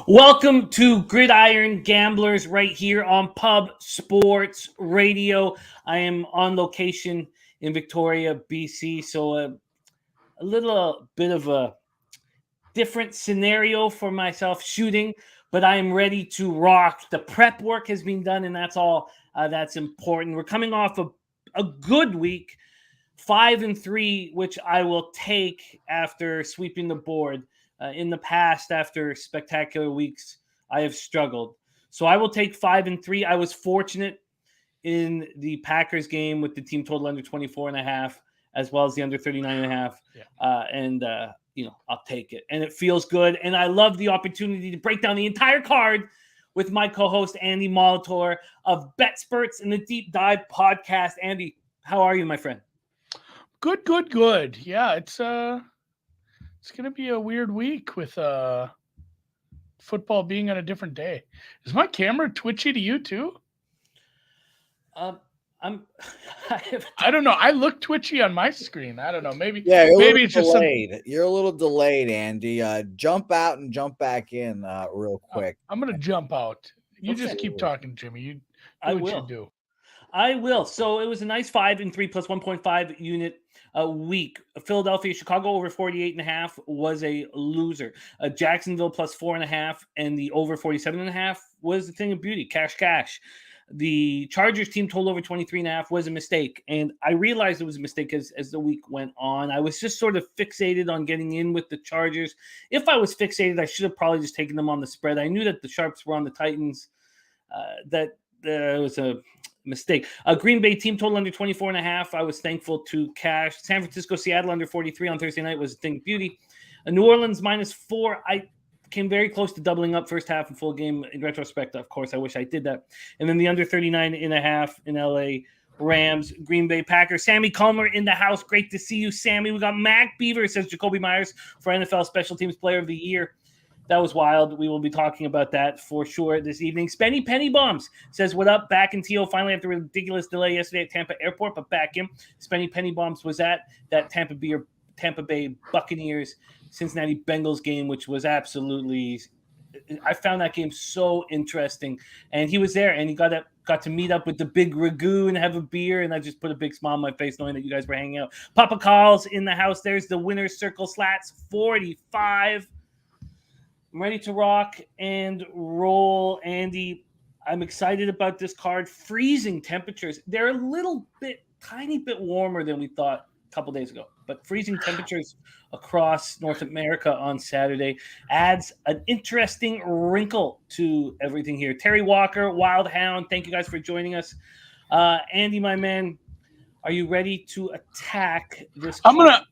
Welcome to Gridiron Gamblers right here on Pub Sports Radio. I am on location in Victoria, BC, so a little bit of a different scenario for myself shooting, but I am ready to rock. The prep work has been done, and that's all that's important. We're coming off a good week, 5-3, which I will take after sweeping the board. In the past, after spectacular weeks, I have struggled. So I will take 5-3. I was fortunate in the Packers game with the team total under 24.5, as well as the under 39.5. Yeah. I'll take it. And it feels good. And I love the opportunity to break down the entire card with my co-host, Andy Molitor of BetSperts and the Deep Dive podcast. Andy, how are you, my friend? Good. Yeah, it's gonna be a weird week with football being on a different day. Is my camera twitchy to you too? I don't know. I look twitchy on my screen. I don't know. Maybe it's just delayed. You're a little delayed, Andy. Jump out and jump back in real quick. I'm gonna jump out. You just keep talking, Jimmy. You do. I will. So it was a nice 5-3 plus 1.5 unit a week. Philadelphia, Chicago over 48.5 was a loser. Jacksonville plus 4.5 and the over 47.5 was the thing of beauty. Cash. The Chargers team total over 23.5 was a mistake. And I realized it was a mistake as the week went on. I was just sort of fixated on getting in with the Chargers. If I was fixated, I should have probably just taken them on the spread. I knew that the Sharps were on the Titans. That was a mistake. Green Bay team total under 24.5. I was thankful to cash. San Francisco, Seattle under 43 on Thursday night was a thing of beauty. New Orleans -4. I came very close to doubling up first half and full game. In retrospect, of course, I wish I did that. And then the under 39.5 in LA. Rams, Green Bay Packers. Sammy Comer in the house. Great to see you, Sammy. We got Mac Beaver, says Jacoby Myers for NFL Special Teams Player of the Year. That was wild. We will be talking about that for sure this evening. Spenny Penny Bombs says, what up? Back in TO finally after a ridiculous delay yesterday at Tampa Airport, but back in. Spenny Penny Bombs was at that Tampa Bay Buccaneers Cincinnati Bengals game, which was absolutely – I found that game so interesting. And he was there, and he got to meet up with the big Ragu and have a beer, and that just put a big smile on my face knowing that you guys were hanging out. Papa Calls in the house. There's the winner's circle slats, 45. I'm ready to rock and roll, Andy. I'm excited about this card. Freezing temperatures. They're a tiny bit warmer than we thought a couple days ago, but freezing temperatures across North America on Saturday adds an interesting wrinkle to everything here. Terry Walker, Wild Hound, thank you guys for joining us. Andy, my man, are you ready to attack this card?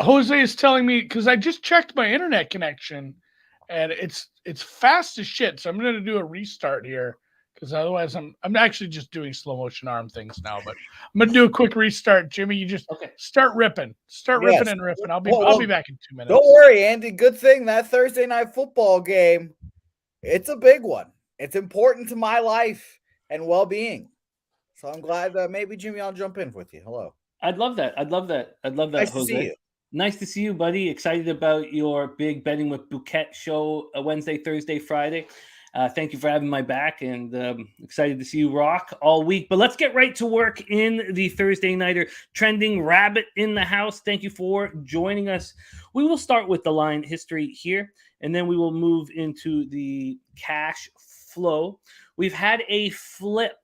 Jose is telling me, because I just checked my internet connection, and it's fast as shit. So I'm going to do a restart here, because otherwise I'm actually just doing slow motion arm things now. But I'm going to do a quick restart. Jimmy, you just start ripping. Ripping and riffing. I'll be back in 2 minutes. Don't worry, Andy. Good thing that Thursday night football game, it's a big one. It's important to my life and well-being. So I'm glad that maybe, Jimmy, I'll jump in with you. Hello. I'd love that. Nice Jose. to see you. Nice to see you, buddy. Excited about your big Betting with Bouquet show Wednesday, Thursday, Friday. Thank you for having my back, and excited to see you rock all week. But let's get right to work in the Thursday Nighter. Trending Rabbit in the house. Thank you for joining us. We will start with the line history here, and then we will move into the cash flow. We've had a flip.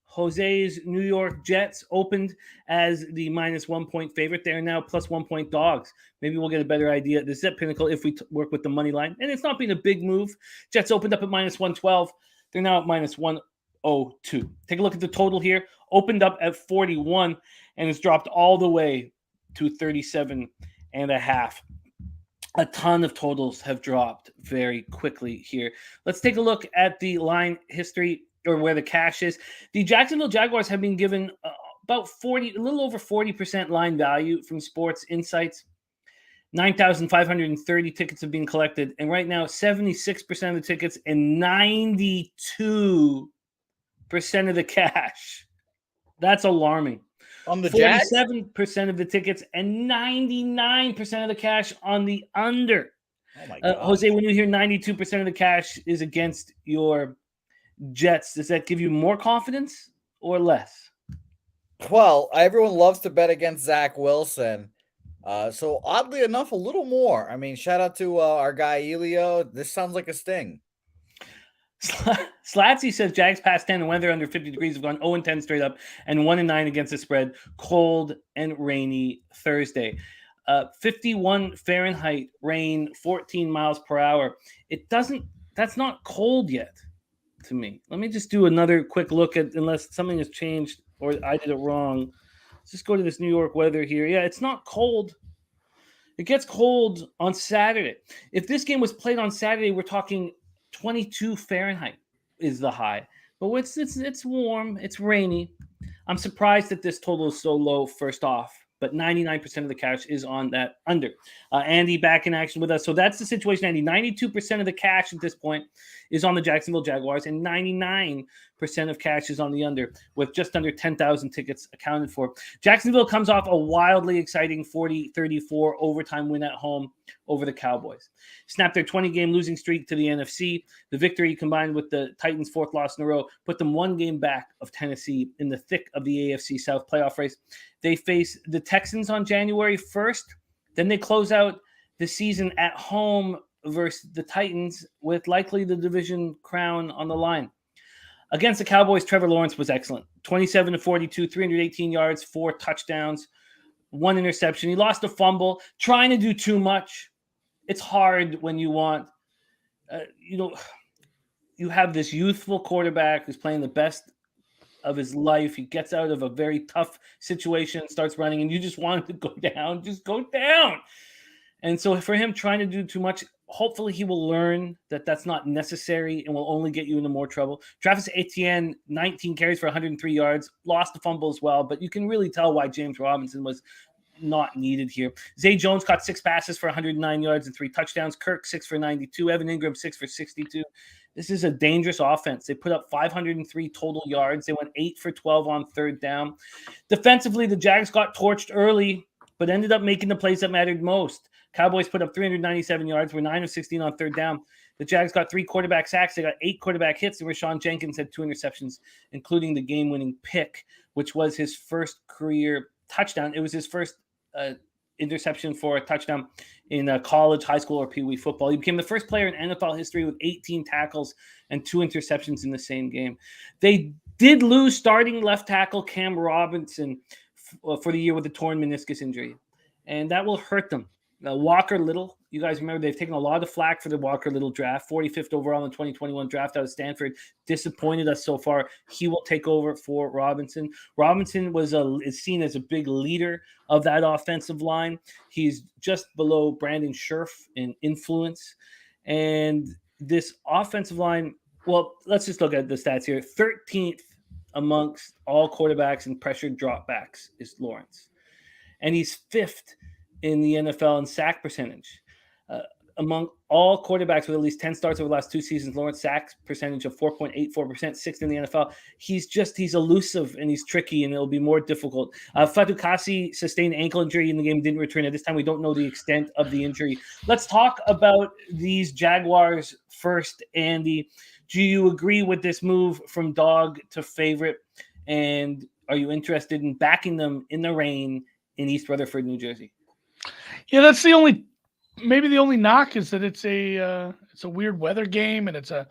Jose's New York Jets opened as the -1 point favorite. They're now +1 point dogs. Maybe we'll get a better idea. This is at Pinnacle if we work with the money line. And it's not been a big move. Jets opened up at -112. They're now at -102. Take a look at the total here. Opened up at 41 and it's dropped all the way to 37.5. A ton of totals have dropped very quickly here. Let's take a look at the line history, or where the cash is. The Jacksonville Jaguars have been given about a little over 40% line value from Sports Insights. 9,530 tickets have been collected. And right now, 76% of the tickets and 92% of the cash. That's alarming. On the Jags? 47% of the tickets and 99% of the cash on the under. Oh my God. Jose, when you hear 92% of the cash is against your Jets, does that give you more confidence or less? Well, everyone loves to bet against Zach Wilson. So oddly enough, a little more. I mean, shout out to our guy Elio. This sounds like a sting. Slatsy says Jags past 10 and weather under 50 degrees have gone 0-10 straight up and 1-9 against the spread. Cold and rainy Thursday. 51 Fahrenheit, rain, 14 miles per hour. That's not cold yet to me. Let me just do another quick look at, unless something has changed or I did it wrong. Let's just go to this New York weather here. Yeah, it's not cold. It gets cold on Saturday. If this game was played on Saturday, we're talking 22 Fahrenheit is the high. But it's warm. It's rainy. I'm surprised that this total is so low, first off. But 99% of the cash is on that under. Andy back in action with us. So that's the situation, Andy. 92% of the cash at this point is on the Jacksonville Jaguars, and 99% of cash is on the under, with just under 10,000 tickets accounted for. Jacksonville comes off a wildly exciting 40-34 overtime win at home over the Cowboys. Snapped their 20-game losing streak to the NFC. The victory, combined with the Titans' fourth loss in a row, put them one game back of Tennessee in the thick of the AFC South playoff race. They face the Texans on January 1st. Then they close out the season at home versus the Titans, with likely the division crown on the line. Against the Cowboys, Trevor Lawrence was excellent. 27-42, 318 yards, 4 touchdowns, 1 interception. He lost a fumble, trying to do too much. It's hard when you want, you have this youthful quarterback who's playing the best of his life. He gets out of a very tough situation, starts running, and you just want him to go down. Just go down. And so for him trying to do too much, hopefully he will learn that that's not necessary and will only get you into more trouble. Travis Etienne, 19 carries for 103 yards, lost a fumble as well, but you can really tell why James Robinson was not needed here. Zay Jones caught 6 passes for 109 yards and 3 touchdowns. Kirk, 6 for 92. Evan Ingram, 6 for 62. This is a dangerous offense. They put up 503 total yards. They went 8 for 12 on third down. Defensively, the Jags got torched early, but ended up making the plays that mattered most. Cowboys put up 397 yards, were 9 of 16 on third down. The Jags got 3 quarterback sacks. They got 8 quarterback hits, and Rashawn Jenkins had 2 interceptions, including the game-winning pick, which was his first career touchdown. It was his first interception for a touchdown in college, high school, or Pee Wee football. He became the first player in NFL history with 18 tackles and 2 interceptions in the same game. They did lose starting left tackle Cam Robinson for the year with a torn meniscus injury, and that will hurt them. Walker Little, you guys remember they've taken a lot of flack for the Walker Little draft, 45th overall in the 2021 draft out of Stanford. Disappointed us so far. He will take over for Robinson. Robinson is seen as a big leader of that offensive line. He's just below Brandon Scherf in influence. And this offensive line, well, let's just look at the stats here. 13th amongst all quarterbacks in pressured dropbacks is Lawrence. And he's 5th in the NFL in sack percentage. Among all quarterbacks with at least 10 starts over the last 2 seasons, Lawrence sack percentage of 4.84%, 6th in the NFL. He's elusive and he's tricky, and it'll be more difficult. Fatukasi sustained ankle injury in the game, didn't return. At this time, we don't know the extent of the injury. Let's talk about these Jaguars first, Andy. Do you agree with this move from dog to favorite? And are you interested in backing them in the rain in East Rutherford, New Jersey? Yeah, that's the only knock is that it's a weird weather game, and it's a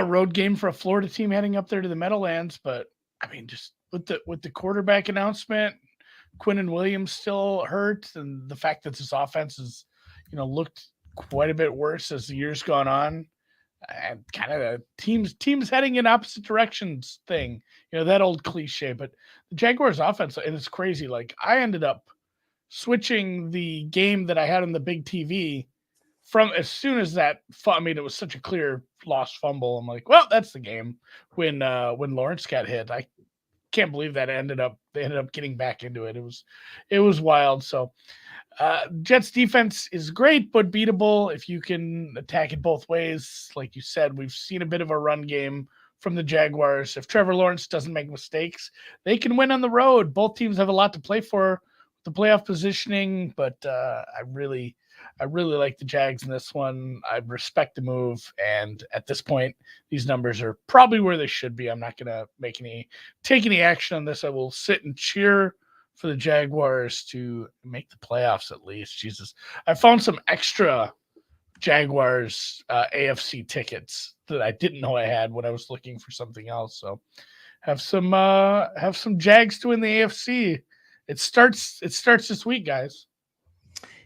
road game for a Florida team heading up there to the Meadowlands. But I mean, just with the quarterback announcement, Quinnen Williams still hurt, and the fact that this offense has looked quite a bit worse as the year's gone on, and kind of a teams heading in opposite directions thing, that old cliche. But the Jaguars offense, and it's crazy. Like, I ended up switching the game that I had on the big TV from as soon as that. I mean, it was such a clear lost fumble. I'm like, well, that's the game when Lawrence got hit. I can't believe that they ended up getting back into it. It was wild. So Jets defense is great, but beatable if you can attack it both ways. Like you said, we've seen a bit of a run game from the Jaguars. If Trevor Lawrence doesn't make mistakes, they can win on the road. Both teams have a lot to play for. the playoff positioning, but I really like the Jags in this one. I respect the move, and at this point, these numbers are probably where they should be. I'm not going to take any action on this. I will sit and cheer for the Jaguars to make the playoffs at least. Jesus, I found some extra Jaguars AFC tickets that I didn't know I had when I was looking for something else. So have some Jags to win the AFC. It starts this week, guys.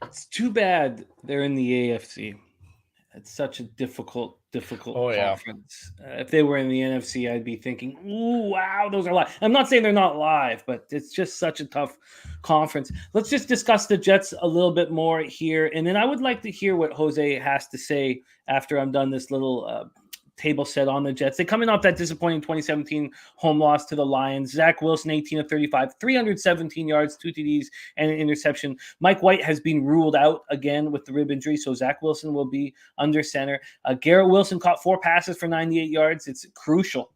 It's too bad they're in the AFC. It's such a difficult conference. If they were in the NFC, I'd be thinking, "Ooh, wow, those are live." I'm not saying they're not live, but it's just such a tough conference. Let's just discuss the Jets a little bit more here, and then I would like to hear what Jose has to say after I'm done this little table set on the Jets. They coming off that disappointing 2017 home loss to the Lions. Zach Wilson, 18 of 35, 317 yards, 2 TDs, and an interception. Mike White has been ruled out again with the rib injury, so Zach Wilson will be under center. Garrett Wilson caught 4 passes for 98 yards. It's crucial.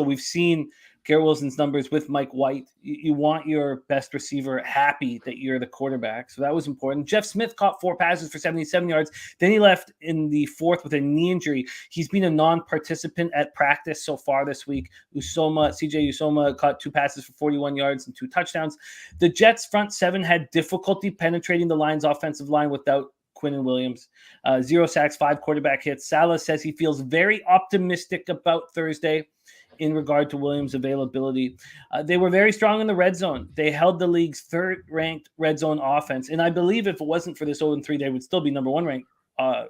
We've seen Garrett Wilson's numbers with Mike White. You want your best receiver happy that you're the quarterback. So that was important. Jeff Smith caught 4 passes for 77 yards. Then he left in the 4th with a knee injury. He's been a non-participant at practice so far this week. CJ Usoma caught 2 passes for 41 yards and 2 touchdowns. The Jets front 7 had difficulty penetrating the Lions offensive line without Quinnen Williams. 0 sacks, 5 quarterback hits. Salah says he feels very optimistic about Thursday in regard to Williams' availability. They were very strong in the red zone. They held the league's 3rd-ranked red zone offense. And I believe if it wasn't for this 0-3, they would still be number 1 ranked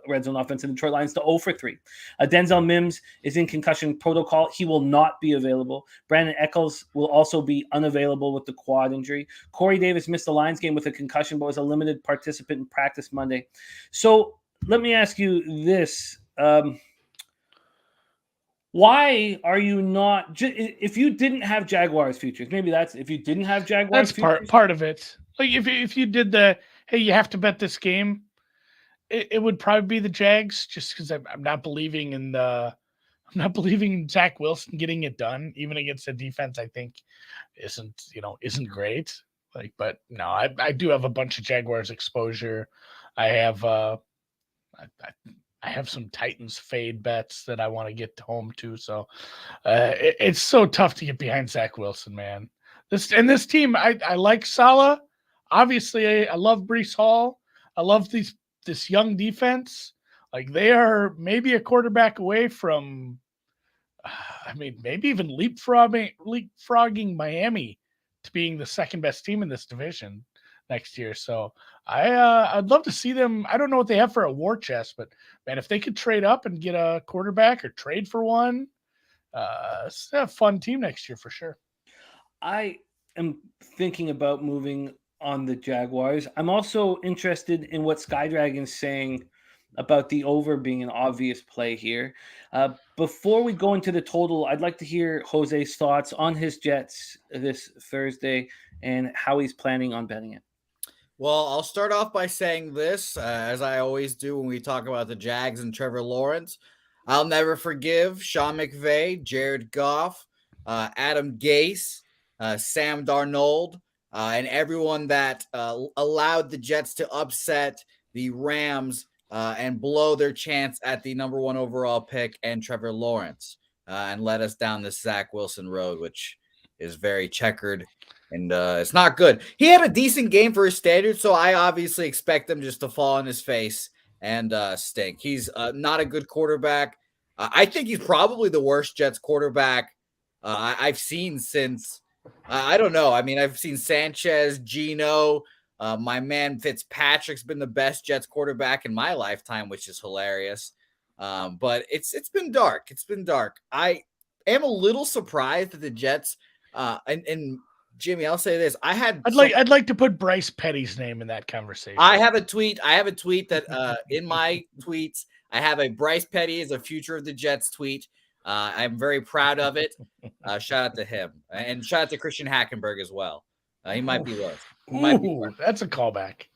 red zone offense in Detroit Lions to 0-3. Denzel Mims is in concussion protocol. He will not be available. Brandon Eccles will also be unavailable with the quad injury. Corey Davis missed the Lions game with a concussion, but was a limited participant in practice Monday. So let me ask you this. Why are you not if you didn't have Jaguars futures? Maybe that's if you didn't have Jaguars. That's part of it. Like if you did hey, you have to bet this game, it would probably be the Jags, just because I'm not believing in Zach Wilson getting it done, even against a defense I think isn't great. But no, I do have a bunch of Jaguars exposure. I have some Titans fade bets that I want to get home to. So it's so tough to get behind Zach Wilson, man. This team, I like Salah. Obviously, I love Breece Hall. I love this young defense. Like, they are maybe a quarterback away from, maybe even leapfrogging Miami to being the 2nd best team in this division next year. So I'd love to see them. I don't know what they have for a war chest, but man, if they could trade up and get a quarterback or trade for one, it's a fun team next year for sure. I am thinking about moving on the Jaguars. I'm also interested in what Skydragon's saying about the over being an obvious play here. Before we go into the total, I'd like to hear Jose's thoughts on his Jets this Thursday and how he's planning on betting it. Well, I'll start off by saying this, as I always do when we talk about the Jags and Trevor Lawrence. I'll never forgive Sean McVay, Jared Goff, Adam Gase, Sam Darnold, and everyone that allowed the Jets to upset the Rams and blow their chance at the number 1 overall pick and Trevor Lawrence and led us down this Zach Wilson road, which is very checkered. And it's not good. He had a decent game for his standards, so I obviously expect him just to fall on his face and stink. He's not a good quarterback. I think he's probably the worst Jets quarterback I've seen since, I don't know. I've seen Sanchez, Geno. My man Fitzpatrick's been the best Jets quarterback in my lifetime, which is hilarious. But it's been dark. It's been dark. I am a little surprised that the Jets and Jimmy, I'll say this. I'd like to put Bryce Petty's name in that conversation. I have a tweet that in my tweets, I have a Bryce Petty as a future of the Jets tweet. I'm very proud of it. Shout out to him. And shout out to Christian Hackenberg as well. He might be worse. That's a callback.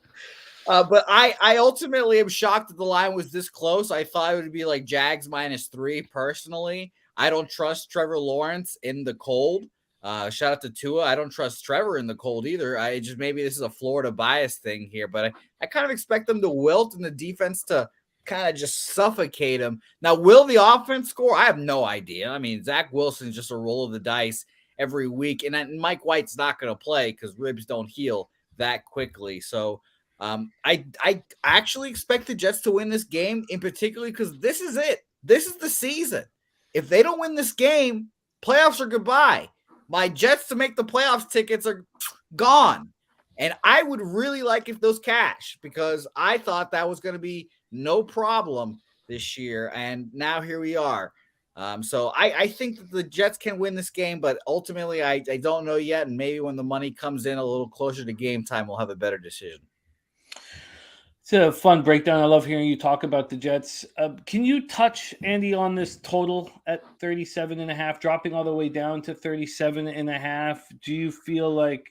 But I ultimately am shocked that the line was this close. I thought it would be like Jags -3 personally. I don't trust Trevor Lawrence in the cold. Shout out to Tua. I don't trust Trevor in the cold either. Maybe this is a Florida bias thing here, but I kind of expect them to wilt and the defense to kind of just suffocate them. Now, will the offense score? I have no idea. I mean, Zach Wilson's just a roll of the dice every week, and Mike White's not going to play because ribs don't heal that quickly. So I actually expect the Jets to win this game, in particular because this is it. This is the season. If they don't win this game, playoffs are goodbye. My Jets to make the playoffs tickets are gone. And I would really like if those cash, because I thought that was going to be no problem this year. And now here we are. So I think that the Jets can win this game, but ultimately I don't know yet. And maybe when the money comes in a little closer to game time, we'll have a better decision. It's a fun breakdown. I love hearing you talk about the Jets. Can you touch, Andy, on this total at 37.5, dropping all the way down to 37.5? Do you feel like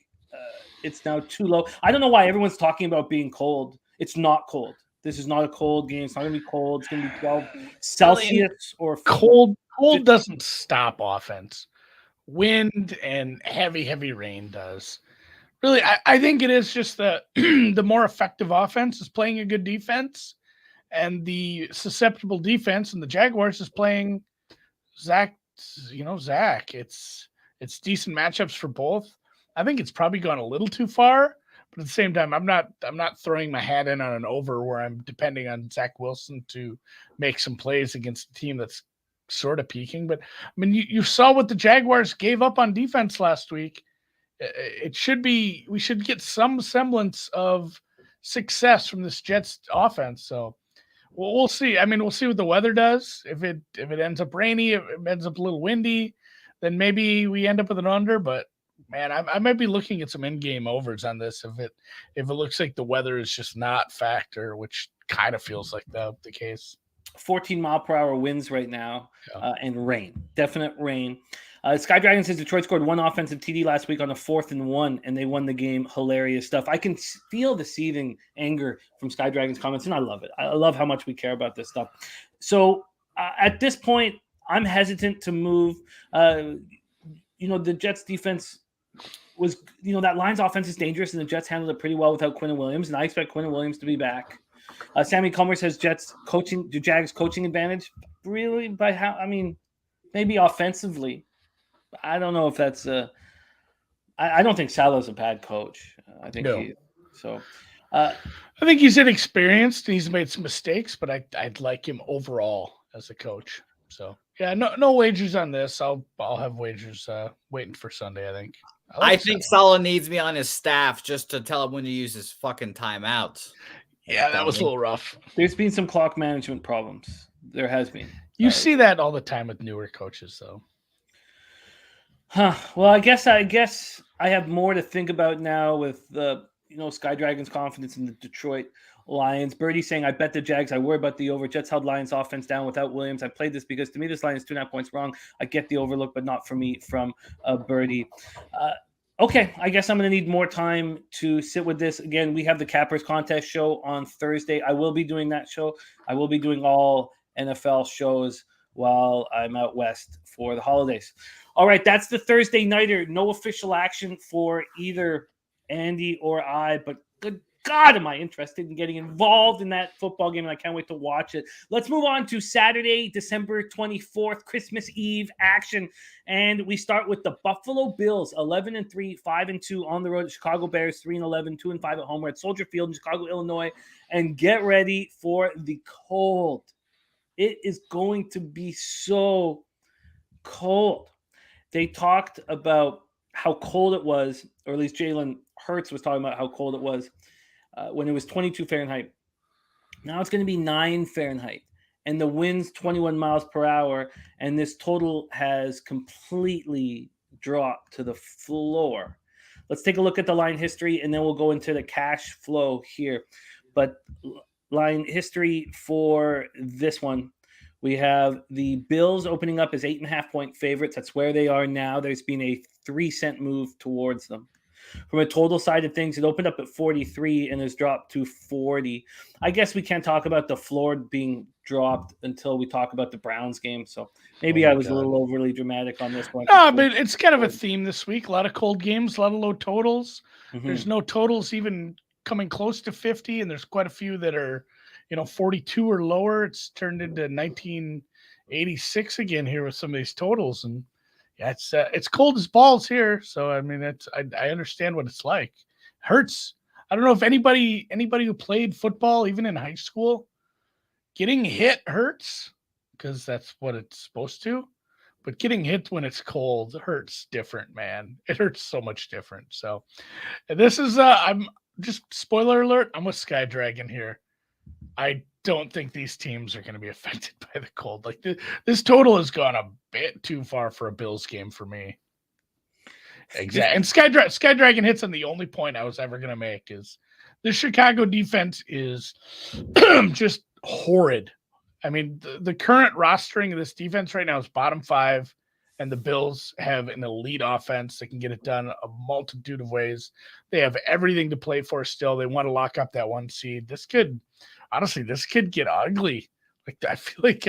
it's now too low? I don't know why everyone's talking about being cold. It's not cold. This is not a cold game. It's not going to be cold. It's going to be 12 Celsius or cold. Cold doesn't stop offense. Wind and heavy rain does. Really, I think it is just that the more effective offense is playing a good defense, and the susceptible defense and the Jaguars is playing Zach. It's decent matchups for both. I think it's probably gone a little too far, but at the same time, I'm not throwing my hat in on an over where I'm depending on Zach Wilson to make some plays against a team that's sort of peaking. But I mean, you saw what the Jaguars gave up on defense last week. We should get some semblance of success from this Jets offense. So we'll see. I mean, we'll see what the weather does. If it ends up rainy, if it ends up a little windy, then maybe we end up with an under. But man, I might be looking at some in-game overs on this if it looks like the weather is just not factor, which kind of feels like the case. 14-mile-per-hour winds right now, and rain, definite rain. Sky Dragon says Detroit scored one offensive TD last week on a 4th and 1, and they won the game. Hilarious stuff. I can feel the seething anger from Sky Dragon's comments, and I love it. I love how much we care about this stuff. So at this point, I'm hesitant to move. The Jets defense was, that Lions offense is dangerous, and the Jets handled it pretty well without Quinnen Williams, and I expect Quinnen Williams to be back. Sammy Comer says Jags coaching advantage. Really? By how? I mean, maybe offensively. I don't know if that's I don't think Salah's a bad coach. I think no. I think he's inexperienced and he's made some mistakes, but I'd like him overall as a coach. So yeah, no wagers on this. I'll have wagers waiting for Sunday, I think. I think Salah needs me on his staff just to tell him when to use his fucking timeouts. Yeah, that was a little rough. There's been some clock management problems. There has been. You see that all the time with newer coaches, though. Well, I guess I have more to think about now with Sky Dragon's confidence in the Detroit Lions. Birdie saying, I bet the Jags. I worry about the over. Jets held Lions offense down without Williams. I played this because to me this line is 2.5 points wrong. I get the overlook, but not for me from Birdie. Okay, I guess I'm going to need more time to sit with this. Again, we have the Cappers Contest show on Thursday. I will be doing that show. I will be doing all NFL shows while I'm out west for the holidays. All right, that's the Thursday nighter. No official action for either Andy or I, but good God, am I interested in getting involved in that football game, and I can't wait to watch it. Let's move on to Saturday, December 24th, Christmas Eve action, and we start with the Buffalo Bills, 11-3, 5-2 on the road. Chicago Bears, 3-11, 2-5 at home. We're at Soldier Field in Chicago, Illinois, and get ready for the cold. It is going to be so cold. They talked about how cold it was, or at least Jalen Hurts was talking about how cold it was when it was 22 Fahrenheit. Now it's going to be 9 Fahrenheit, and the wind's 21 miles per hour, and this total has completely dropped to the floor. Let's take a look at the line history, and then we'll go into the cash flow here. But line history for this one, we have the Bills opening up as 8.5-point favorites. That's where they are now. There's been a 3-cent move towards them. From a total side of things, it opened up at 43 and has dropped to 40. I guess we can't talk about the floor being dropped until we talk about the Browns game. So maybe I was a little overly dramatic on this one. No, but it's kind of a theme this week. A lot of cold games, a lot of low totals. There's no totals even coming close to 50, and there's quite a few that are, 42 or lower. It's turned into 1986 again here with some of these totals, and yeah, it's cold as balls here. So I mean, I understand what it's like. Hurts. I don't know if anybody who played football, even in high school, getting hit hurts because that's what it's supposed to. But getting hit when it's cold hurts different, man. It hurts so much different. So this is I'm just spoiler alert. I'm with Sky Dragon here. I don't think these teams are going to be affected by the cold. Like this total has gone a bit too far for a Bills game for me. Exactly. And Sky Dragon hits on the only point I was ever going to make is the Chicago defense is just horrid. I mean, the current rostering of this defense right now is bottom 5, and the Bills have an elite offense that can get it done a multitude of ways. They have everything to play for still. They want to lock up that 1 seed. This could get ugly. Like I feel like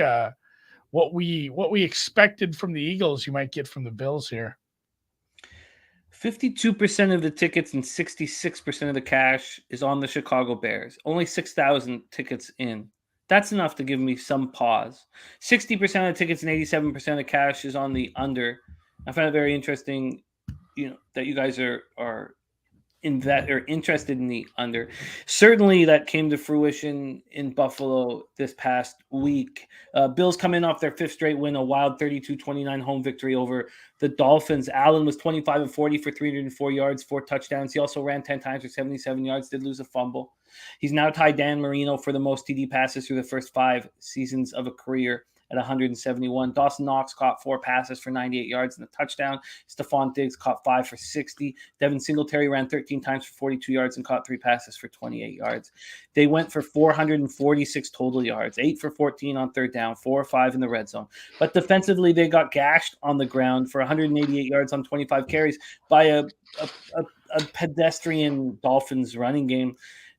what we expected from the Eagles, you might get from the Bills here. 52% of the tickets and 66% of the cash is on the Chicago Bears. Only 6,000 tickets in. That's enough to give me some pause. 60% of the tickets and 87% of the cash is on the under. I find it very interesting, that you guys are interested in the under. Certainly that came to fruition in Buffalo this past week. Bills come in off their 5th straight win, a wild 32-29 home victory over the Dolphins. Allen was 25 of 40 for 304 yards, 4 touchdowns. He also ran 10 times for 77 yards, did lose a fumble. He's now tied Dan Marino for the most TD passes through the first 5 seasons of a career at 171. Dawson Knox caught 4 passes for 98 yards and a touchdown. Stephon Diggs caught 5 for 60. Devin Singletary ran 13 times for 42 yards and caught 3 passes for 28 yards. They went for 446 total yards, 8 for 14 on 3rd down, 4 or 5 in the red zone. But defensively, they got gashed on the ground for 188 yards on 25 carries by a pedestrian Dolphins running game.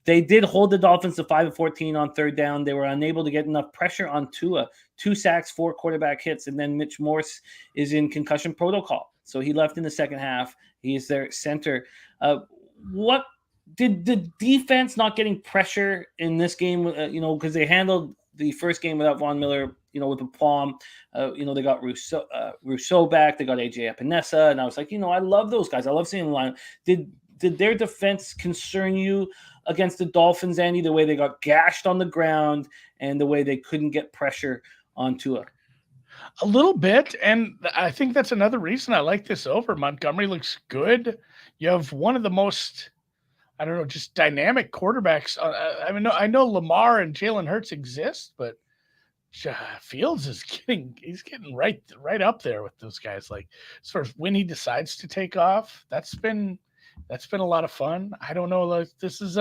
They did hold the Dolphins to 5 of 14 on 3rd down. They were unable to get enough pressure on Tua. 2 sacks, 4 quarterback hits, and then Mitch Morse is in concussion protocol. So he left in the second half. He is their center. What did the defense not getting pressure in this game, because they handled the first game without Von Miller, with aplomb. They got Rousseau back. They got AJ Epinesa. And I was like, I love those guys. I love seeing the line. Did their defense concern you against the Dolphins, Andy, the way they got gashed on the ground and the way they couldn't get pressure on Tua? A little bit, and I think that's another reason I like this over. Montgomery looks good. You have one of the most, just dynamic quarterbacks. I know Lamar and Jalen Hurts exist, but Fields is getting right up there with those guys. Like as far as when he decides to take off, that's been a lot of fun. I don't know, like this is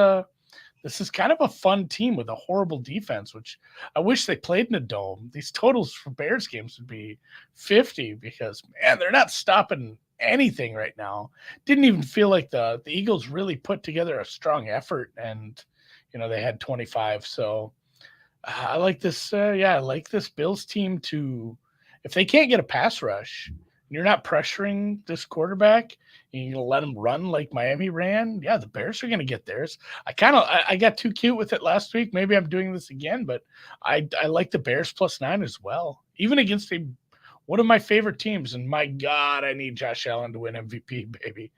kind of a fun team with a horrible defense, which I wish they played in a dome. These totals for Bears games would be 50 because, man, they're not stopping anything right now. Didn't even feel like the Eagles really put together a strong effort, and they had 25. So I like this. I like this Bills team to, if they can't get a pass rush, you're not pressuring this quarterback, and you're going to let him run like Miami ran, the Bears are going to get theirs. I got too cute with it last week. Maybe I'm doing this again, but I like the Bears +9 as well, even against one of my favorite teams. And my God, I need Josh Allen to win MVP, baby.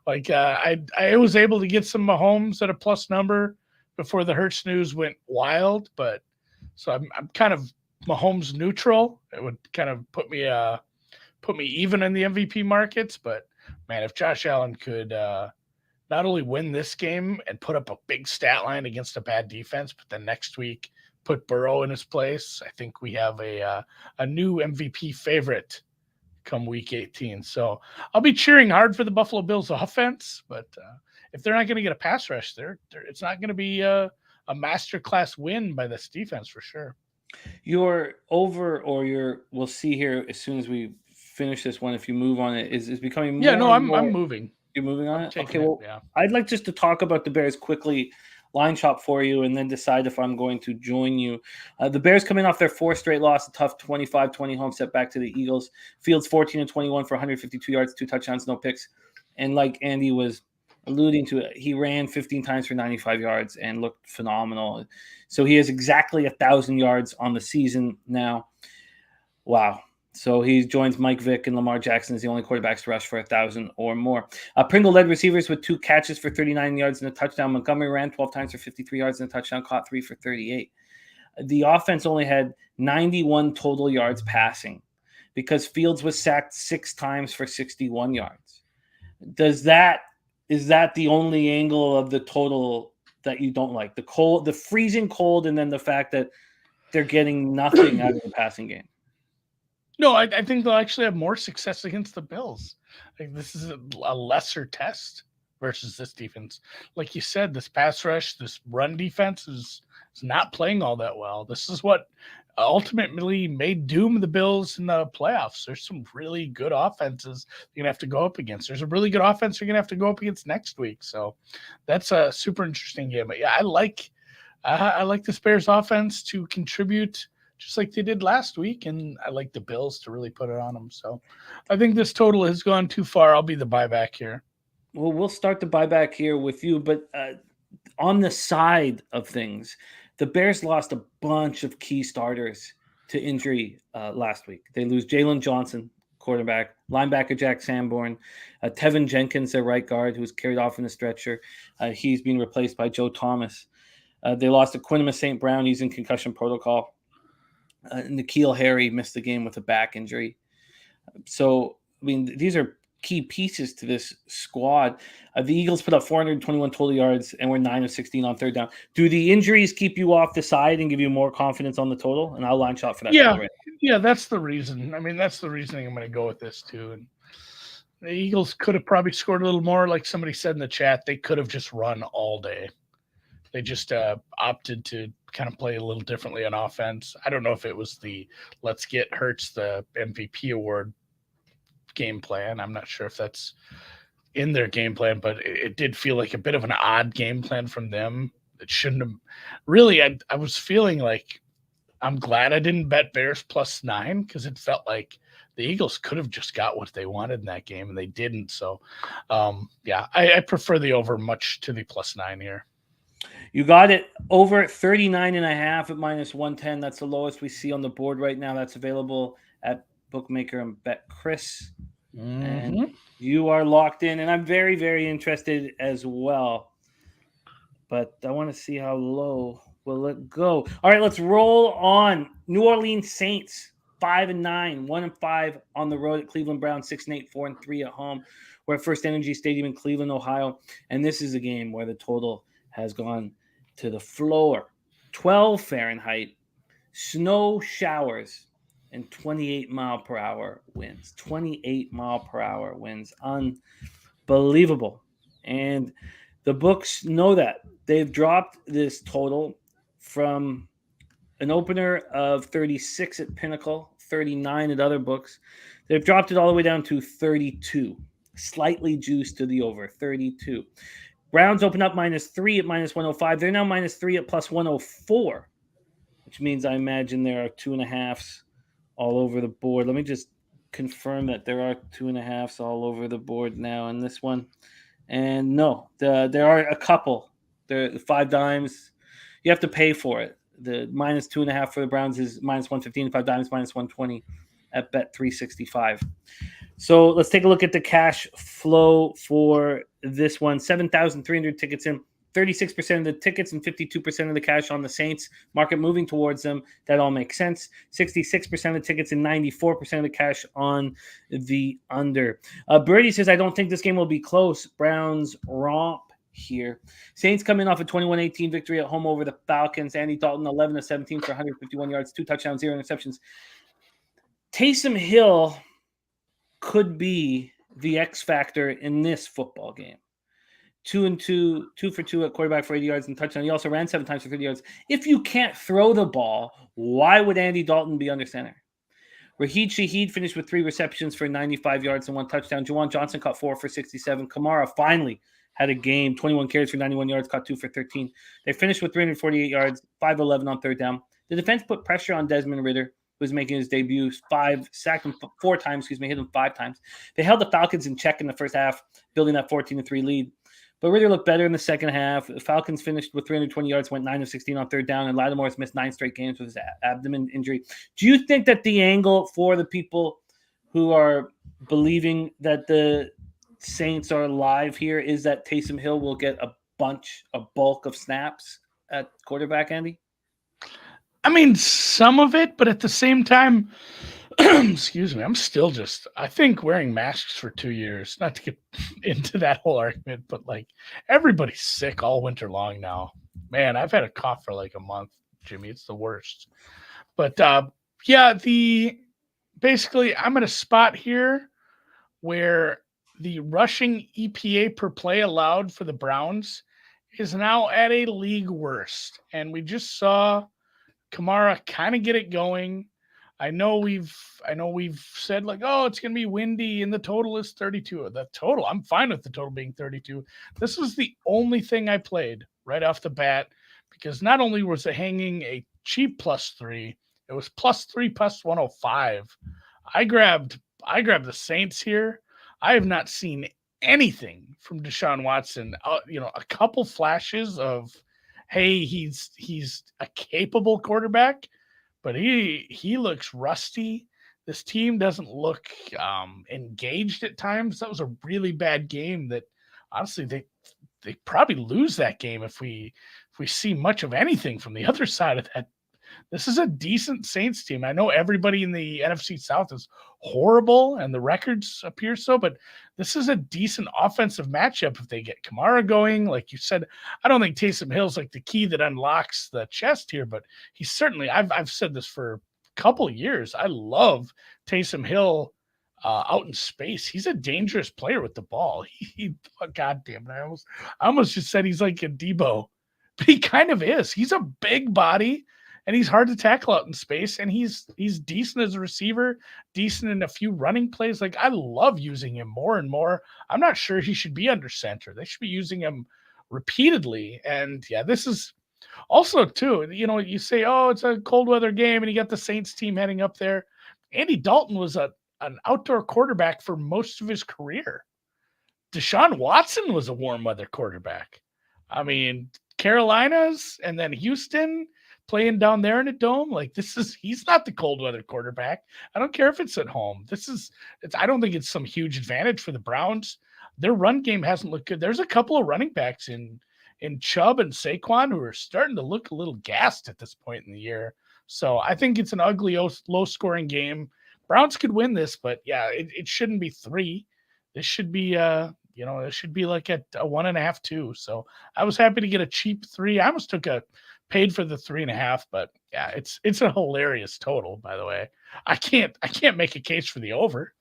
Like I was able to get some Mahomes at a plus number before the Hurts news went wild, but so I'm kind of Mahomes neutral. It would kind of put me even in the MVP markets, but man, if Josh Allen could not only win this game and put up a big stat line against a bad defense, but then next week put Burrow in his place, I think we have a new MVP favorite come week 18. So I'll be cheering hard for the Buffalo Bills offense, but if they're not going to get a pass rush, it's not going to be a masterclass win by this defense for sure. Your over or we'll see here as soon as we finish this one, if you move on it, is becoming more. I'm moving. You're moving on it? Taking Okay, it, well, yeah. I'd like just to talk about the Bears quickly, line shop for you, and then decide if I'm going to join you. The Bears coming off their fourth straight loss, a tough 25-20 home set back to the Eagles. Fields 14-21 for 152 yards, 2 touchdowns, no picks. And like Andy was alluding to, he ran 15 times for 95 yards and looked phenomenal. So he has exactly 1,000 yards on the season now. Wow. So he joins Mike Vick and Lamar Jackson as the only quarterbacks to rush for 1,000 or more. Pringle led receivers with 2 catches for 39 yards and a touchdown. Montgomery ran 12 times for 53 yards and a touchdown, caught 3 for 38. The offense only had 91 total yards passing because Fields was sacked 6 times for 61 yards. Is that the only angle of the total that you don't like? The cold, the freezing cold, and then the fact that they're getting nothing out of the passing game. No, I think they'll actually have more success against the Bills. Like, this is a lesser test versus this defense. Like you said, this pass rush, this run defense is not playing all that well. This is what ultimately made doom the Bills in the playoffs. There's some really good offenses you're going to have to go up against. There's a really good offense you're going to have to go up against next week. So that's a super interesting game. But yeah, I like this Bears offense to contribute just like they did last week, and I like the Bills to really put it on them. So I think this total has gone too far. I'll be the buyback here. Well, we'll start the buyback here with you, but on the side of things, the Bears lost a bunch of key starters to injury last week. They lose Jalen Johnson, quarterback, linebacker Jack Sanborn, Tevin Jenkins, their right guard, who was carried off in a stretcher. He's being replaced by Joe Thomas. They lost Equanimeous St. Brown. He's in concussion protocol. N'Keal Harry missed the game with a back injury. So, I mean, these are key pieces to this squad. The Eagles put up 421 total yards and were 9 of 16 on third down. Do the injuries keep you off the side and give you more confidence on the total? And I'll line shot for that. Yeah, that's the reason. I mean, that's the reasoning I'm going to go with this too. And the Eagles could have probably scored a little more. Like somebody said in the chat, they could have just run all day. They just opted to kind of play a little differently on offense. I don't know if it was the let's get Hurts the MVP award game plan. I'm not sure if that's in their game plan, but it did feel like a bit of an odd game plan from them. It shouldn't have really. I was feeling like I'm glad I didn't bet Bears +9 because it felt like the Eagles could have just got what they wanted in that game and they didn't. So, yeah, I prefer the over much to the +9 here. You got it over 39.5 at -110. That's the lowest we see on the board right now. That's available at Bookmaker and BetChris. Mm-hmm. And you are locked in, and I'm very, very interested as well. But I want to see how low will it go. All right, let's roll on. New Orleans Saints 5-9, 1-5 on the road at Cleveland Browns, 6-8, 4-3 at home. We're at First Energy Stadium in Cleveland, Ohio, and this is a game where the total has gone to the floor. 12 Fahrenheit, snow showers, and 28-mile-per-hour winds. 28-mile-per-hour winds. Unbelievable. And the books know that. They've dropped this total from an opener of 36 at Pinnacle, 39 at other books. They've dropped it all the way down to 32. Slightly juiced to the over, 32. Browns open up -3 at -105. They're now -3 at +104, which means I imagine there are 2.5s all over the board. Let me just confirm that there are 2.5s all over the board now in this one. And no, there are a couple. The 5 dimes, you have to pay for it. The -2.5 for the Browns is -115. 5 dimes -120 at Bet365. So let's take a look at the cash flow for this one. 7,300 tickets in, 36% of the tickets and 52% of the cash on the Saints. Market moving towards them. That all makes sense. 66% of the tickets and 94% of the cash on the under. Birdie says, I don't think this game will be close. Browns romp here. Saints coming off a 21-18 victory at home over the Falcons. Andy Dalton, 11 of 17 for 151 yards, 2 touchdowns, 0 interceptions. Taysom Hill could be the X factor in this football game. 2 for 2 at quarterback for 80 yards and touchdown. He also ran 7 times for 30 yards. If you can't throw the ball, why would Andy Dalton be under center? Raheed Shaheed finished with 3 receptions for 95 yards and 1 touchdown. Juwan Johnson caught 4 for 67. Kamara finally had a game, 21 carries for 91 yards, caught 2 for 13. They finished with 348 yards, 5-11 on third down. The defense put pressure on Desmond Ridder, who was making his debut, sacked him 4 times, hit him 5 times. They held the Falcons in check in the first half, building that 14-3 lead. But Ridder looked better in the second half. The Falcons finished with 320 yards, went 9 of 16 on third down, and Lattimore's missed 9 straight games with his abdomen injury. Do you think that the angle for the people who are believing that the Saints are alive here is that Taysom Hill will get a bulk of snaps at quarterback, Andy? I mean, some of it, but at the same time, excuse me, I'm still I think wearing masks for 2 years, not to get into that whole argument, but like everybody's sick all winter long now. Man, I've had a cough for like a month, Jimmy. It's the worst. But basically I'm at a spot here where the rushing EPA per play allowed for the Browns is now at a league worst. And we just saw Kamara kind of get it going. I know we've said like, oh, it's going to be windy and the total is 32. The total, I'm fine with the total being 32. This was the only thing I played right off the bat because not only was it hanging a cheap +3, it was +3 +105. I grabbed the Saints here. I have not seen anything from Deshaun Watson. A couple flashes of, hey, he's a capable quarterback, but he looks rusty. This team doesn't look engaged at times. That was a really bad game that honestly they probably lose that game if we see much of anything from the other side of that. This is a decent Saints team. I know everybody in the NFC South is horrible and the records appear so, but this is a decent offensive matchup if they get Kamara going. Like you said, I don't think Taysom Hill's like the key that unlocks the chest here, but he's certainly, I've said this for a couple years. I love Taysom Hill out in space. He's a dangerous player with the ball. God damn it. I almost just said he's like a Debo, but he kind of is. He's a big body. And he's hard to tackle out in space, and he's decent as a receiver, decent in a few running plays. Like, I love using him more and more. I'm not sure he should be under center. They should be using him repeatedly. And, yeah, this is also, too, you say, oh, it's a cold weather game, and you got the Saints team heading up there. Andy Dalton was an outdoor quarterback for most of his career. Deshaun Watson was a warm weather quarterback. I mean, Carolinas and then Houston – playing down there in a dome, like he's not the cold weather quarterback. I don't care if it's at home. I don't think it's some huge advantage for the Browns. Their run game hasn't looked good. There's a couple of running backs in Chubb and Saquon who are starting to look a little gassed at this point in the year. So I think it's an ugly, low scoring game. Browns could win this, but yeah, it shouldn't be 3. This should be it should be like at a 1.5, 2. So I was happy to get a cheap 3. I almost paid for the 3.5, but yeah, it's a hilarious total, by the way. I can't make a case for the over.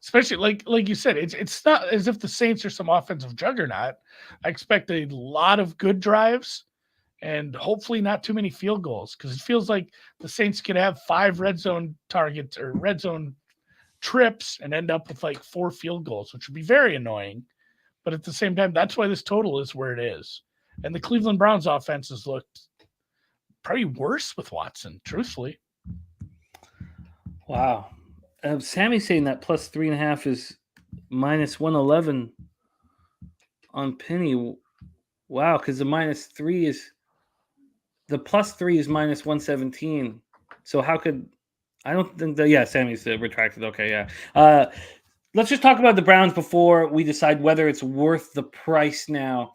Especially like you said, it's not as if the Saints are some offensive juggernaut. I expect a lot of good drives and hopefully not too many field goals, because it feels like the Saints could have 5 red zone targets or red zone trips and end up with like 4 field goals, which would be very annoying. But at the same time, that's why this total is where it is. And the Cleveland Browns offense has looked probably worse with Watson, truthfully. Wow. Sammy's saying that +3.5 is -111 on Penny. Wow, because the -3 is the +3 is -117. So how could I don't think that? Yeah, Sammy's retracted. Okay, yeah. Let's just talk about the Browns before we decide whether it's worth the price now.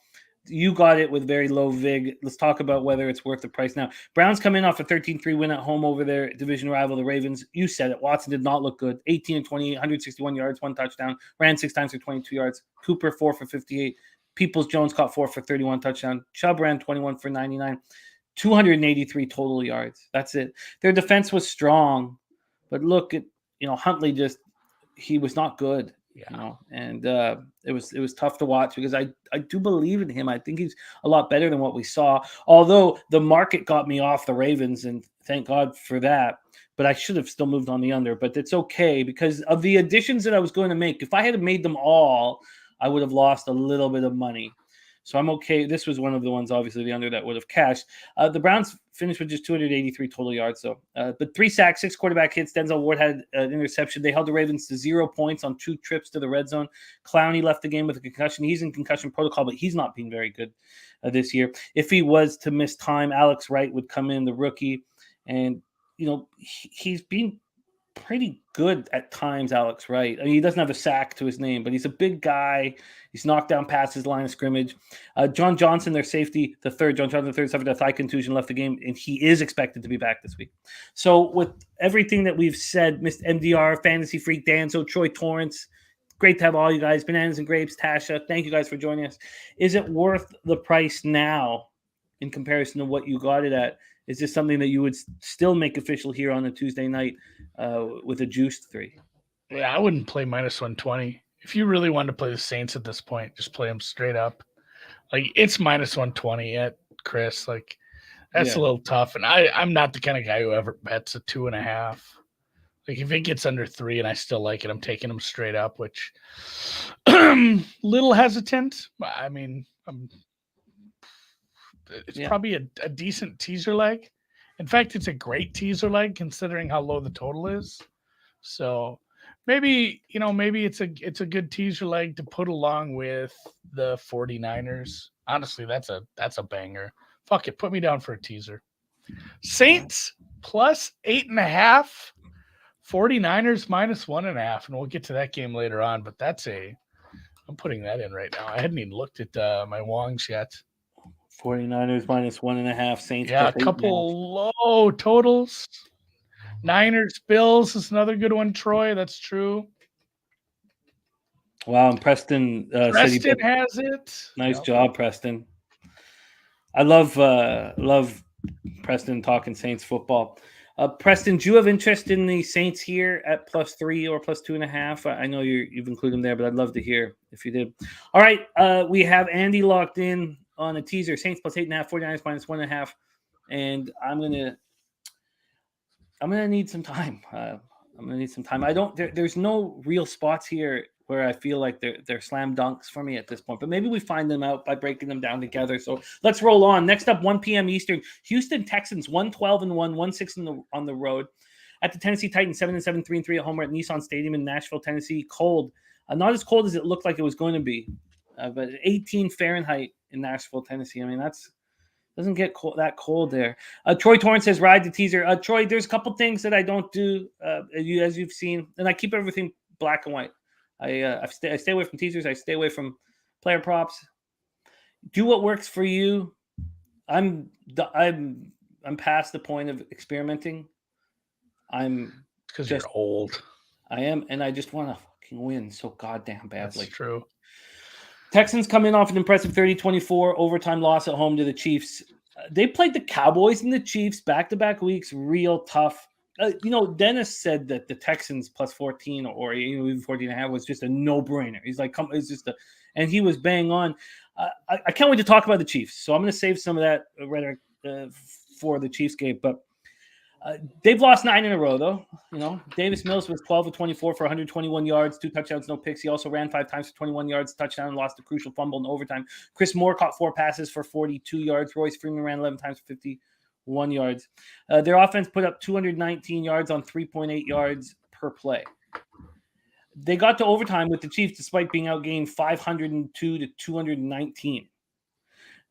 You got it with very low VIG. Let's talk about whether it's worth the price now. Browns come in off a 13-3 win at home over their division rival, the Ravens. You said it. Watson did not look good. 18-28, 161 yards, 1 touchdown. Ran 6 times for 22 yards. Cooper, 4 for 58. Peoples-Jones caught 4 for 31 touchdown. Chubb ran 21 for 99. 283 total yards. That's it. Their defense was strong. But look at, Huntley he was not good. And it was tough to watch because I do believe in him. I think he's a lot better than what we saw. Although the market got me off the Ravens and Thank God for that. But I should have still moved on the under, but it's okay because of the additions that I was going to make. If I had made them all, I would have lost a little bit of money. So I'm okay. This was one of the ones, obviously, the under that would have cashed. The Browns finished with just 283 total yards, though. But 3 sacks, 6 quarterback hits. Denzel Ward had an interception. They held the Ravens to 0 points on 2 trips to the red zone. Clowney left the game with a concussion. He's in concussion protocol, but he's not been very good this year. If he was to miss time, Alex Wright would come in, the rookie. And, he's been pretty good at times, Alex Wright. I mean, he doesn't have a sack to his name, but he's a big guy. He's knocked down past his line of scrimmage. John Johnson, their safety, John Johnson the third, suffered a thigh contusion, left the game, and he is expected to be back this week. So with everything that we've said, Mr. MDR, Fantasy Freak, Danzo, Troy Torrance, great to have all you guys, Bananas and Grapes, Tasha, thank you guys for joining us. Is it worth the price now in comparison to what you got it at? Is this something that you would still make official here on a Tuesday night with a juiced 3? Yeah, I wouldn't play minus 120. If you really wanted to play the Saints at this point, just play them straight up. Like, it's minus 120 at Chris. Like, that's a little tough. And I'm not the kind of guy who ever bets a 2.5. Like, if it gets under 3 and I still like it, I'm taking them straight up, which little hesitant. I mean, it's probably a decent teaser leg. In fact, it's a great teaser leg considering how low the total is. So maybe it's a good teaser leg to put along with the 49ers. Honestly, that's a banger. Fuck it, put me down for a teaser. Saints plus 8.5, 49ers minus 1.5, and we'll get to that game later on. But I'm putting that in right now. I hadn't even looked at my Wongs yet. 49ers minus 1.5, Saints. Yeah, a couple low totals. Niners, Bills is another good one, Troy. That's true. Wow, and Preston Preston has it. Nice job, Preston. I love Preston talking Saints football. Preston, do you have interest in the Saints here at +3 or +2.5? I know you've included them there, but I'd love to hear if you did. All right, we have Andy locked in on a teaser, Saints plus 8.5, 49ers minus 1.5, and I'm gonna need some time. There's no real spots here where I feel like they're slam dunks for me at this point, but maybe we find them out by breaking them down together. So let's roll on. Next up, 1 p.m. Eastern, Houston Texans 1-12-1, 1-6 on the road at the Tennessee Titans 7-7, 3-3 at home. We're at Nissan Stadium in Nashville, Tennessee. Cold, not as cold as it looked like it was going to be, but 18 Fahrenheit in Nashville, Tennessee. I mean, doesn't get that cold there. Troy Torrance says, ride the teaser. Troy, there's a couple things that I don't do, as you've seen, and I keep everything black and white. I stay away from teasers. I stay away from player props. Do what works for you. I'm past the point of experimenting. Because you're old. I am, and I just want to fucking win so goddamn badly. That's true. Texans come in off an impressive 30-24 overtime loss at home to the Chiefs. They played the Cowboys and the Chiefs back-to-back weeks, real tough. Dennis said that the Texans plus 14 or even 14.5 was just a no-brainer. He's like, and he was bang on. I can't wait to talk about the Chiefs, so I'm going to save some of that rhetoric for the Chiefs game, but they've lost 9 in a row, though. Davis Mills was 12 of 24 for 121 yards, 2 touchdowns, no picks. He also ran 5 times for 21 yards, touchdown, and lost a crucial fumble in overtime. Chris Moore caught 4 passes for 42 yards. Royce Freeman ran 11 times for 51 yards. Their offense put up 219 yards on 3.8 yards per play. They got to overtime with the Chiefs despite being outgained 502 to 219.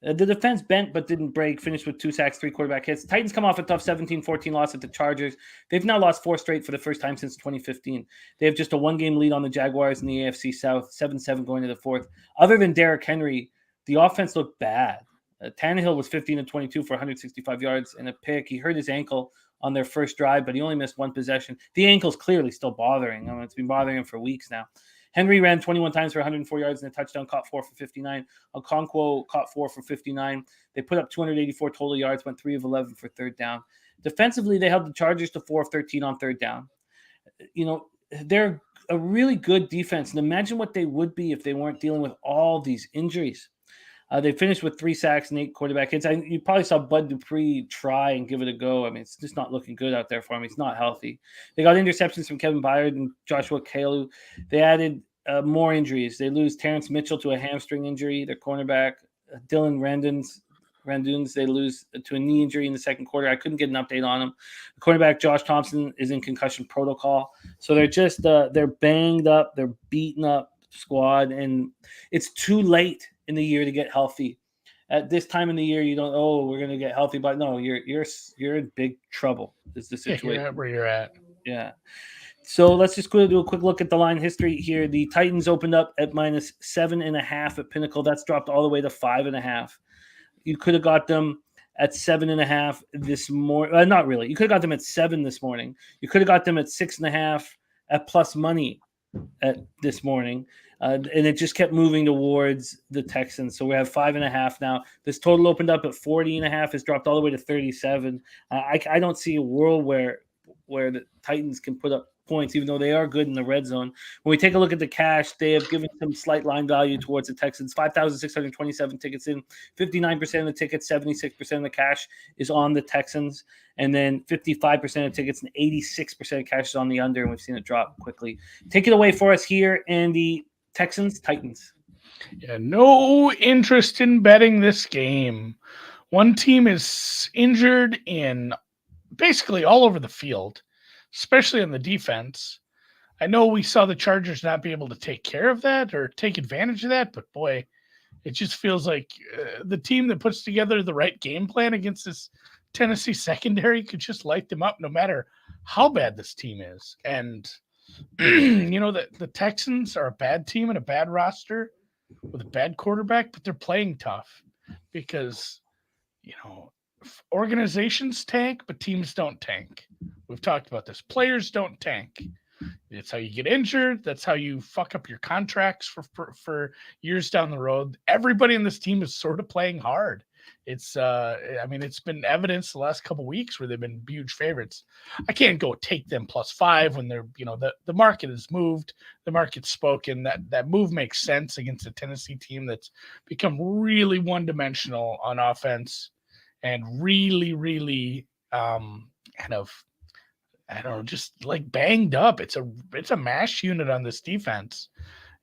The defense bent but didn't break, finished with 2 sacks, 3 quarterback hits. Titans come off a tough 17-14 loss at the Chargers. They've now lost 4 straight for the first time since 2015. They have just a 1-game lead on the Jaguars in the AFC South, 7-7 going to the 4th. Other than Derrick Henry, the offense looked bad. Tannehill was 15 of 22 for 165 yards and a pick. He hurt his ankle on their first drive, but he only missed 1 possession. The ankle's clearly still bothering him. It's been bothering him for weeks now. Henry ran 21 times for 104 yards and a touchdown, caught 4 for 59. Okonkwo caught 4 for 59. They put up 284 total yards, went 3 of 11 for third down. Defensively, they held the Chargers to 4 of 13 on third down. They're a really good defense. And imagine what they would be if they weren't dealing with all these injuries. They finished with 3 sacks and 8 quarterback hits. You probably saw Bud Dupree try and give it a go. I mean, it's just not looking good out there for him. He's not healthy. They got interceptions from Kevin Byard and Joshua Kalu. They added more injuries. They lose Terrence Mitchell to a hamstring injury. Their cornerback, Dylan Randuns, they lose to a knee injury in the second quarter. I couldn't get an update on him. The quarterback, Josh Thompson, is in concussion protocol. So they're just they're banged up. They're beaten up squad, and it's too late in the year to get healthy. At this time in the year, you don't. Oh, we're gonna get healthy, but no, you're in big trouble. Is the situation where you're at? Yeah. So let's just go do a quick look at the line history here. The Titans opened up at -7.5 at Pinnacle. That's dropped all the way to 5.5. You could have got them at 7.5 this morning. Not really. You could have got them at 7 this morning. You could have got them at 6.5 at plus money at this morning. And it just kept moving towards the Texans. So we have 5.5 now. This total opened up at 40.5. Has dropped all the way to 37. I don't see a world where the Titans can put up points, even though they are good in the red zone. When we take a look at the cash, they have given some slight line value towards the Texans. 5,627 tickets in, 59% of the tickets, 76% of the cash is on the Texans, and then 55% of tickets and 86% of cash is on the under, and we've seen it drop quickly. Take it away for us here, Andy. Texans, Titans. Yeah, no interest in betting this game. One team is injured in basically all over the field, especially on the defense. I know we saw the Chargers not be able to take care of that or take advantage of that, but boy, it just feels like the team that puts together the right game plan against this Tennessee secondary could just light them up no matter how bad this team is. And you know that the Texans are a bad team and a bad roster with a bad quarterback, but they're playing tough because, you know, organizations tank, but teams don't tank. We've talked about this. Players don't tank. It's how you get injured. That's how you fuck up your contracts for years down the road. Everybody in this team is sort of playing hard. It's it's been evidenced the last couple of weeks where they've been huge favorites. I can't go take them +5 when they're, the market has moved. The market's spoken. That move makes sense against a Tennessee team that's become really one-dimensional on offense and really, really just like banged up. It's a mash unit on this defense.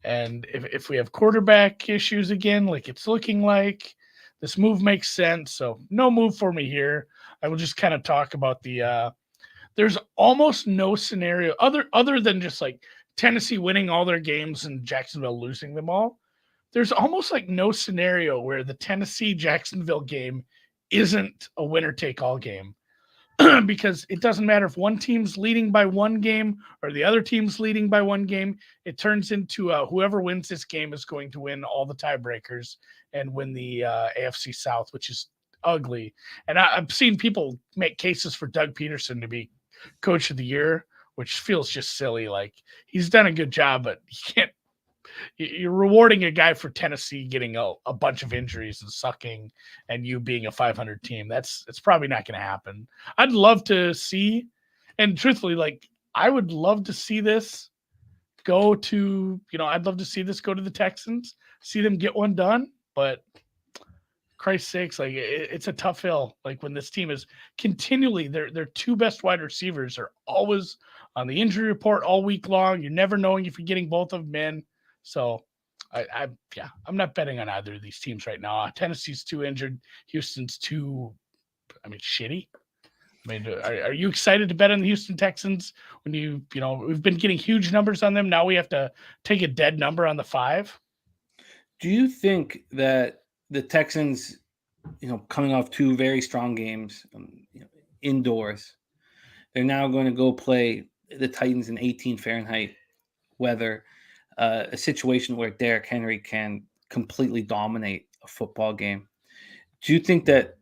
And if we have quarterback issues again, like it's looking like, this move makes sense. So no move for me here. I will just kind of talk about there's almost no scenario other than just like Tennessee winning all their games and Jacksonville losing them all. There's almost like no scenario where the Tennessee-Jacksonville game isn't a winner-take-all game. Because it doesn't matter if one team's leading by one game or the other team's leading by one game. It turns into whoever wins this game is going to win all the tiebreakers and win the AFC South, which is ugly. And I've seen people make cases for Doug Peterson to be coach of the year, which feels just silly. Like, he's done a good job, but you're rewarding a guy for Tennessee getting a bunch of injuries and sucking and you being a 500 team. It's probably not going to happen. I'd love to see, and truthfully, like, I would love to see this go to, I'd love to see this go to the Texans, see them get one done, but Christ's sakes, like, it's a tough hill. Like, when this team is continually, their two best wide receivers are always on the injury report all week long. You're never knowing if you're getting both of them in. So I'm not betting on either of these teams right now. Tennessee's too injured. Houston's too, shitty. Are you excited to bet on the Houston Texans when we've been getting huge numbers on them? Now we have to take a dead number on the 5. Do you think that the Texans, coming off 2 very strong games, indoors, they're now going to go play the Titans in 18 Fahrenheit weather, a situation where Derrick Henry can completely dominate a football game? Do you think that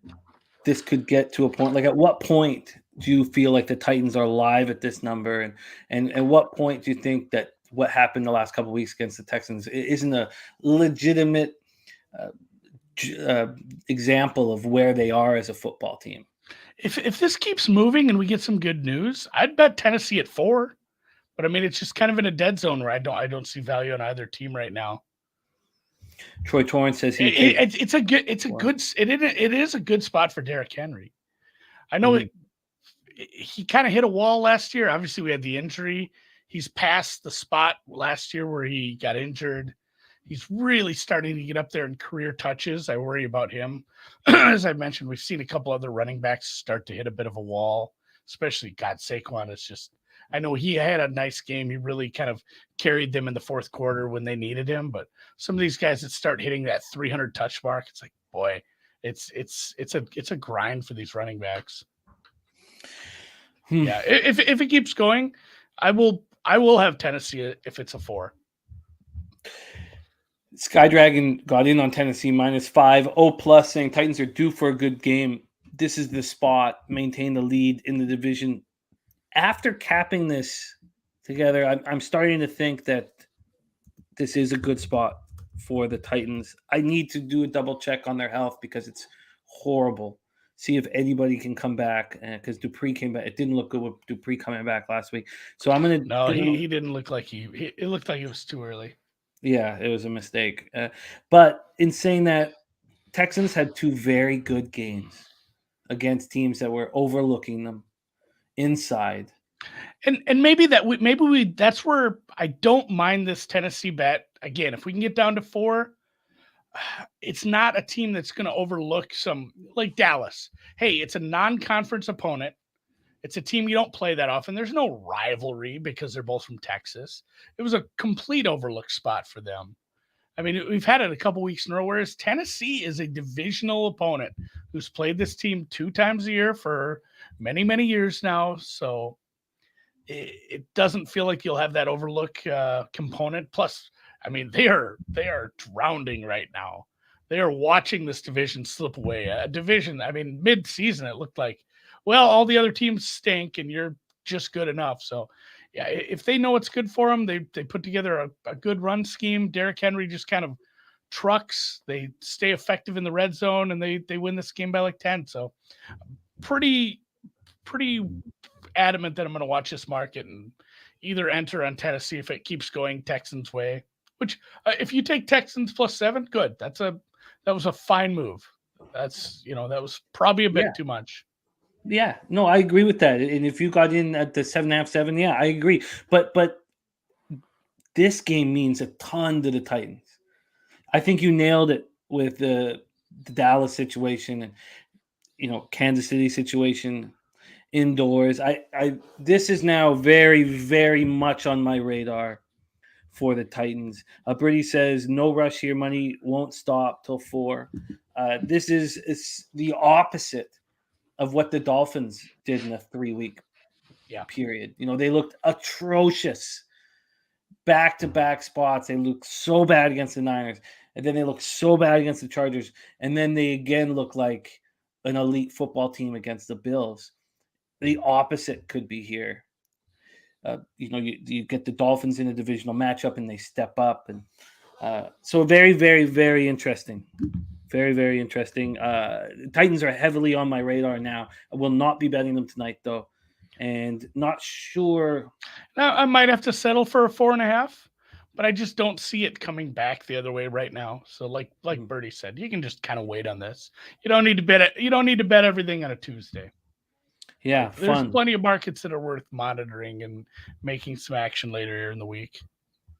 this could get to a point? Like, at what point do you feel like the Titans are live at this number? And at what point do you think that what happened the last couple of weeks against the Texans isn't a legitimate example of where they are as a football team? If this keeps moving and we get some good news, I'd bet Tennessee at 4. But it's just kind of in a dead zone where I don't see value on either team right now. Troy Torrance says it is a good spot for Derrick Henry. I know he kind of hit a wall last year. Obviously, we had the injury. He's past the spot last year where he got injured. He's really starting to get up there in career touches. I worry about him. As I mentioned, we've seen a couple other running backs start to hit a bit of a wall, especially Saquon. It's just, I know he had a nice game. He really kind of carried them in the fourth quarter when they needed him. But some of these guys that start hitting that 300 touch mark, it's like, boy, it's a grind for these running backs. Yeah, if it keeps going, I will have Tennessee if it's a 4. Sky Dragon got in on Tennessee -5. O+ saying Titans are due for a good game. This is the spot. Maintain the lead in the division. After capping this together, I'm starting to think that this is a good spot for the Titans. I need to do a double check on their health because it's horrible. See if anybody can come back, because Dupree came back. It didn't look good with Dupree coming back last week. So I'm gonna. No, he didn't look like it looked like it was too early. Yeah, it was a mistake. But in saying that, Texans had 2 very good games against teams that were overlooking them inside. And maybe that's where I don't mind this Tennessee bet. Again, if we can get down to 4, it's not a team that's going to overlook some, like Dallas. Hey, it's a non-conference opponent. It's a team you don't play that often. There's no rivalry because they're both from Texas. It was a complete overlooked spot for them. I mean, we've had it a couple weeks in a row, whereas Tennessee is a divisional opponent who's played this team 2 times a year for many, many years now. So it doesn't feel like you'll have that overlook component. Plus, I mean, they are drowning right now. They are watching this division slip away. A division, I mean, mid-season, it looked like, well, all the other teams stink and you're just good enough. So, yeah, if they know what's good for them, they put together a good run scheme. Derrick Henry just kind of trucks. They stay effective in the red zone, and they win this game by like 10. So, pretty adamant that I'm going to watch this market and either enter on Tennessee if it keeps going Texans way. Which, if you take Texans +7, good. That was a fine move. That was probably a bit too much. Yeah, no, I agree with that. And if you got in at the 7.5, 7, yeah, I agree. But this game means a ton to the Titans. I think you nailed it with the Dallas situation and Kansas City situation indoors. This is now very, very much on my radar for the Titans. Brady says no rush here. Money won't stop till 4. This is the opposite of what the Dolphins did in a 3-week period. They looked atrocious. Back-to-back spots. They looked so bad against the Niners. And then they looked so bad against the Chargers. And then they again look like an elite football team against the Bills. The opposite could be here. You get the Dolphins in a divisional matchup and they step up. And so very, very, very interesting. Very, very interesting. Titans are heavily on my radar now. I will not be betting them tonight, though. And not sure. Now, I might have to settle for a 4.5, but I just don't see it coming back the other way right now. So like Bertie said, you can just kind of wait on this. You don't need to bet it. You don't need to bet everything on a Tuesday. Yeah, there's plenty of markets that are worth monitoring and making some action later here in the week.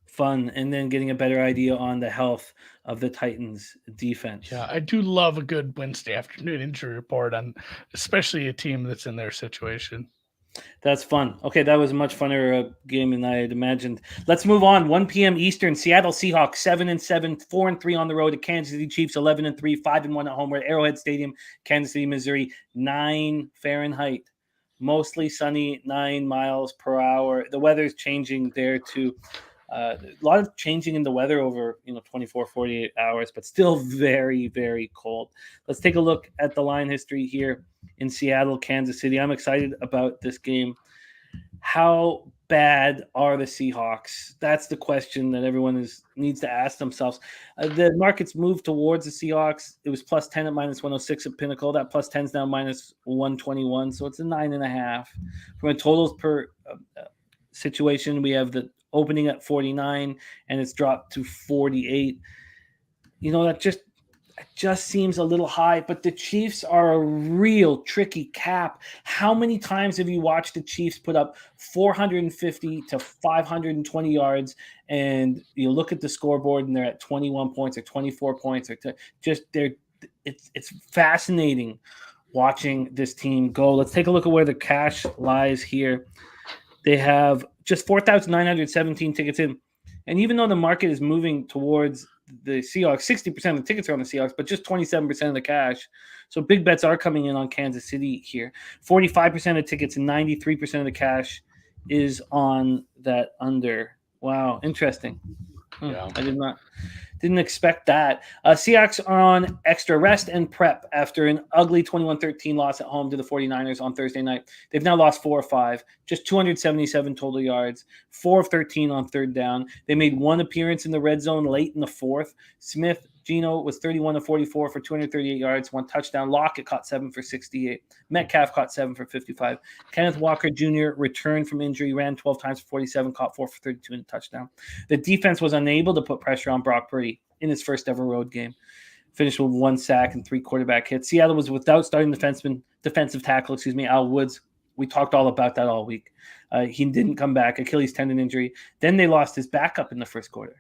Fun, and then getting a better idea on the health of the Titans defense. Yeah, I do love a good Wednesday afternoon injury report on especially a team that's in their situation. That's fun. Okay, that was a much funner game than I had imagined. Let's move on. 1 p.m. Eastern, Seattle Seahawks 7-7, 4-3 on the road. The Kansas City Chiefs 11-3, 5-1 at home. We're at Arrowhead Stadium, Kansas City, Missouri. 9 Fahrenheit, mostly sunny, 9 miles per hour. The weather's changing there too. A lot of changing in the weather over 24, 48 hours, but still very, very cold. Let's take a look at the line history here in Seattle, Kansas City. I'm excited about this game. How bad are the Seahawks? That's the question that everyone needs to ask themselves. The markets moved towards the Seahawks. It was +10 at -106 at Pinnacle. That +10 is now -121, so it's a 9.5. From a totals per situation, we have the opening at 49 and it's dropped to 48. that just seems a little high, but the Chiefs are a real tricky cap. How many times have you watched the Chiefs put up 450 to 520 yards and you look at the scoreboard and they're at 21 points or 24 points or it's fascinating watching this team go. Let's take a look at where the cash lies here. They have just 4,917 tickets in. And even though the market is moving towards the Seahawks, 60% of the tickets are on the Seahawks, but just 27% of the cash. So big bets are coming in on Kansas City here. 45% of tickets and 93% of the cash is on that under. Wow, interesting. Yeah. I didn't expect that. Seahawks are on extra rest and prep after an ugly 21-13 loss at home to the 49ers on Thursday night. They've now lost 4 of 5, just 277 total yards, 4 of 13 on third down. They made one appearance in the red zone late in the fourth. Smith Gino was 31 of 44 for 238 yards, 1 touchdown. Lockett caught 7 for 68. Metcalf caught 7 for 55. Kenneth Walker Jr. returned from injury, ran 12 times for 47, caught 4 for 32 and a touchdown. The defense was unable to put pressure on Brock Purdy in his first ever road game. Finished with 1 sack and 3 quarterback hits. Seattle was without starting defensive tackle, Al Woods. We talked all about that all week. He didn't come back, Achilles tendon injury. Then they lost his backup in the first quarter.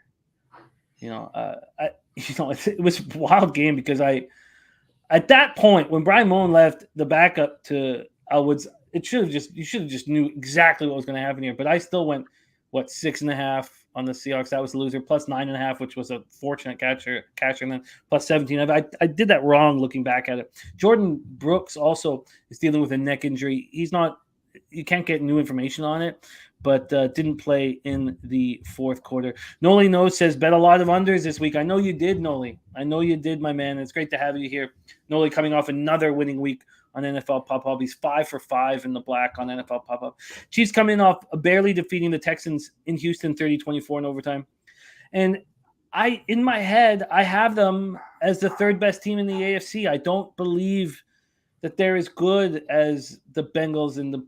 It was a wild game because at that point when Brian Moen left the backup to Al Woods, you should have just knew exactly what was going to happen here. But I still went 6.5 on the Seahawks. That was the loser. Plus 9.5, which was a fortunate catcher, and then plus 17. I did that wrong looking back at it. Jordan Brooks also is dealing with a neck injury. You can't get new information on it, but didn't play in the fourth quarter. Noli No says, bet a lot of unders this week. I know you did, Noli. I know you did, my man. It's great to have you here. Noli coming off another winning week on NFL Pop-Up. He's 5 for 5 in the black on NFL Pop-Up. Chiefs coming off barely defeating the Texans in Houston 30-24 in overtime. And in my head, I have them as the third best team in the AFC. I don't believe that they're as good as the Bengals and the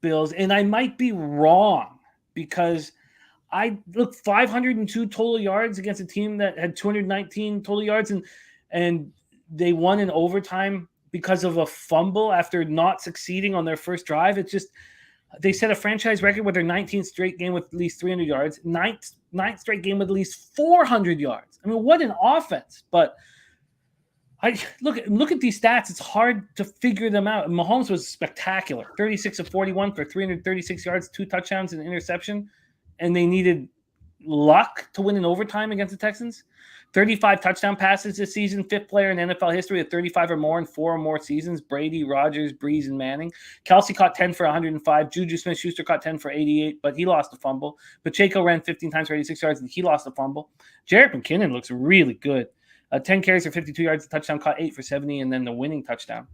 Bills. And I might be wrong because I look 502 total yards against a team that had 219 total yards and they won in overtime because of a fumble after not succeeding on their first drive. It's just they set a franchise record with their 19th straight game with at least 300 yards, ninth straight game with at least 400 yards. I mean, what an offense! But I look at these stats. It's hard to figure them out. Mahomes was spectacular: 36 of 41 for 336 yards, 2 touchdowns, and an interception, and they needed luck to win in overtime against the Texans. 35 touchdown passes this season, 5th player in NFL history at 35 or more in 4 or more seasons. Brady, Rodgers, Breeze, and Manning. Kelsey caught 10 for 105. Juju Smith-Schuster caught 10 for 88, but he lost a fumble. Pacheco ran 15 times for 86 yards, and he lost a fumble. Jerick McKinnon looks really good. 10 carries for 52 yards, a touchdown, caught 8 for 70, and then the winning touchdown.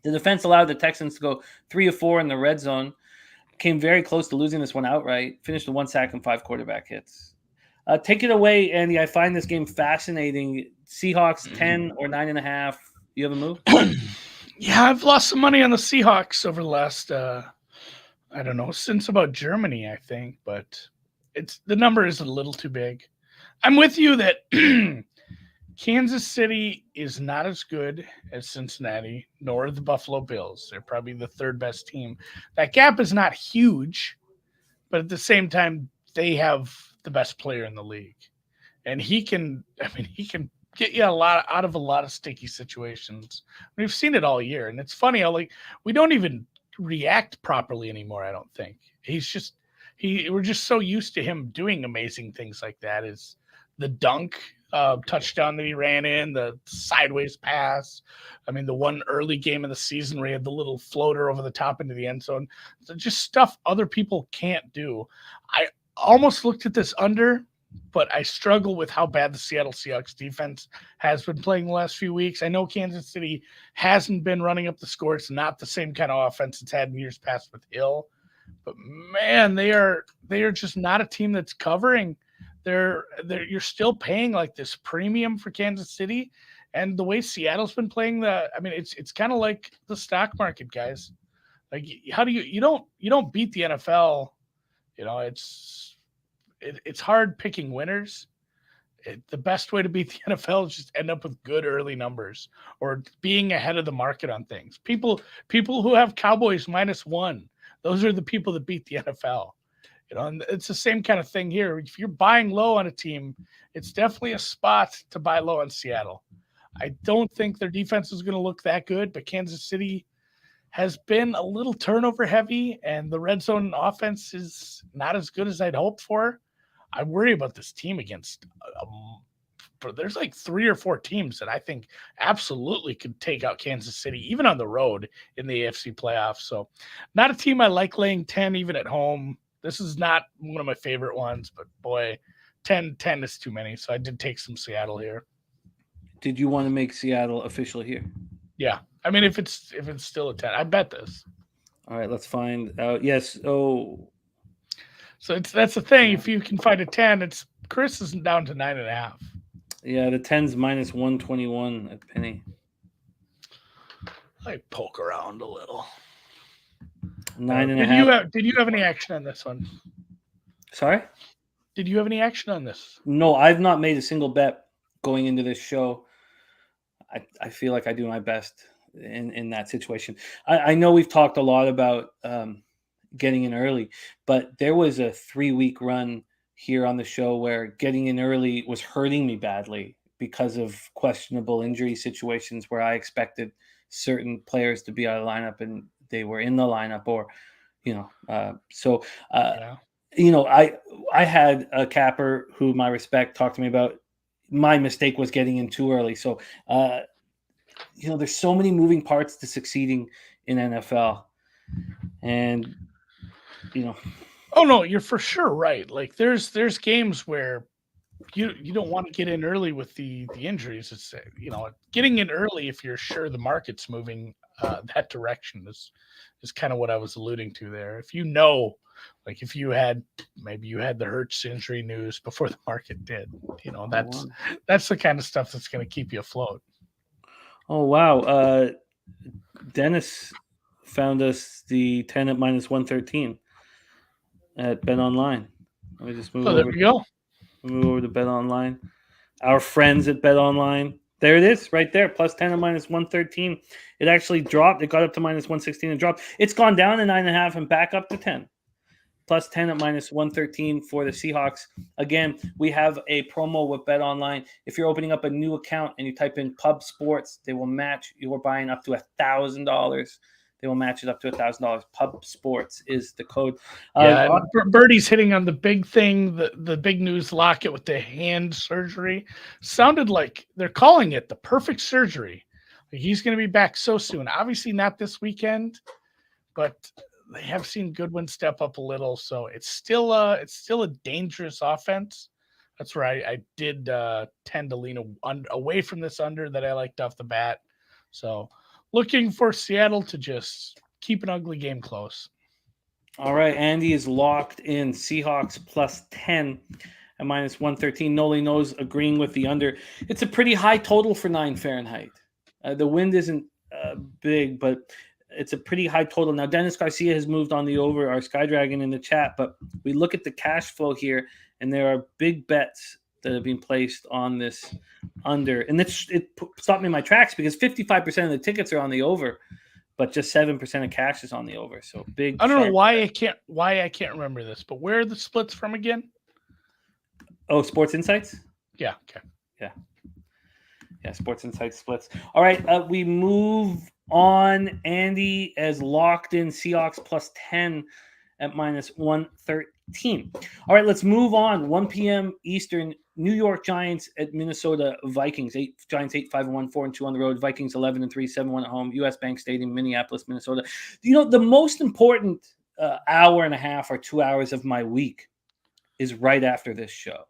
The defense allowed the Texans to go 3 of 4 in the red zone. Came very close to losing this one outright. Finished with 1 sack and 5 quarterback hits. Take it away, Andy. I find this game fascinating. Seahawks 10 or 9.5. You have a move? Yeah, I've lost some money on the Seahawks over the last, I don't know, since about Germany, I think. But the number is a little too big. I'm with you that Kansas City is not as good as Cincinnati, nor the Buffalo Bills. They're probably the third best team. That gap is not huge, but at the same time, they have the best player in the league. And he can get you out of a lot of sticky situations. We've seen it all year. And it's funny how we don't even react properly anymore, I don't think. We're just so used to him doing amazing things like that. Is the dunk touchdown that he ran in, the sideways pass. I mean, the one early game of the season where he had the little floater over the top into the end zone. Just stuff other people can't do. I almost looked at this under, but I struggle with how bad the Seattle Seahawks defense has been playing the last few weeks. I know Kansas City hasn't been running up the score. It's not the same kind of offense it's had in years past with Hill. But man, they are just not a team that's covering. You're still paying like this premium for Kansas City, and the way Seattle's been playing it's kind of like the stock market, guys. Like, how do you don't beat the NFL? It's hard picking winners. the best way to beat the NFL is just end up with good early numbers or being ahead of the market on things. People who have Cowboys -1, those are the people that beat the NFL. And it's the same kind of thing here. If you're buying low on a team, it's definitely a spot to buy low on Seattle. I don't think their defense is going to look that good, but Kansas City has been a little turnover heavy, and the red zone offense is not as good as I'd hoped for. I worry about this team against but there's like 3 or 4 teams that I think absolutely could take out Kansas City, even on the road in the AFC playoffs. So not a team I like laying 10 even at home. This is not one of my favorite ones, but boy, 10 is too many. So I did take some Seattle here. Did you want to make Seattle official here? Yeah. I mean, if it's still a 10, I bet this. All right, let's find out. Yes. Oh, so that's the thing. If you can find a 10, Chris is down to 9.5. Yeah, the 10's -121 at Penny. I poke around a little. 9.5. Did you have any action on this one? Sorry? Did you have any action on this? No, I've not made a single bet going into this show. I feel like I do my best in that situation. I know we've talked a lot about getting in early, but there was a 3-week run here on the show where getting in early was hurting me badly because of questionable injury situations where I expected certain players to be out of lineup and they were in the lineup, or I had a capper whom I respect talk to me about my mistake was getting in too early. So there's so many moving parts to succeeding in NFL, and Oh no, you're for sure right. Like there's games where you don't want to get in early with the injuries. It's getting in early if you're sure the market's moving that direction is kind of what I was alluding to there. If like if you had the Hurts injury news before the market did, that's the kind of stuff that's going to keep you afloat. Oh wow, Dennis found us the 10 at -113 at Bet Online. Let me just move over. There we go. Move over to Bet Online. Our friends at Bet Online. There it is, right there. +10 at -113. It actually dropped. It got up to -116 and dropped. It's gone down to 9.5 and back up to 10. +10 at -113 for the Seahawks. Again, we have a promo with Bet Online. If you're opening up a new account and you type in Pub Sports, they will match your buying up to $1,000. They will match it up to $1,000. Pub Sports is the code. Birdie's hitting on the big thing, the big news locket with the hand surgery. Sounded like they're calling it the perfect surgery. Like he's going to be back so soon. Obviously not this weekend, but they have seen Goodwin step up a little. So it's still a dangerous offense. That's where I did tend to lean away from this under that I liked off the bat. So looking for Seattle to just keep an ugly game close. All right, Andy is locked in. Seahawks +10 at -113. Noli knows agreeing with the under. It's a pretty high total for 9 Fahrenheit. The wind isn't big, but it's a pretty high total. Now, Dennis Garcia has moved on the over, our Sky Dragon in the chat, but we look at the cash flow here, and there are big bets that have been placed on this under. And it stopped me in my tracks because 55% of the tickets are on the over, but just 7% of cash is on the over. So big. I don't know why I can't remember this, but where are the splits from again? Oh, Sports Insights? Yeah. Okay. Yeah, Sports Insights splits. All right, we move on. Andy has locked in Seahawks +10 at -113. All right, let's move on. 1 p.m. Eastern, New York Giants at Minnesota Vikings. Giants 8-5-1, 4-2 on the road. Vikings 11-3, 7-1 at home. US Bank Stadium, Minneapolis, Minnesota. The most important hour and a half or 2 hours of my week is right after this show.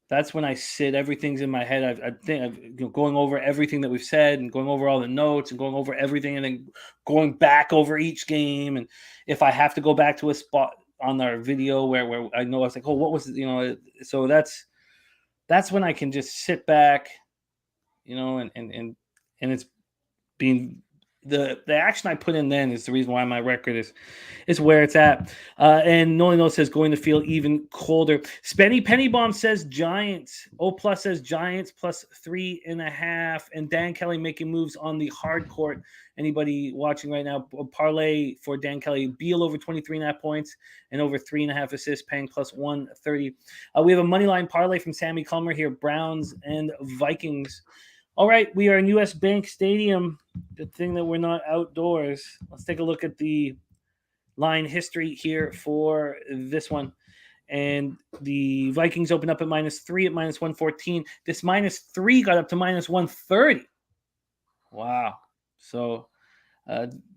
That's when I sit. Everything's in my head. I think I'm going over everything that we've said and going over all the notes and going over everything and then going back over each game. And if I have to go back to a spot on our video where I know I was like, oh, what was it? So that's when I can just sit back, and it's being the action I put in then is the reason why my record is where it's at. And Nolino says going to feel even colder. Spenny Penny Bomb says Giants. O Plus says Giants plus 3.5. And Dan Kelly making moves on the hard court. Anybody watching right now, parlay for Dan Kelly, Beal over 23.5 points and over 3.5 assists, paying plus 130. We have a money line parlay from Sammy Culmer here, Browns and Vikings. All right, we are in US Bank Stadium. Good thing that we're not outdoors. Let's take a look at the line history here for this one. And the Vikings opened up at -3 at -114. This -3 got up to -130. Wow. So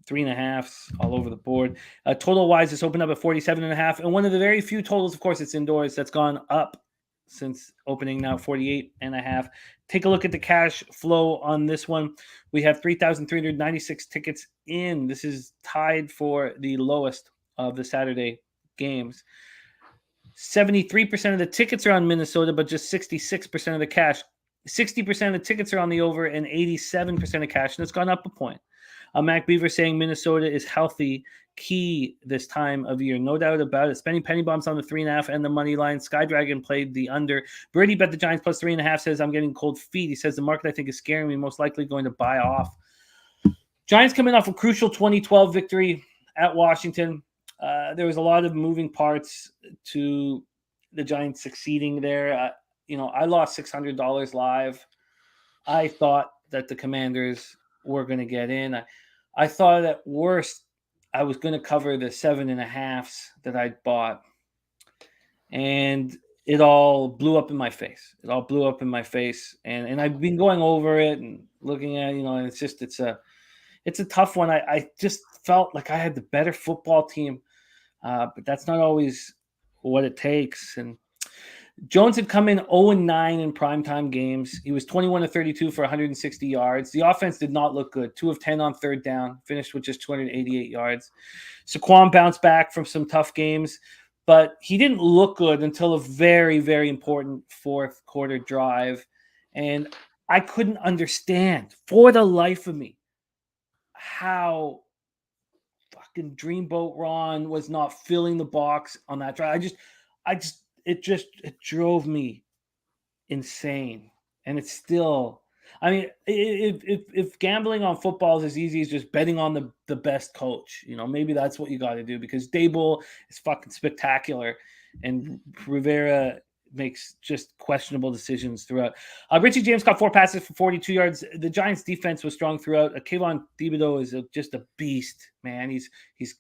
3.5s all over the board. Total wise, this opened up at 47.5. And one of the very few totals, of course, it's indoors, that's gone up since opening now 48.5. Take a look at the cash flow on this one. We have 3,396 tickets in. This is tied for the lowest of the Saturday games. 73% of the tickets are on Minnesota, but just 66% of the cash. 60% of the tickets are on the over and 87% of cash, and it's gone up a point. Mac Beaver saying Minnesota is healthy, key this time of year. No doubt about it. Spending penny bombs on the 3.5 and the money line. Sky Dragon played the under. Birdie bet the Giants plus 3.5, says I'm getting cold feet. He says the market I think is scaring me, most likely going to buy off. Giants coming off a crucial 2012 victory at Washington. There was a lot of moving parts to the Giants succeeding there. I lost $600 live. I thought that the Commanders were going to get in. I thought at worst I was going to cover the 7.5s that I'd bought. And it all blew up in my face. And I've been going over it and looking at, and it's a tough one. I just felt like I had the better football team. But that's not always what it takes. And Jones had come in 0-9 in primetime games. He was 21-32 for 160 yards. The offense did not look good. 2 of 10 on third down, finished with just 288 yards. Saquon bounced back from some tough games, but he didn't look good until a very, very important fourth quarter drive. And I couldn't understand for the life of me how fucking Dreamboat Ron was not filling the box on that drive. It drove me insane. And it's still, if gambling on football is as easy as just betting on the best coach, maybe that's what you got to do, because Daboll is fucking spectacular and Rivera makes just questionable decisions throughout. Richie James caught 4 passes for 42 yards. The Giants defense was strong throughout. Kayvon Thibodeau is just a beast, man. He's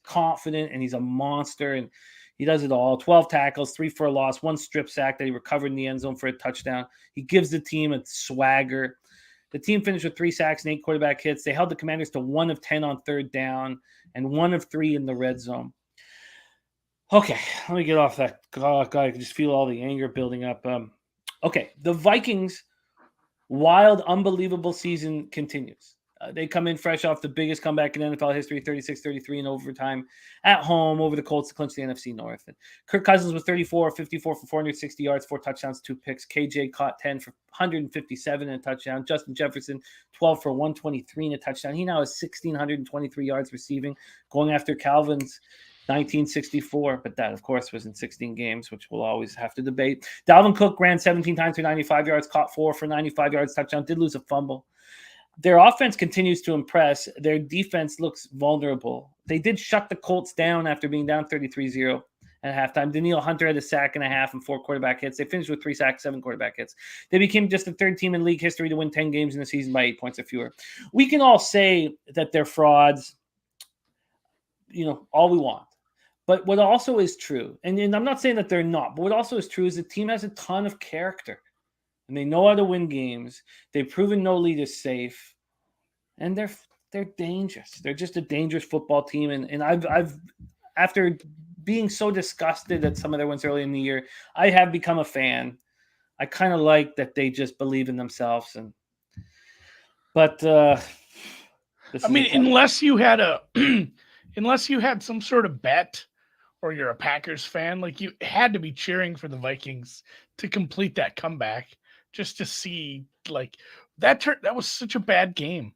confident and he's a monster, and he does it all. 12 tackles, 3 for a loss, 1 strip sack that he recovered in the end zone for a touchdown. He gives the team a swagger. The team finished with 3 sacks and 8 quarterback hits. They held the Commanders to 1 of 10 on third down and 1 of 3 in the red zone. Okay, let me get off that. God, I can just feel all the anger building up. Okay, the Vikings' wild, unbelievable season continues. They come in fresh off the biggest comeback in NFL history, 36-33 in overtime at home over the Colts to clinch the NFC North. And Kirk Cousins was 34-54 for 460 yards, 4 touchdowns, 2 picks. KJ caught 10 for 157 and a touchdown. Justin Jefferson, 12 for 123 and a touchdown. He now has 1,623 yards receiving, going after Calvin's 1964, but that, of course, was in 16 games, which we'll always have to debate. Dalvin Cook ran 17 times for 95 yards, caught 4 for 95 yards, touchdown, did lose a fumble. Their offense continues to impress. Their defense looks vulnerable. They did shut the Colts down after being down 33-0 at halftime. Danielle Hunter had a sack and a half and 4 quarterback hits. They finished with 3 sacks, 7 quarterback hits. They became just the 3rd team in league history to win 10 games in the season by 8 points or fewer. We can all say that they're frauds, all we want. But what also is true, and I'm not saying that they're not, but what also is true is the team has a ton of character. And they know how to win games. They've proven no lead is safe. And they're dangerous. They're just a dangerous football team. And I've after being so disgusted at some of their wins early in the year, I have become a fan. I kind of like that they just believe in themselves. Unless you had some sort of bet, or you're a Packers fan, like you had to be cheering for the Vikings to complete that comeback just to see like that was such a bad game.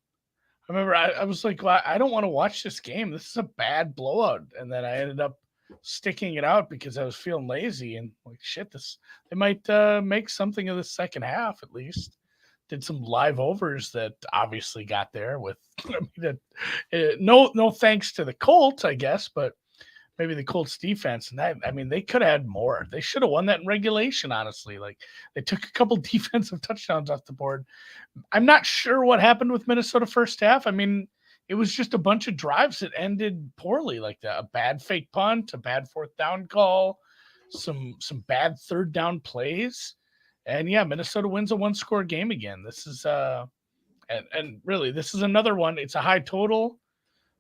I remember I was like, well, I don't want to watch this game. This is a bad blowout. And then I ended up sticking it out because I was feeling lazy and like, shit, they might make something of the second half at least. Did some live overs that obviously got there with, no thanks to the Colts, I guess, but maybe the Colts defense. And that, I mean, they could have had more. They should have won that in regulation, honestly. Like they took a couple defensive touchdowns off the board. I'm not sure what happened with Minnesota first half. I mean, it was just a bunch of drives that ended poorly, like that. A bad fake punt, a bad fourth down call, some bad third down plays. And yeah, Minnesota wins a one-score game again. This is and really this is another one. It's a high total,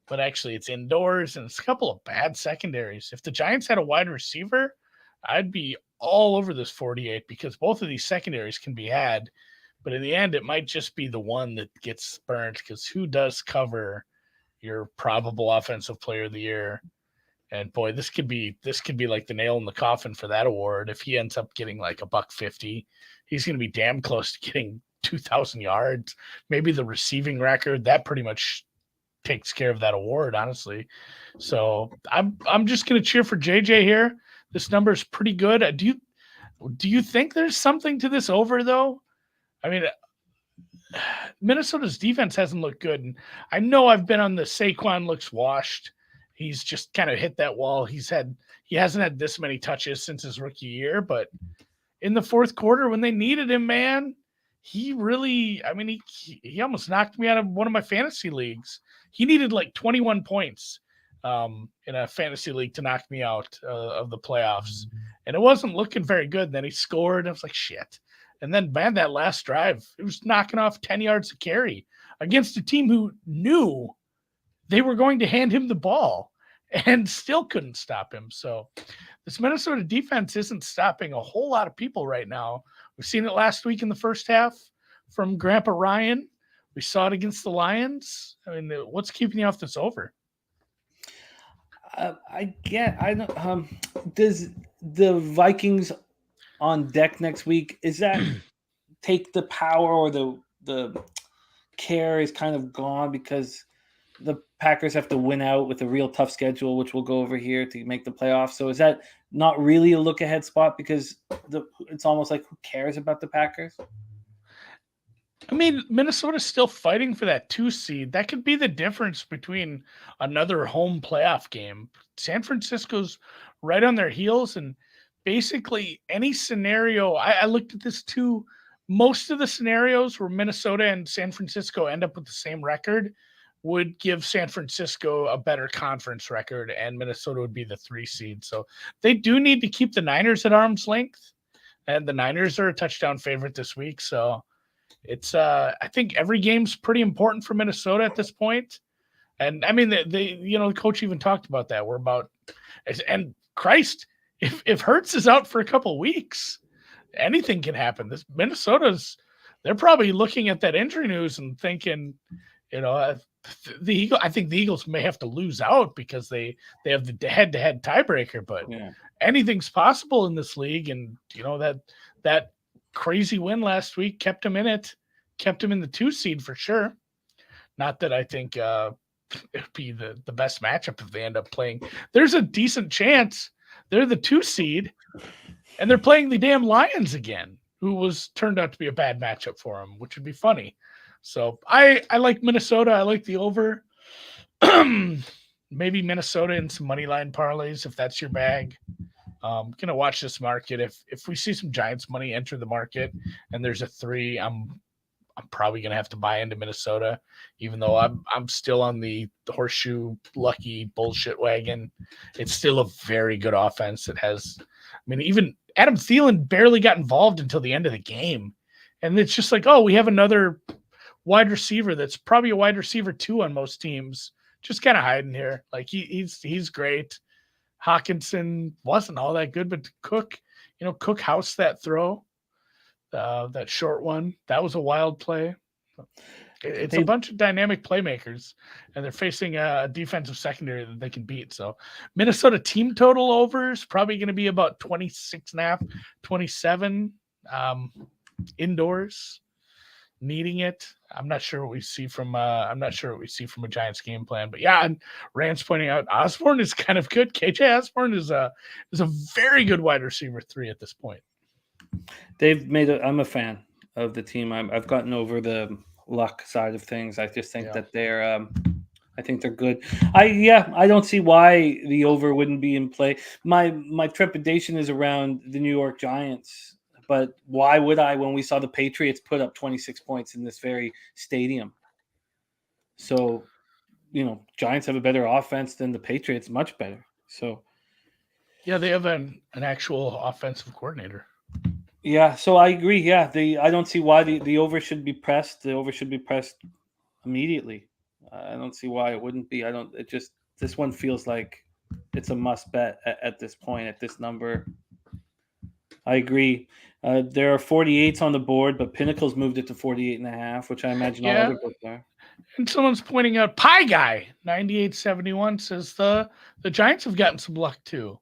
but actually it's indoors and it's a couple of bad secondaries. If the Giants had a wide receiver, I'd be all over this 48 because both of these secondaries can be had. But in the end, it might just be the one that gets burnt because who does cover your probable offensive player of the year? And boy, this could be like the nail in the coffin for that award. If he ends up getting like $150, he's going to be damn close to getting 2,000 yards. Maybe the receiving record that pretty much takes care of that award, honestly. So I'm just going to cheer for JJ here. This number is pretty good. Do you think there's something to this over though? I mean, Minnesota's defense hasn't looked good. And I know I've been on the Saquon looks washed. He's just kind of hit that wall. He hasn't had this many touches since his rookie year, but in the fourth quarter when they needed him, man, he really, I mean, he almost knocked me out of one of my fantasy leagues. He needed like 21 points in a fantasy league to knock me out of the playoffs. And it wasn't looking very good. Then he scored. And I was like, shit. And then, man, that last drive, it was knocking off 10 yards of carry against a team who knew they were going to hand him the ball and still couldn't stop him. So this Minnesota defense isn't stopping a whole lot of people right now. We've seen it last week in the first half from Grandpa Ryan. We saw it against the Lions. I mean, what's keeping you off this over? Does the Vikings on deck next week, is that take the power or the care is kind of gone because the Packers have to win out with a real tough schedule, which we'll go over here to make the playoffs. So is that not really a look ahead spot because it's almost like who cares about the Packers? I mean, Minnesota's still fighting for that 2 seed. That could be the difference between another home playoff game. San Francisco's right on their heels, and basically any scenario, I looked at this too. Most of the scenarios where Minnesota and San Francisco end up with the same record would give San Francisco a better conference record, and Minnesota would be the 3 seed. So they do need to keep the Niners at arm's length, and the Niners are a touchdown favorite this week. So it's I think every game's pretty important for Minnesota at this point. And I mean, the coach even talked about that. We're about, and Christ, if Hurts is out for a couple of weeks, anything can happen. This they're probably looking at that injury news and thinking, I think the Eagles may have to lose out because they have the head-to-head tiebreaker, but anything's possible in this league. And that crazy win last week kept him in it, kept him in the 2 seed for sure. Not that I think it'd be the best matchup if they end up playing. There's a decent chance they're the 2 seed and they're playing the damn Lions again, who turned out to be a bad matchup for them, which would be funny. So I like Minnesota. I like the over. Maybe Minnesota in some money line parlays if that's your bag. Gonna watch this market. If we see some Giants money enter the market and there's a 3, I'm probably gonna have to buy into Minnesota, even though I'm still on the horseshoe lucky bullshit wagon. It's still a very good offense that has. I mean, even Adam Thielen barely got involved until the end of the game, and it's just like, oh, we have another wide receiver that's probably a wide receiver 2 on most teams, just kind of hiding here. Like he's great. Hawkinson wasn't all that good, but Cook housed that throw, that short one. That was a wild play. It's a bunch of dynamic playmakers, and they're facing a defensive secondary that they can beat. So Minnesota team total over is probably going to be about 26.5, 27 indoors. needing it. I'm not sure what we see from a Giants game plan. But yeah, and Rand's pointing out Osborne is kind of good. KJ Osborne is a very good wide receiver 3 at this point. I'm a fan of the team. I've gotten over the luck side of things. I just think that they're I think they're good. I don't see why the over wouldn't be in play. My trepidation is around the New York Giants, but why would I when we saw the Patriots put up 26 points in this very stadium? So, Giants have a better offense than the Patriots, much better. So, yeah, they have an actual offensive coordinator. Yeah, so I agree. Yeah, I don't see why the over should be pressed. The over should be pressed immediately. I don't see why it wouldn't be. This one feels like it's a must bet at this point, at this number. I agree. There are 48s on the board, but Pinnacle's moved it to 48.5, which I imagine all other books are. And someone's pointing out Pie Guy 9871 says the Giants have gotten some luck too.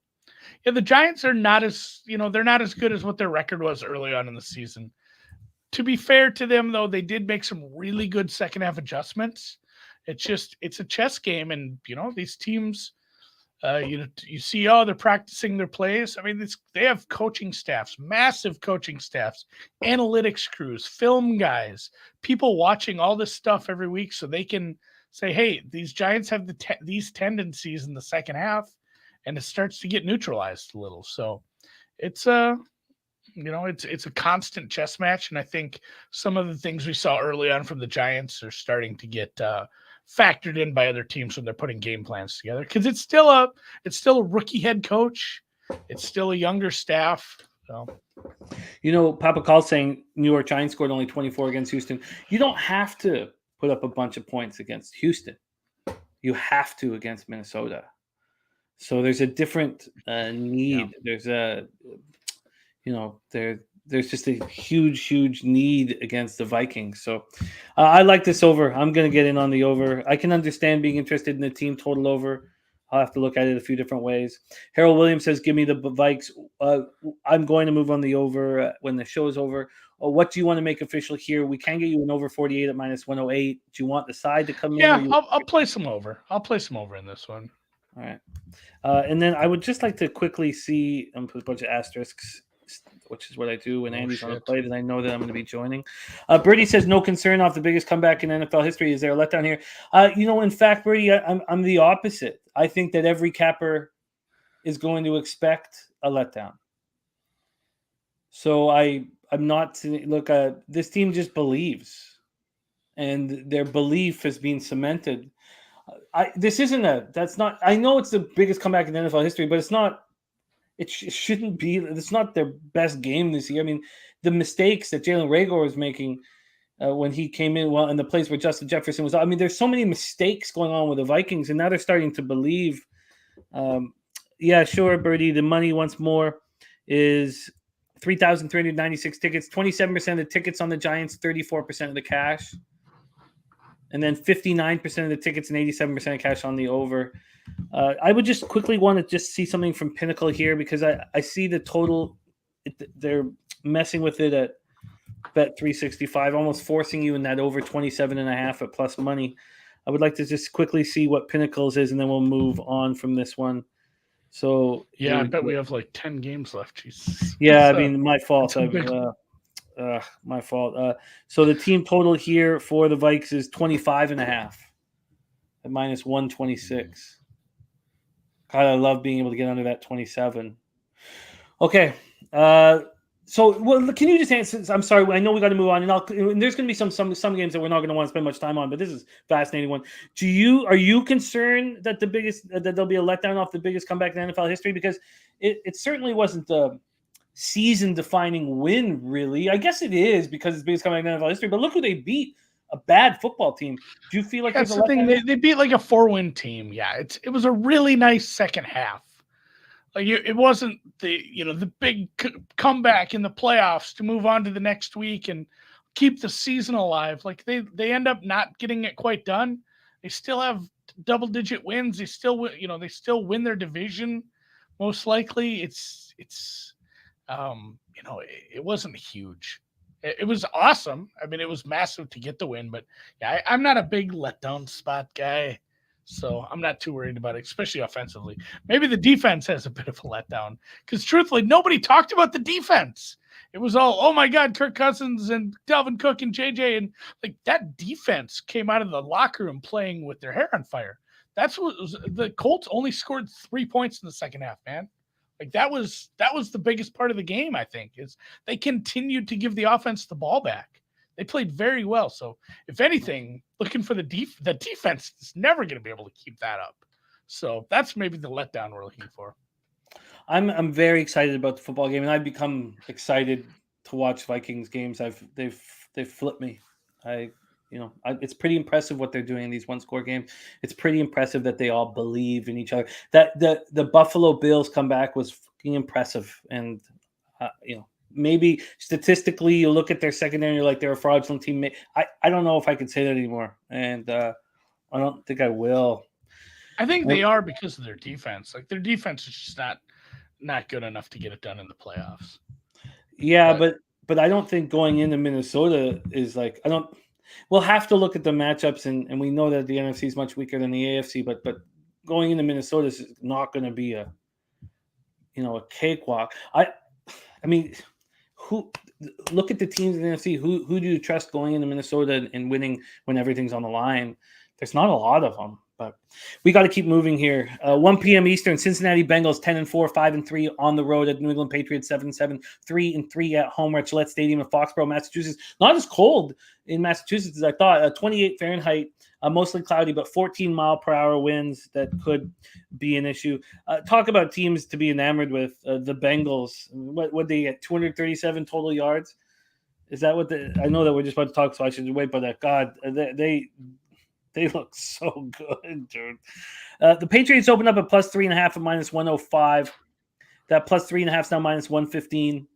Yeah, the Giants are not as they're not as good as what their record was early on in the season. To be fair to them, though, they did make some really good second half adjustments. It's a chess game, and these teams, you see, they're practicing their plays. I mean, they have coaching staffs, massive coaching staffs, analytics crews, film guys, people watching all this stuff every week, so they can say, hey, these Giants have these tendencies in the second half, and it starts to get neutralized a little. So it's it's a constant chess match, and I think some of the things we saw early on from the Giants are starting to get factored in by other teams when they're putting game plans together, because it's still a rookie head coach, it's still a younger staff. So, Papa Call's saying New York Giants scored only 24 against Houston. You don't have to put up a bunch of points against Houston. You have to against Minnesota. So there's a different need. Yeah. There's just a huge need against the Vikings. So I like this over. I'm going to get in on the over. I can understand being interested in the team total over. I'll have to look at it a few different ways. Harold Williams says, give me the Vikes. I'm going to move on the over when the show is over. What do you want to make official here? We can get you an over 48 at minus 108. Do you want the side to come in? Yeah, I'll play some over. I'll play some over in this one. All right. And then I would just like to quickly see, I'm put a bunch of asterisks, which is what I do when Andy's on the plate, and I know that I'm going to be joining. Birdie says, no concern off the biggest comeback in NFL history. Is there a letdown here? In fact, Birdie, I'm the opposite. I think that every capper is going to expect a letdown. So I'm not – this team just believes, and their belief has been cemented. I know it's the biggest comeback in NFL history, but it's not. It shouldn't be. It's not their best game this year. I mean, the mistakes that Jalen Reagor was making when he came in, and the place where Justin Jefferson was. I mean, there's so many mistakes going on with the Vikings, and now they're starting to believe. Yeah, sure, Birdie. The money once more is 3,396 tickets. 27% of the tickets on the Giants, 34% of the cash, and then 59% of the tickets and 87% of cash on the over. I would just quickly want to just see something from Pinnacle here, because I see the total. They're messing with it at Bet 365, almost forcing you in that over 27.5 at plus money. I would like to just quickly see what Pinnacle's is, and then we'll move on from this one. So yeah, I bet we have like 10 games left. Jesus. Yeah, my fault. My fault. So the team total here for the Vikes is 25.5 at minus 126. God, I love being able to get under that 27. Okay. Can you just answer? I'm sorry. I know we got to move on, and there's going to be some games that we're not going to want to spend much time on, but this is a fascinating one. Are you concerned that that there'll be a letdown off the biggest comeback in NFL history? Because it certainly wasn't the season-defining win, really. I guess it is because it's the biggest comeback in NFL history. But look who they beat. A bad football team. Do you feel like that's the thing? They beat like a 4-win team. Yeah, it was a really nice second half. Like it wasn't the big comeback in the playoffs to move on to the next week and keep the season alive. Like they end up not getting it quite done. They still have double-digit wins. They still win their division. Most likely, it wasn't huge. It was awesome. I mean, it was massive to get the win, but yeah, I'm not a big letdown spot guy, so I'm not too worried about it, especially offensively. Maybe the defense has a bit of a letdown because truthfully, nobody talked about the defense. It was all, oh my God, Kirk Cousins and Dalvin Cook and JJ, and like that defense came out of the locker room playing with their hair on fire. That's what was, the Colts only scored 3 points in the second half, man. Like that was the biggest part of the game, I think, is they continued to give the offense the ball back. They played very well. So if anything, looking for the defense is never going to be able to keep that up. So that's maybe the letdown we're looking for. I'm very excited about the football game, and I've become excited to watch Vikings games. They've flipped me. It's pretty impressive what they're doing in these one-score games. It's pretty impressive that they all believe in each other. That the Buffalo Bills comeback was fucking impressive, and maybe statistically you look at their secondary and you're like they're a fraudulent team. I don't know if I could say that anymore, and I don't think I will. I think they are because of their defense. Like their defense is just not good enough to get it done in the playoffs. Yeah, but I don't think going into Minnesota is like we'll have to look at the matchups and we know that the NFC is much weaker than the AFC, but going into Minnesota is not going to be a cakewalk. I mean, who look at the teams in the NFC? Who do you trust going into Minnesota and winning when everything's on the line? There's not a lot of them. But we got to keep moving here. 1 p.m. Eastern, Cincinnati Bengals 10-4, 5-3 on the road at New England Patriots 7-7, 3-3 at home at Gillette Stadium in Foxborough, Massachusetts. Not as cold in Massachusetts as I thought. 28 Fahrenheit, mostly cloudy, but 14 mile per hour winds that could be an issue. Talk about teams to be enamored with. The Bengals, what they get? 237 total yards. Is that what I know that we're just about to talk, so I should wait. But God, they look so good, dude. The Patriots opened up at plus 3.5 at minus 105. That plus 3.5 is now minus 115.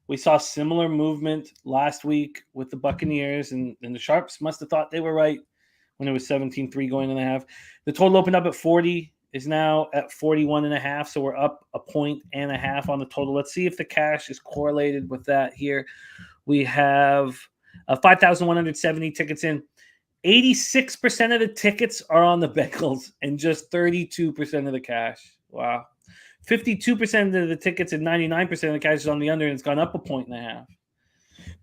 We saw similar movement last week with the Buccaneers, and the Sharps must have thought they were right when it was 17-3 going in the half. The total opened up at 40, is now at 41.5, so we're up 1.5 on the total. Let's see if the cash is correlated with that here. We have 5,170 tickets in. 86% of the tickets are on the Bengals and just 32% of the cash. Wow. 52% of the tickets and 99% of the cash is on the under, and it's gone up 1.5.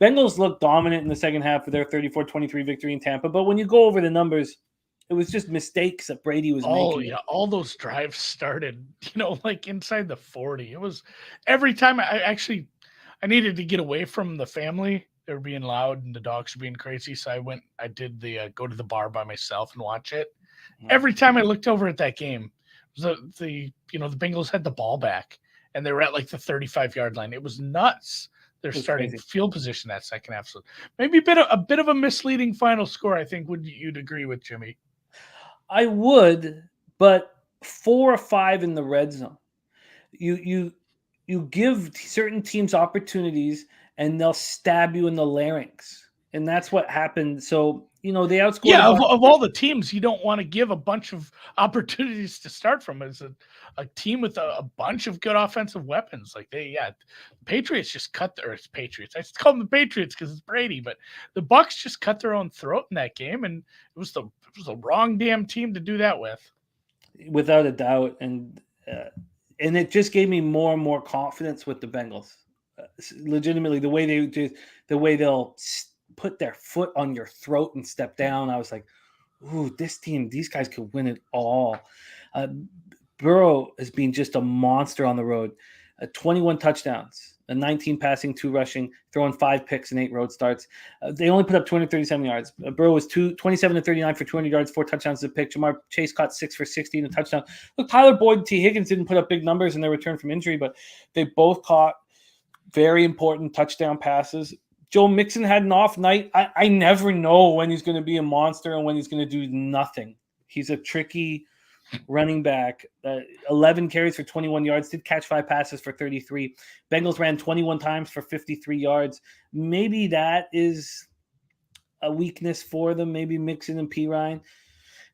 Bengals looked dominant in the second half of their 34-23 victory in Tampa, but when you go over the numbers, it was just mistakes that Brady was making. Oh, yeah. All those drives started, like inside the 40. It was every time I needed to get away from the family. They were being loud and the dogs were being crazy. So I did the go to the bar by myself and watch it. Every time I looked over at that game, the Bengals had the ball back and they were at like the 35-yard line. It was nuts. They're starting crazy field position that second half. So maybe a bit of a misleading final score, I think you'd agree with, Jimmy. I would, but 4 or 5 in the red zone. You give certain teams opportunities and they'll stab you in the larynx. And that's what happened. So, they outscored. Yeah, of all the teams, you don't want to give a bunch of opportunities to start from as a team with a bunch of good offensive weapons. Like the Patriots just it's Patriots. I call them the Patriots because it's Brady, but the Bucs just cut their own throat in that game, and it was the wrong damn team to do that with. Without a doubt. And it just gave me more and more confidence with the Bengals. Legitimately, the way they'll put their foot on your throat and step down, I was like, ooh, this team, these guys could win it all. Burrow has been just a monster on the road. 21 touchdowns, 19 passing, 2 rushing, throwing 5 picks and 8 road starts. They only put up 237 yards. Burrow was 27-39 for 200 yards, 4 touchdowns to pick. Jamar Chase caught 6 for 60 and a touchdown. Look, Tyler Boyd and T. Higgins didn't put up big numbers in their return from injury, but they both caught very important touchdown passes. Joe Mixon had an off night. I never know when he's going to be a monster and when he's going to do nothing. He's a tricky running back. 11 carries for 21 yards, did catch 5 passes for 33. Bengals ran 21 times for 53 yards. Maybe that is a weakness for them. Maybe Mixon and P. Ryan.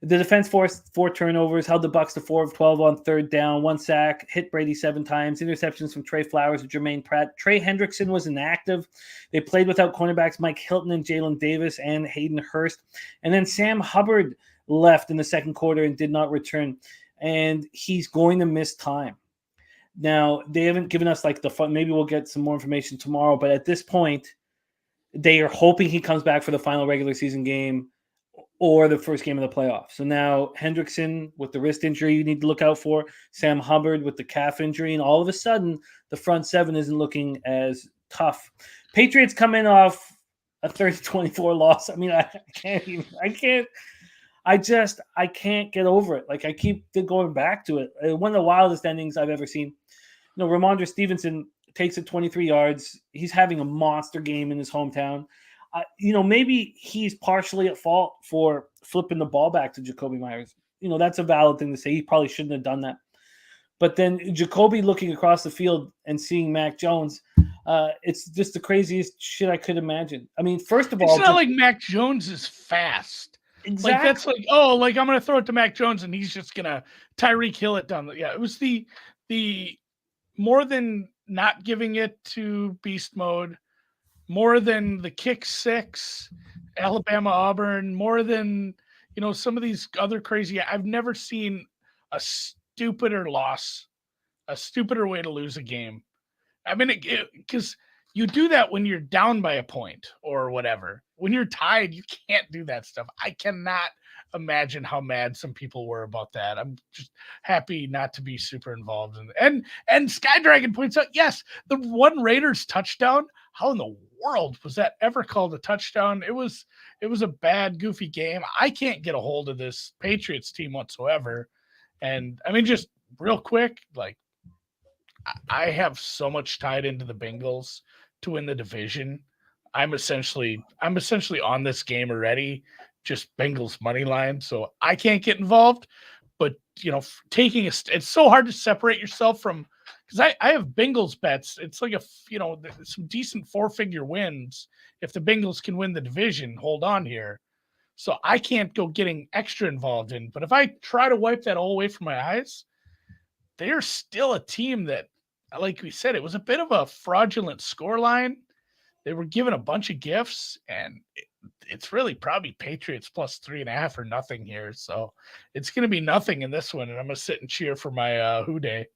The defense forced 4 turnovers, held the Bucs to 4 of 12 on third down, 1 sack, hit Brady 7 times, interceptions from Trey Flowers and Jermaine Pratt. Trey Hendrickson was inactive. They played without cornerbacks Mike Hilton and Jalen Davis and Hayden Hurst. And then Sam Hubbard left in the second quarter and did not return. And he's going to miss time. Now, they haven't given us like the fun. Maybe we'll get some more information tomorrow. But at this point, they are hoping he comes back for the final regular season game or the first game of the playoffs. So now Hendrickson with the wrist injury you need to look out for, Sam Hubbard with the calf injury, and all of a sudden the front seven isn't looking as tough. Patriots come in off a 30-24 loss. I mean, I can't get over it. Like I keep going back to it. One of the wildest endings I've ever seen. Ramondre Stevenson takes it 23 yards. He's having a monster game in his hometown. Maybe he's partially at fault for flipping the ball back to Jacoby Myers. That's a valid thing to say. He probably shouldn't have done that. But then Jacoby looking across the field and seeing Mac Jones, it's just the craziest shit I could imagine. I mean, first of all, it's not like Mac Jones is fast. Exactly. Like that's like, oh, like I'm gonna throw it to Mac Jones and he's just gonna Tyreek Hill it down. It was the more than not giving it to beast mode. More than the kick 6, Alabama, Auburn, more than, some of these other crazy. I've never seen a stupider loss, a stupider way to lose a game. I mean, because you do that when you're down by a point or whatever. When you're tied, you can't do that stuff. I cannot imagine how mad some people were about that. I'm just happy not to be super involved in it. And Sky Dragon points out, yes, the one Raiders touchdown. How in the world was that ever called a touchdown? It was a bad, goofy game. I can't get a hold of this Patriots team whatsoever. And I mean, just real quick, like I have so much tied into the Bengals to win the division. I'm essentially on this game already, just Bengals money line. So I can't get involved, but it's so hard to separate yourself from, because I have Bengals bets. It's like some decent 4-figure wins if the Bengals can win the division. Hold on here. So I can't go getting extra involved in. But if I try to wipe that all away from my eyes, they're still a team that, like we said, it was a bit of a fraudulent scoreline. They were given a bunch of gifts, and it's really probably Patriots plus 3.5 or nothing here. So it's going to be nothing in this one, and I'm going to sit and cheer for my Who Day.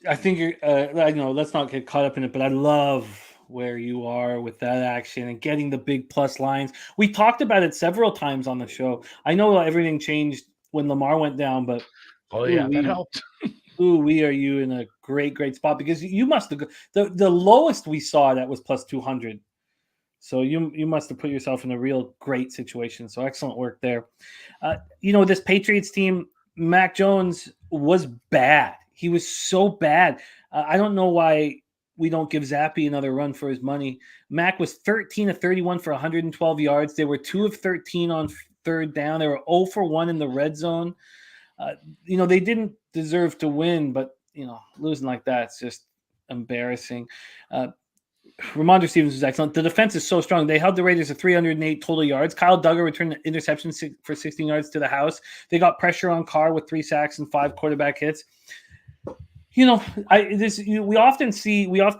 I think you're, let's not get caught up in it, but I love where you are with that action and getting the big plus lines. We talked about it several times on the show. I know everything changed when Lamar went down, but that helped. We are you in a great spot, because you must have the lowest we saw that was plus 200. So you must have put yourself in a real great situation. So excellent work there. This Patriots team, Mac Jones was bad. He was so bad. I don't know why we don't give Zappy another run for his money. Mac was 13 of 31 for 112 yards. They were 2 of 13 on third down. They were 0 for 1 in the red zone. They didn't deserve to win, but losing like that's just embarrassing. Ramondre Stevenson was excellent. The defense is so strong. They held the Raiders to 308 total yards. Kyle Duggar returned an interception for 16 yards to the house. They got pressure on Carr with 3 sacks and 5 quarterback hits. We often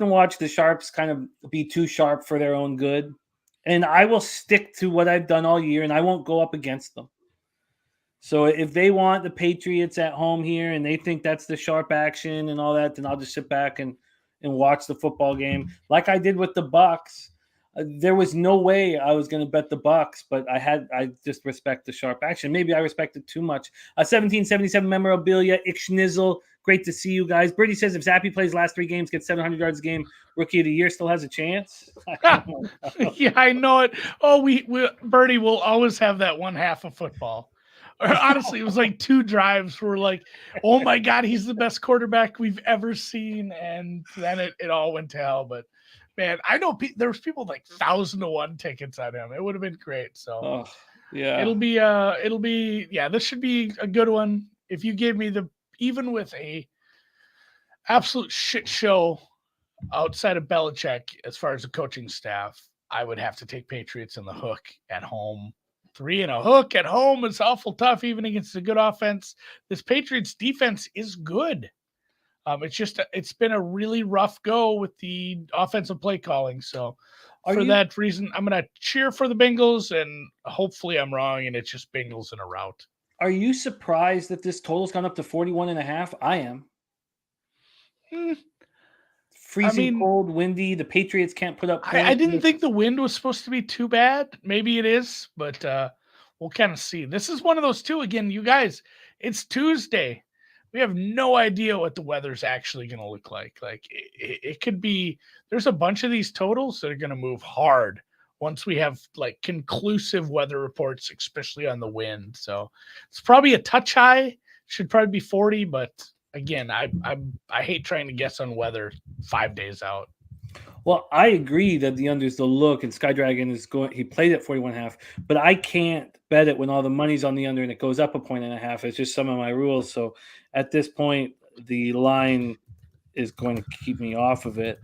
watch the Sharps kind of be too sharp for their own good, and I will stick to what I've done all year, and I won't go up against them. So if they want the Patriots at home here and they think that's the sharp action and all that, then I'll just sit back and watch the football game like I did with the Bucs. There was no way I was going to bet the Bucs, but I just respect the sharp action. Maybe I respect it too much. 1777 memorabilia, Ixnizzle. Great to see you guys. Birdie says if Zappy plays last 3 games, gets 700 yards a game, Rookie of the Year still has a chance. Yeah, I know it. Oh, we Birdie will always have that one half of football. Honestly, it was like 2 drives where like, oh my God, he's the best quarterback we've ever seen. And then it all went to hell. But man, I know there was people like 1,000-to-1 tickets on him. It would have been great. So yeah, this should be a good one. If you gave me even with a absolute shit show outside of Belichick, as far as the coaching staff, I would have to take Patriots in the hook at home. 3 and a hook at home is awful tough, even against a good offense. This Patriots defense is good. It's been a really rough go with the offensive play calling. So that reason, I'm going to cheer for the Bengals, and hopefully I'm wrong and it's just Bengals in a rout. Are you surprised that this total's gone up to 41.5? I am. Freezing cold, windy. The Patriots can't put up points. I didn't think the wind was supposed to be too bad. Maybe it is, but we'll kind of see. This is one of those two. Again, you guys, it's Tuesday. We have no idea what the weather's actually going to look like. Like it could be, there's a bunch of these totals that are going to move hard once we have like conclusive weather reports, especially on the wind. So it's probably a touch high. Should probably be 40, but again, I hate trying to guess on weather 5 days out. Well, I agree that the under is the look, and Sky Dragon is going. He played at 41.5, but I can't bet it when all the money's on the under and it goes up 1.5. It's just some of my rules. So at this point, the line is going to keep me off of it.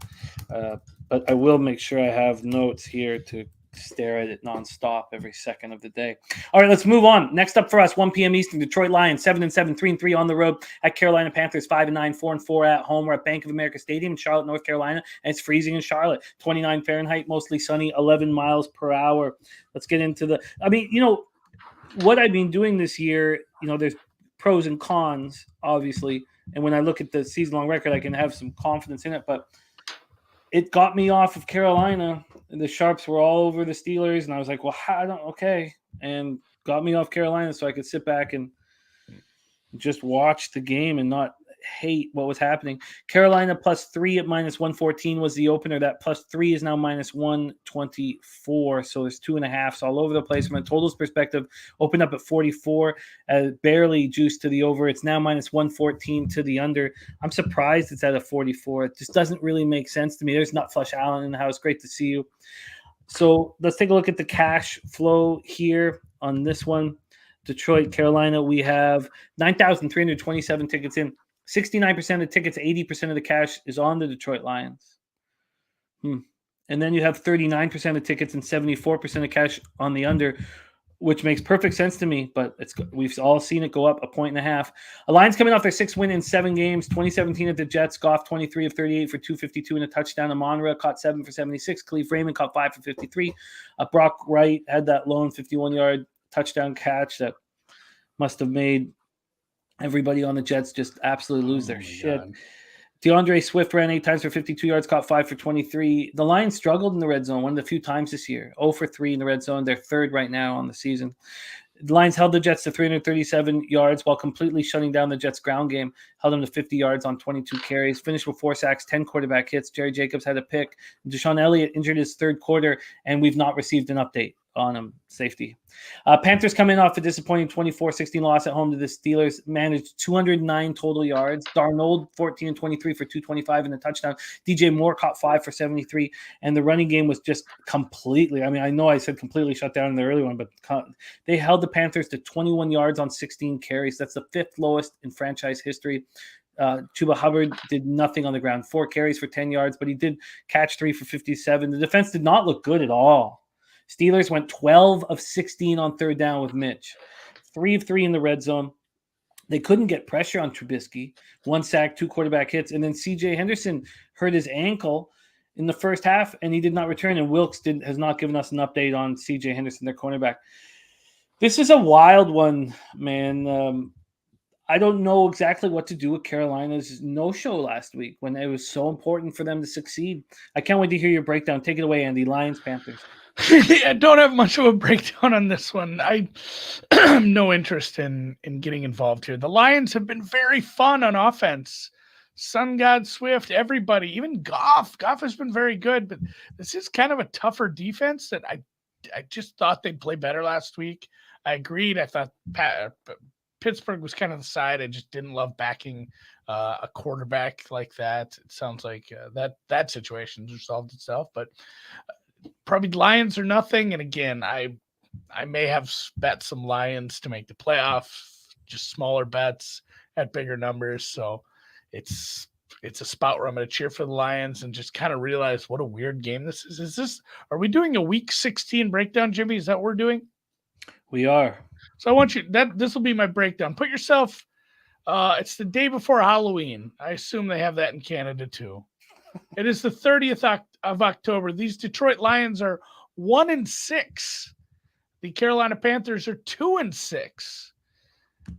But I will make sure I have notes here to stare at it nonstop every second of the day. All right, let's move on. Next up for us, 1 p.m. Eastern, Detroit Lions 7-7, 3-3 on the road at Carolina Panthers 5-9, 4-4 at home. We're at Bank of America Stadium in Charlotte, North Carolina, and it's freezing in Charlotte. 29 Fahrenheit, mostly sunny, 11 miles per hour. Let's get into what I've been doing this year. There's pros and cons, obviously, and when I look at the season-long record, I can have some confidence in it, but it got me off of Carolina. The Sharps were all over the Steelers, and I was like, well, okay. And got me off Carolina so I could sit back and just watch the game and not hate what was happening. Carolina +3 at -114 was the opener. That +3 is now -124. So there's 2.5s all over the place. From a totals perspective, opened up at 44, barely juiced to the over. It's now -114 to the under. I'm surprised it's at a 44. It just doesn't really make sense to me. There's Nut Flush Allen in the house. Great to see you. So let's take a look at the cash flow here on this one. Detroit, Carolina, we have 9,327 tickets in. 69% of tickets, 80% of the cash is on the Detroit Lions. And then you have 39% of tickets and 74% of cash on the under, which makes perfect sense to me, but we've all seen it go up 1.5. The Lions coming off their 6th win in 7 games, 2017 at the Jets. Goff 23 of 38 for 252 and a touchdown. Amonra caught 7 for 76. Khalif Raymond caught 5 for 53. Brock Wright had that lone 51-yard touchdown catch that must have made everybody on the Jets just absolutely lose their shit. God. DeAndre Swift ran 8 times for 52 yards, caught 5 for 23. The Lions struggled in the red zone one of the few times this year. 0 for 3 in the red zone. They're 3rd right now on the season. The Lions held the Jets to 337 yards while completely shutting down the Jets' ground game. Held them to 50 yards on 22 carries. Finished with 4 sacks, 10 quarterback hits. Jerry Jacobs had a pick. Deshaun Elliott injured his 3rd quarter, and we've not received an update on him. Safety. Panthers coming off a disappointing 24-16 loss at home to the Steelers. Managed 209 total yards. Darnold 14 and 23 for 225 and a touchdown. DJ Moore caught 5 for 73. And the running game was just completely, I know I said completely shut down in the early one, but they held the Panthers to 21 yards on 16 carries. That's the 5th lowest in franchise history. Chuba Hubbard did nothing on the ground. 4 carries for 10 yards, but he did catch 3 for 57. The defense did not look good at all. Steelers went 12 of 16 on 3rd down with Mitch. 3 of 3 in the red zone. They couldn't get pressure on Trubisky. 1 sack, 2 quarterback hits. And then C.J. Henderson hurt his ankle in the first half, and he did not return. And Wilkes has not given us an update on C.J. Henderson, their cornerback. This is a wild one, man. I don't know exactly what to do with Carolina's no-show last week when it was so important for them to succeed. I can't wait to hear your breakdown. Take it away, Andy. Lions, Panthers. I don't have much of a breakdown on this one. I have no interest in getting involved here. The Lions have been very fun on offense. Sun God, Swift, everybody, even Goff. Goff has been very good, but this is kind of a tougher defense that I just thought they'd play better last week. I agreed. I thought Pittsburgh was kind of the side. I just didn't love backing a quarterback like that. It sounds like that situation resolved itself, but probably Lions or nothing. And again, I may have bet some Lions to make the playoffs, just smaller bets at bigger numbers. So it's a spot where I'm going to cheer for the Lions and just kind of realize what a weird game this is. Are we doing a week 16 breakdown, Jimmy? Is that what we're doing? We are. So I want you this will be my breakdown. Put yourself. It's the day before Halloween. I assume they have that in Canada too. It is the 30th of October. These Detroit Lions are 1-6. The Carolina Panthers are 2-6.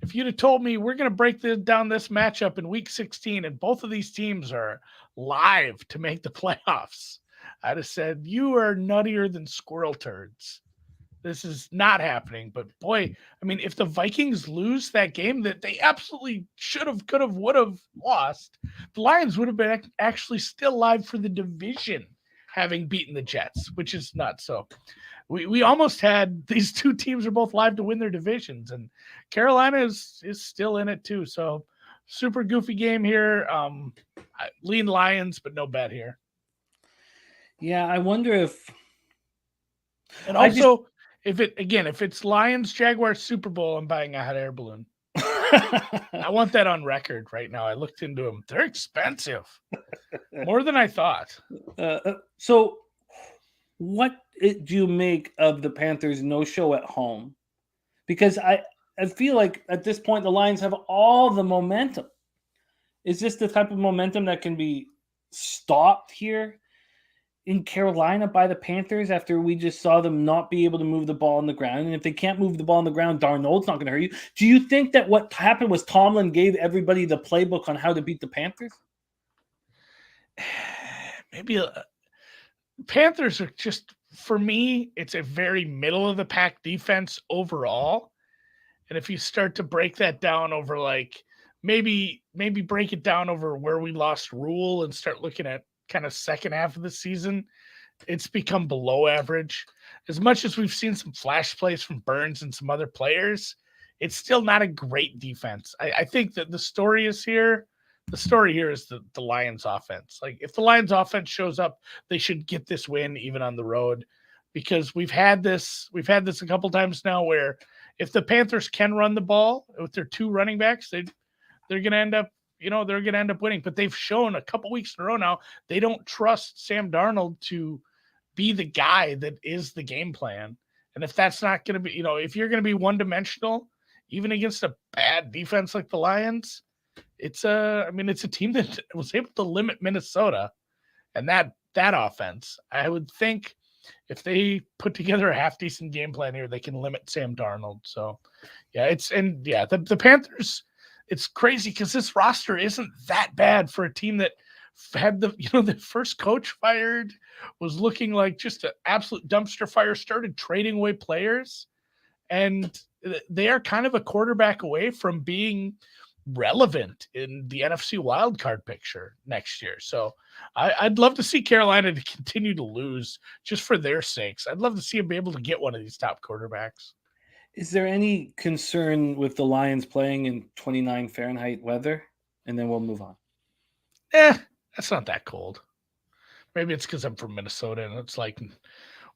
If you'd have told me we're going to break down this matchup in Week 16 and both of these teams are live to make the playoffs, I'd have said you are nuttier than squirrel turds. This is not happening. But boy, I mean, if the Vikings lose that game that they absolutely should have, could have, would have lost, the Lions would have been actually still live for the division, having beaten the Jets, which is nuts. So we almost had these two teams are both live to win their divisions, and Carolina is still in it too. So super goofy game here. Lean Lions, but no bet here. Yeah, I wonder if. And also, if it's Lions Jaguars Super Bowl, I'm buying a hot air balloon. I want that on record right now. I looked into them; they're expensive, more than I thought. So, what do you make of the Panthers' no-show at home? Because I feel like at this point the Lions have all the momentum. Is this the type of momentum that can be stopped here in Carolina by the Panthers after we just saw them not be able to move the ball on the ground? And if they can't move the ball on the ground, Darnold's not going to hurt you. Do you think that what happened was Tomlin gave everybody the playbook on how to beat the Panthers? Maybe Panthers are just, for me, it's a very middle of the pack defense overall. And if you start to break that down over like maybe break it down over where we lost Rule and start looking at kind of second half of the season, it's become below average. As much as we've seen some flash plays from Burns and some other players, it's still not a great defense. I think that the story here is the Lions offense. Like if the Lions offense shows up, they should get this win even on the road, because we've had this a couple times now where if the Panthers can run the ball with their two running backs, they're going to end up winning. But they've shown a couple weeks in a row now they don't trust Sam Darnold to be the guy that is the game plan. And if that's not going to be, if you're going to be one-dimensional, even against a bad defense like the Lions, it's a team that was able to limit Minnesota and that offense. I would think if they put together a half-decent game plan here, they can limit Sam Darnold. So, the Panthers, it's crazy because this roster isn't that bad for a team that had the first coach fired, was looking like just an absolute dumpster fire, started trading away players, and they are kind of a quarterback away from being relevant in the NFC wildcard picture next year. So I'd love to see Carolina to continue to lose just for their sakes. I'd love to see them be able to get one of these top quarterbacks. Is there any concern with the Lions playing in 29 Fahrenheit weather? And then we'll move on. That's not that cold. Maybe it's because I'm from Minnesota and it's like,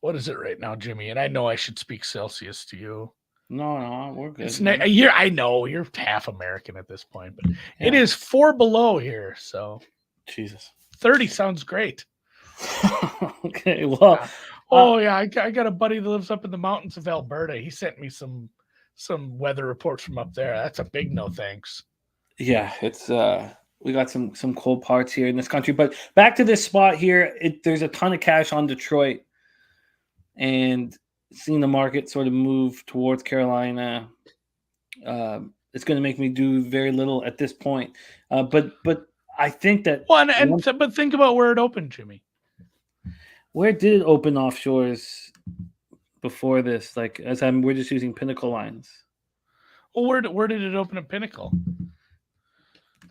what is it right now, Jimmy? And I know I should speak Celsius to you. No, we're good. I know you're half American at this point, but It is 4 below here. So Jesus, 30 sounds great. Okay, well, I got a buddy that lives up in the mountains of Alberta. He sent me some weather reports from up there. That's a big no thanks. Yeah, it's we got some cold parts here in this country, but back to this spot here. There's a ton of cash on Detroit, and seeing the market sort of move towards Carolina, it's going to make me do very little at this point. But I think that but think about where it opened, Jimmy. Where did it open offshores before this? Like we're just using Pinnacle lines. Well, where did it open at Pinnacle?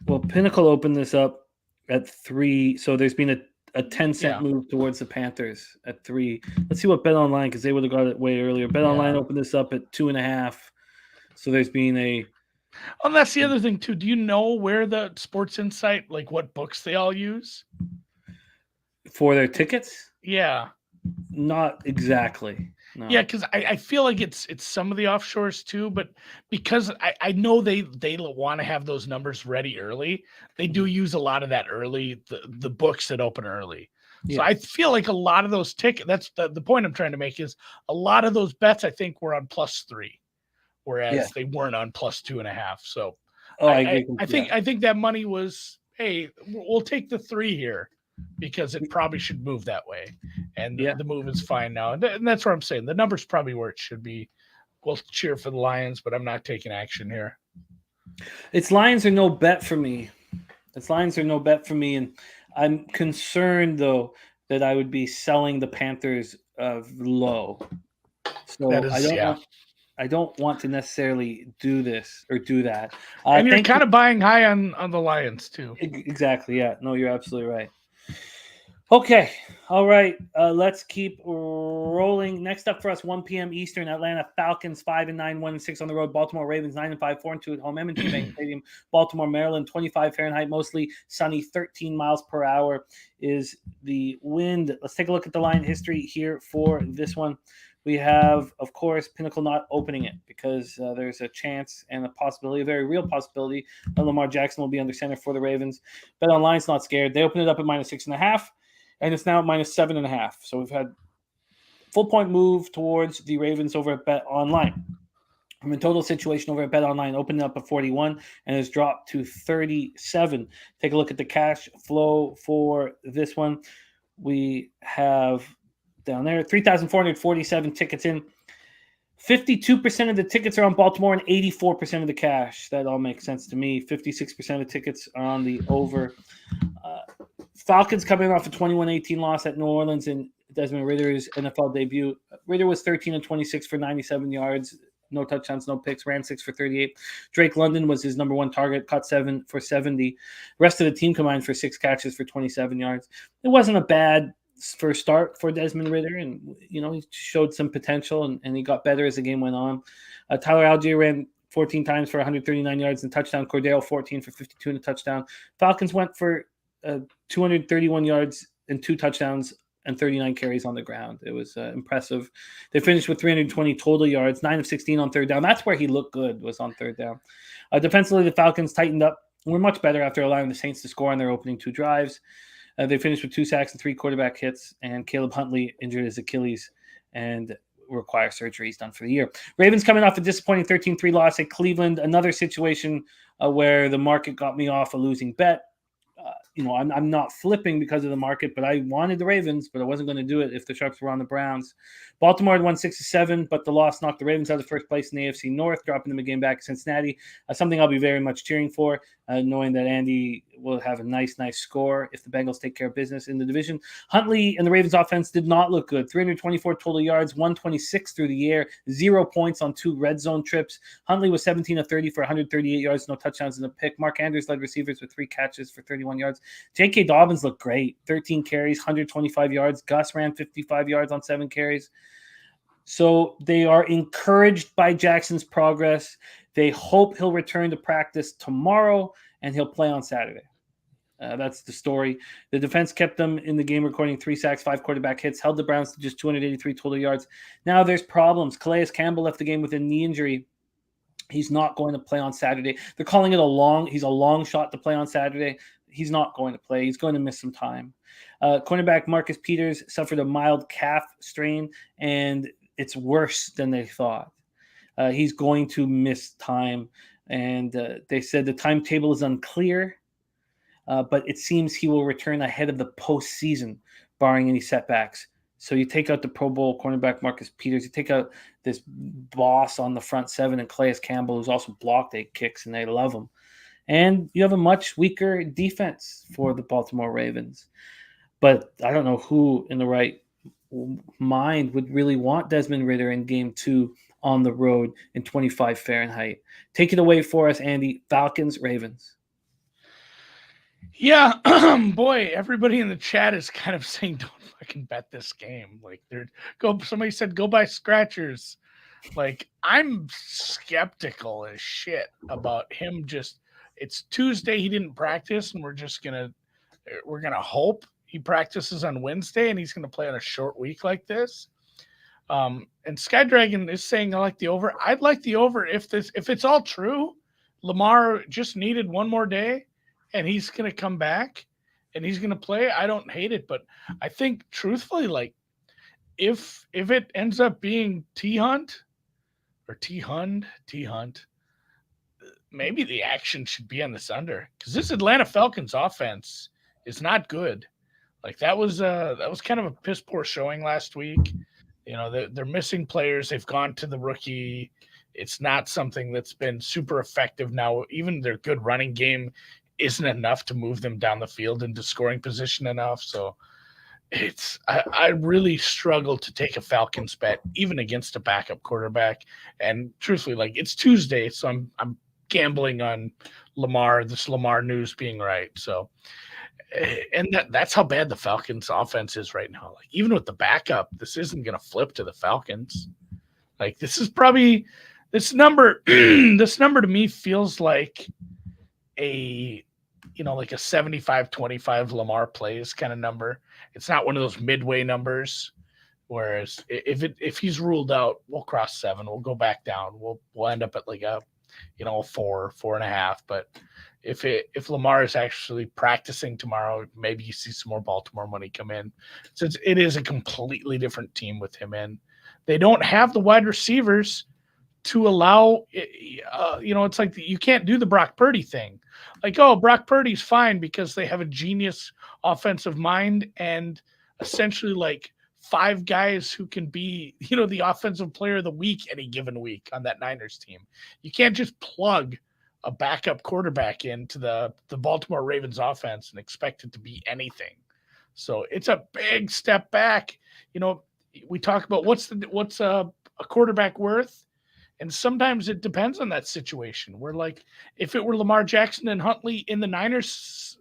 Well, Pinnacle opened this up at 3, so there's been a 10-cent move towards the Panthers at 3. Let's see what Bet Online, because they would have got it way earlier. Bet Online opened this up at 2.5. So there's been a. Oh, that's the other thing too. Do you know where the Sports Insight, like what books they all use for their tickets? Yeah, not exactly. No. Yeah, because I feel like it's some of the offshores too, but because I know they want to have those numbers ready early, they do use a lot of that early, the books that open early. So I feel like a lot of those tickets, that's the point I'm trying to make, is a lot of those bets I think were on +3, whereas they weren't on +2.5. So I agree. I think that money was, hey, we'll take the 3 here because it probably should move that way. And the move is fine now. And that's what I'm saying. The number's probably where it should be. We'll cheer for the Lions, but I'm not taking action here. It's Lions or no bet for me. And I'm concerned, though, that I would be selling the Panthers low. So I don't want to necessarily do this or do that. And you're kind of buying high on the Lions, too. Exactly, yeah. No, you're absolutely right. Okay, all right. Let's keep rolling. Next up for us, 1 p.m. Eastern, Atlanta Falcons 5-9, 1-6 on the road. Baltimore Ravens 9-5, 4-2 at home. M&T Bank Stadium, Baltimore, Maryland, 25 Fahrenheit, mostly sunny, 13 miles per hour is the wind. Let's take a look at the line history here for this one. We have, of course, Pinnacle not opening it because there's a chance and a possibility, a very real possibility, that Lamar Jackson will be under center for the Ravens. Bet Online's not scared. They opened it up at -6.5. And it's now at -7.5. So we've had full point move towards the Ravens over at Bet Online. From a total situation over at Bet Online, opening up at 41 and has dropped to 37. Take a look at the cash flow for this one. We have down there 3,447 tickets in. 52% of the tickets are on Baltimore and 84% of the cash. That all makes sense to me. 56% of the tickets are on the over. Falcons coming off a 21-18 loss at New Orleans in Desmond Ridder's NFL debut. Ridder was 13-26 for 97 yards, no touchdowns, no picks, ran 6 for 38. Drake London was his number one target, caught 7 for 70. Rest of the team combined for 6 catches for 27 yards. It wasn't a bad first start for Desmond Ridder, and he showed some potential, and he got better as the game went on. Tyler Algier ran 14 times for 139 yards and touchdown. Cordero 14 for 52 and a touchdown. Falcons went for 231 yards and 2 touchdowns and 39 carries on the ground. It was impressive. They finished with 320 total yards, 9 of 16 on third down. That's where he looked good, was on third down. Defensively, the Falcons tightened up. Were much better after allowing the Saints to score on their opening 2 drives. They finished with 2 sacks and 3 quarterback hits, and Caleb Huntley injured his Achilles and require surgery. He's done for the year. Ravens coming off a disappointing 13-3 loss at Cleveland. Another situation where the market got me off a losing bet. I'm not flipping because of the market, but I wanted the Ravens, but I wasn't going to do it if the Sharks were on the Browns. Baltimore had won 6-7, but the loss knocked the Ravens out of first place in the AFC North, dropping them a game back to Cincinnati. Something I'll be very much cheering for, knowing that Andy will have a nice score if the Bengals take care of business in the division. Huntley and the Ravens offense did not look good. 324 total yards, 126 through the air, 0 points on 2 red zone trips. Huntley was 17 of 30 for 138 yards, no touchdowns in a pick. Mark Andrews led receivers with 3 catches for 31 yards. J.K. Dobbins looked great, 13 carries, 125 yards. Gus ran 55 yards on 7 carries. So they are encouraged by Jackson's progress. They hope he'll return to practice tomorrow and he'll play on Saturday. That's the story. The defense kept them in the game, recording 3 sacks, 5 quarterback hits, held the Browns to just 283 total yards. Now there's problems. Calais Campbell left the game with a knee injury. He's not going to play on Saturday. They're calling it he's a long shot to play on Saturday. He's not going to play. He's going to miss some time. Cornerback Marcus Peters suffered a mild calf strain, and it's worse than they thought. He's going to miss time, and they said the timetable is unclear, but it seems he will return ahead of the postseason, barring any setbacks. So you take out the Pro Bowl cornerback Marcus Peters, you take out this boss on the front 7 and Calais Campbell, who's also blocked 8 kicks, and they love him. And you have a much weaker defense for the Baltimore Ravens. But I don't know who in the right mind would really want Desmond Ridder in game 2 on the road in 25 Fahrenheit. Take it away for us, Andy. Falcons, Ravens. Yeah, boy, everybody in the chat is kind of saying, don't fucking bet this game. Like, somebody said, go buy scratchers. Like, I'm skeptical as shit about him. It's Tuesday, he didn't practice, and we're gonna hope he practices on Wednesday and he's gonna play on a short week like this. And Sky Dragon is saying I like the over. I'd like the over if it's all true. Lamar just needed one more day and he's gonna come back and he's going to play, I don't hate it. But I think, truthfully, like if it ends up being T Hunt, maybe the action should be on this under, because this Atlanta Falcons offense is not good. Like that was kind of a piss poor showing last week. You know, they're missing players. They've gone to the rookie. It's not something that's been super effective now. Even their good running game isn't enough to move them down the field into scoring position enough. So I really struggle to take a Falcons bet even against a backup quarterback. And truthfully, like it's Tuesday, so I'm gambling on this Lamar news being right. So, and that's how bad the Falcons offense is right now. Like even with the backup, this isn't going to flip to the Falcons. Like this is probably this number. This number to me feels like a like a 75-25 Lamar plays kind of number. It's not one of those midway numbers. Whereas if he's ruled out, we'll cross 7. We'll go back down. We'll end up at like a 4.5. But if Lamar is actually practicing tomorrow, maybe you see some more Baltimore money come in. Since it is a completely different team with him in. They don't have the wide receivers to allow, it's like you can't do the Brock Purdy thing. Like, oh, Brock Purdy's fine because they have a genius offensive mind and essentially like 5 guys who can be, the offensive player of the week any given week on that Niners team. You can't just plug a backup quarterback into the Baltimore Ravens offense and expect it to be anything. So it's a big step back. We talk about what's a quarterback worth. And sometimes it depends on that situation. Where like if it were Lamar Jackson and Huntley in the Niners,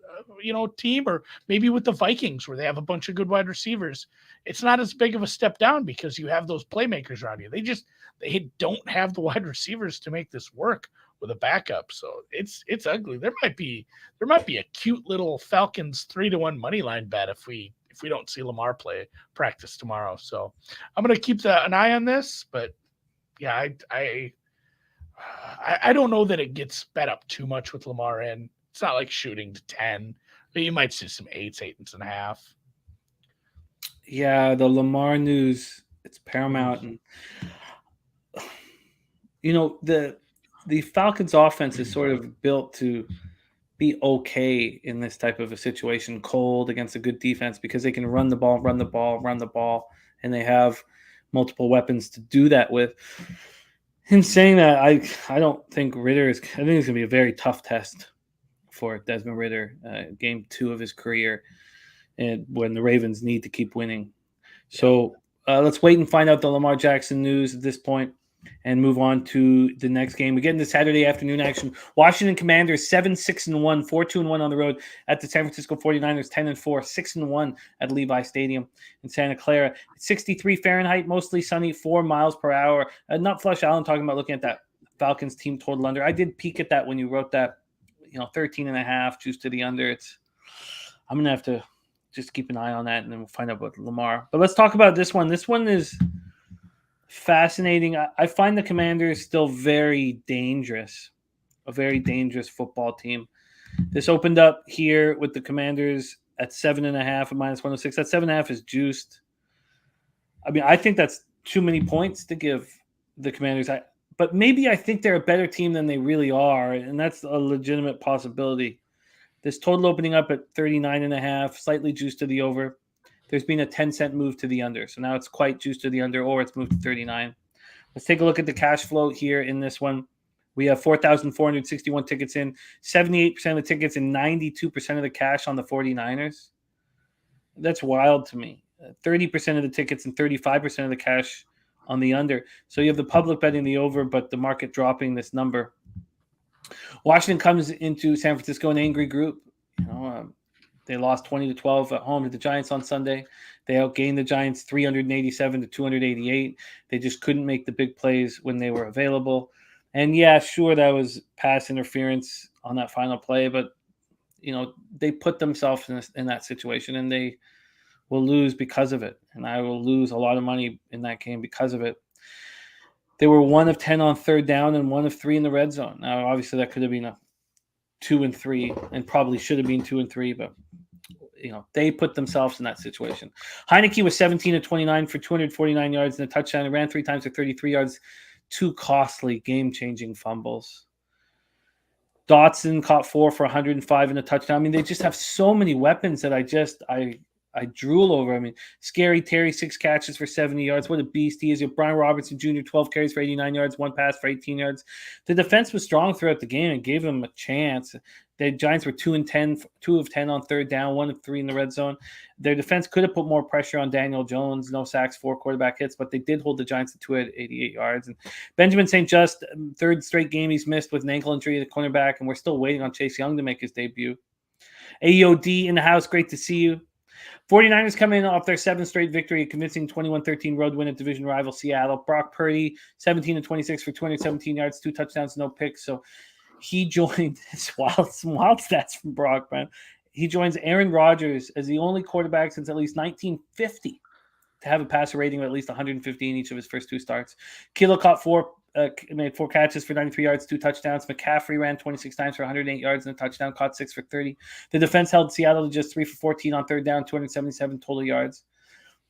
team, or maybe with the Vikings where they have a bunch of good wide receivers, it's not as big of a step down because you have those playmakers around you. They don't have the wide receivers to make this work with a backup. So it's ugly. There might be a cute little Falcons 3-1 money line bet if we don't see Lamar practice tomorrow. So I'm going to keep an eye on this, but yeah, I don't know that it gets bet up too much with Lamar in. It's not like shooting to 10, but you might see some 8s, 8.5. Yeah, the Lamar news, it's paramount. And the Falcons offense is sort of built to be okay in this type of a situation, cold against a good defense, because they can run the ball, and they have multiple weapons to do that with. In saying that, I don't think Ritter I think it's going to be a very tough test for Desmond Ritter, game 2 of his career, and when the Ravens need to keep winning. So let's wait and find out the Lamar Jackson news at this point and move on to the next game. We get into Saturday afternoon action. Washington Commanders 7-6-1, 4-2-1 on the road at the San Francisco 49ers, 10-4, 6-1 at Levi Stadium in Santa Clara. 63 Fahrenheit, mostly sunny, 4 miles per hour. Not Flush Allen talking about looking at that Falcons team total under. I did peek at that when you wrote that, 13.5 juice to the under. I'm going to have to just keep an eye on that, and then we'll find out about Lamar. But let's talk about this one. This one is fascinating. I find the Commanders still very dangerous, a very dangerous football team. This opened up here with the Commanders at 7.5 at -106. That 7.5 is juiced. I mean, I think that's too many points to give the Commanders. But maybe I think they're a better team than they really are, and that's a legitimate possibility. This total opening up at 39.5, slightly juiced to the over. There's been a 10-cent move to the under. So now it's quite juiced to the under, or it's moved to 39. Let's take a look at the cash flow here in this one. We have 4,461 tickets in, 78% of the tickets and 92% of the cash on the 49ers. That's wild to me. 30% of the tickets and 35% of the cash on the under. So you have the public betting the over, but the market dropping this number. Washington comes into San Francisco an angry group. They lost 20-12 at home to the Giants on Sunday. They outgained the Giants 387-288. They just couldn't make the big plays when they were available. And yeah, sure, that was pass interference on that final play, but they put themselves in that situation, and they will lose because of it. And I will lose a lot of money in that game because of it. They were 1 of 10 on third down and 1 of 3 in the red zone. Now, obviously, that could have been a 2 and 3, and probably should have been 2 and 3, but they put themselves in that situation. Heineke was 17 of 29 for 249 yards and a touchdown. He ran 3 times for 33 yards. 2 costly game-changing fumbles. Dotson caught 4 for 105 and a touchdown. I mean, they just have so many weapons that I drool over. I mean, Scary Terry, 6 catches for 70 yards. What a beast he is. Brian Robertson Jr., 12 carries for 89 yards, 1 pass for 18 yards. The defense was strong throughout the game and gave them a chance. The Giants were 2 of 10 on third down, 1 of 3 in the red zone. Their defense could have put more pressure on Daniel Jones. No sacks, 4 quarterback hits, but they did hold the Giants to 288 yards. And Benjamin St. Just, third straight game he's missed with an ankle injury at the cornerback, and we're still waiting on Chase Young to make his debut. AOD in the house, great to see you. 49ers come in off their 7th straight victory, a convincing 21-13 road win at division rival Seattle. Brock Purdy, 17 of 26 for 217 yards, 2 touchdowns, no picks. So he joined some wild stats from Brock, man. He joins Aaron Rodgers as the only quarterback since at least 1950 to have a passer rating of at least 150 in each of his first 2 starts. Kittle caught 4 made 4 catches for 93 yards, 2 touchdowns. McCaffrey ran 26 times for 108 yards and a touchdown, caught 6 for 30. The defense held Seattle to just 3 for 14 on third down, 277 total yards.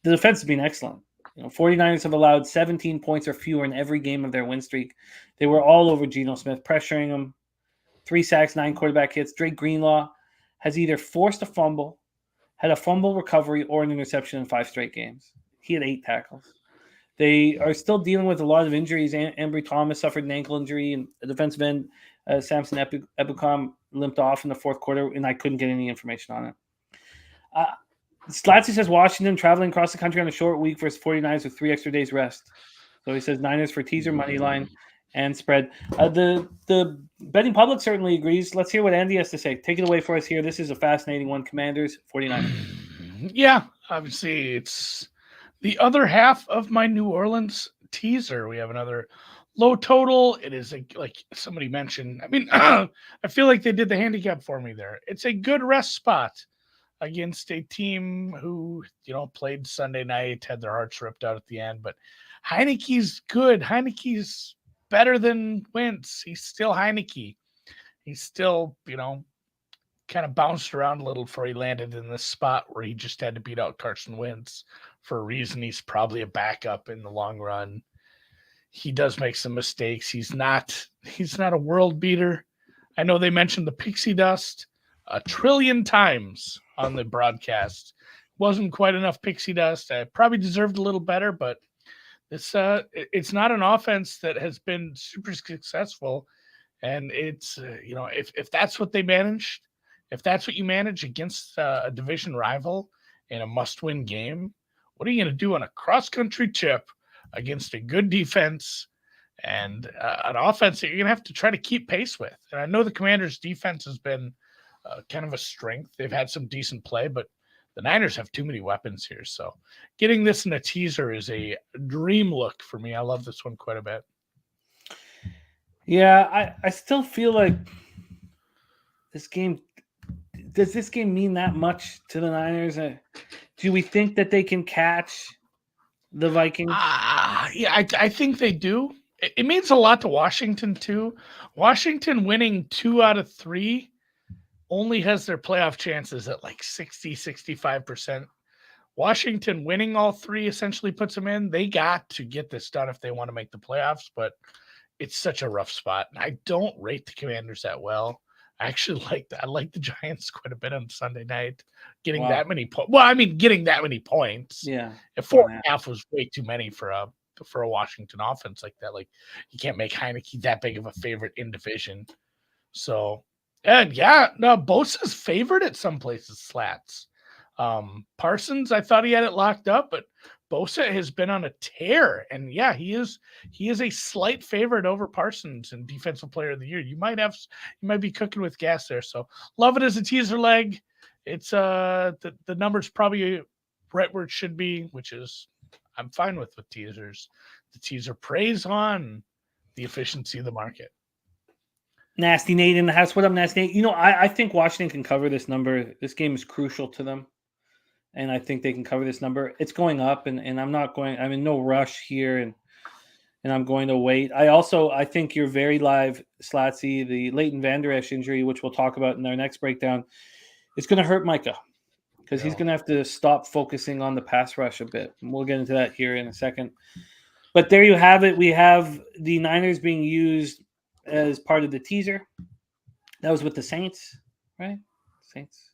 The defense has been excellent. 49ers have allowed 17 points or fewer in every game of their win streak. They were all over Geno Smith, pressuring him. 3 sacks, 9 quarterback hits. Drake Greenlaw has either forced a fumble, had a fumble recovery, or an interception in 5 straight games. He had 8 tackles. They are still dealing with a lot of injuries. Ambry Thomas suffered an ankle injury, and the defensive end, Samson Ebukam, limped off in the 4th quarter, and I couldn't get any information on it. Slatsy says Washington traveling across the country on a short week versus 49ers with 3 extra days rest. So he says Niners for teaser, money line, and spread. The betting public certainly agrees. Let's hear what Andy has to say. Take it away for us here. This is a fascinating one. Commanders, 49ers. Yeah, obviously it's the other half of my New Orleans teaser. We have another low total. It is like somebody mentioned. I mean, I feel like they did the handicap for me there. It's a good rest spot against a team who, played Sunday night, had their hearts ripped out at the end. But Heineke's good. Heineke's better than Wentz. He's still Heineke. He's still, kind of bounced around a little before he landed in this spot where he just had to beat out Carson Wentz for a reason. He's probably a backup in the long run. He does make some mistakes. He's not a world beater. I know they mentioned the pixie dust 1 trillion times on the broadcast. Wasn't quite enough pixie dust. I probably deserved a little better, but it's not an offense that has been super successful. And it's, if that's what they managed, if that's what you manage against a division rival in a must-win game, what are you going to do on a cross-country trip against a good defense and an offense that you're going to have to try to keep pace with? And I know the Commanders' defense has been kind of a strength. They've had some decent play, but the Niners have too many weapons here. So getting this in a teaser is a dream look for me. I love this one quite a bit. Yeah, I still feel like this game. Does this game mean that much to the Niners? Do we think that they can catch the Vikings? Yeah, I think they do. It means a lot to Washington, too. Washington winning 2 out of 3 only has their playoff chances at like 60, 65%. Washington winning all 3 essentially puts them in. They got to get this done if they want to make the playoffs, but it's such a rough spot. And I don't rate the Commanders that well. I actually like the Giants quite a bit on Sunday night. Getting that many points. Well, I mean, getting that many points. Yeah. If 4.5 was way too many for a Washington offense like that. Like, you can't make Heineke that big of a favorite in division. So, and Bosa's favored at some places, slats. Parsons, I thought he had it locked up, but Bosa has been on a tear, and he is a slight favorite over Parsons in Defensive Player of the Year. You might be cooking with gas there. So love it as a teaser leg. It's the number's probably right where it should be, which is I'm fine with teasers. The teaser preys on the efficiency of the market. Nasty Nate in the house. What up, Nasty Nate? I think Washington can cover this number. This game is crucial to them. And I think they can cover this number. It's going up, and I'm in no rush here, and I'm going to wait. I think you're very live, Slatsy. The Leighton Vander Esch injury, which we'll talk about in our next breakdown, is going to hurt Micah. because he's going to have to stop focusing on the pass rush a bit. And we'll get into that here in a second. But there you have it. We have the Niners being used as part of the teaser. That was with the Saints, right? Saints,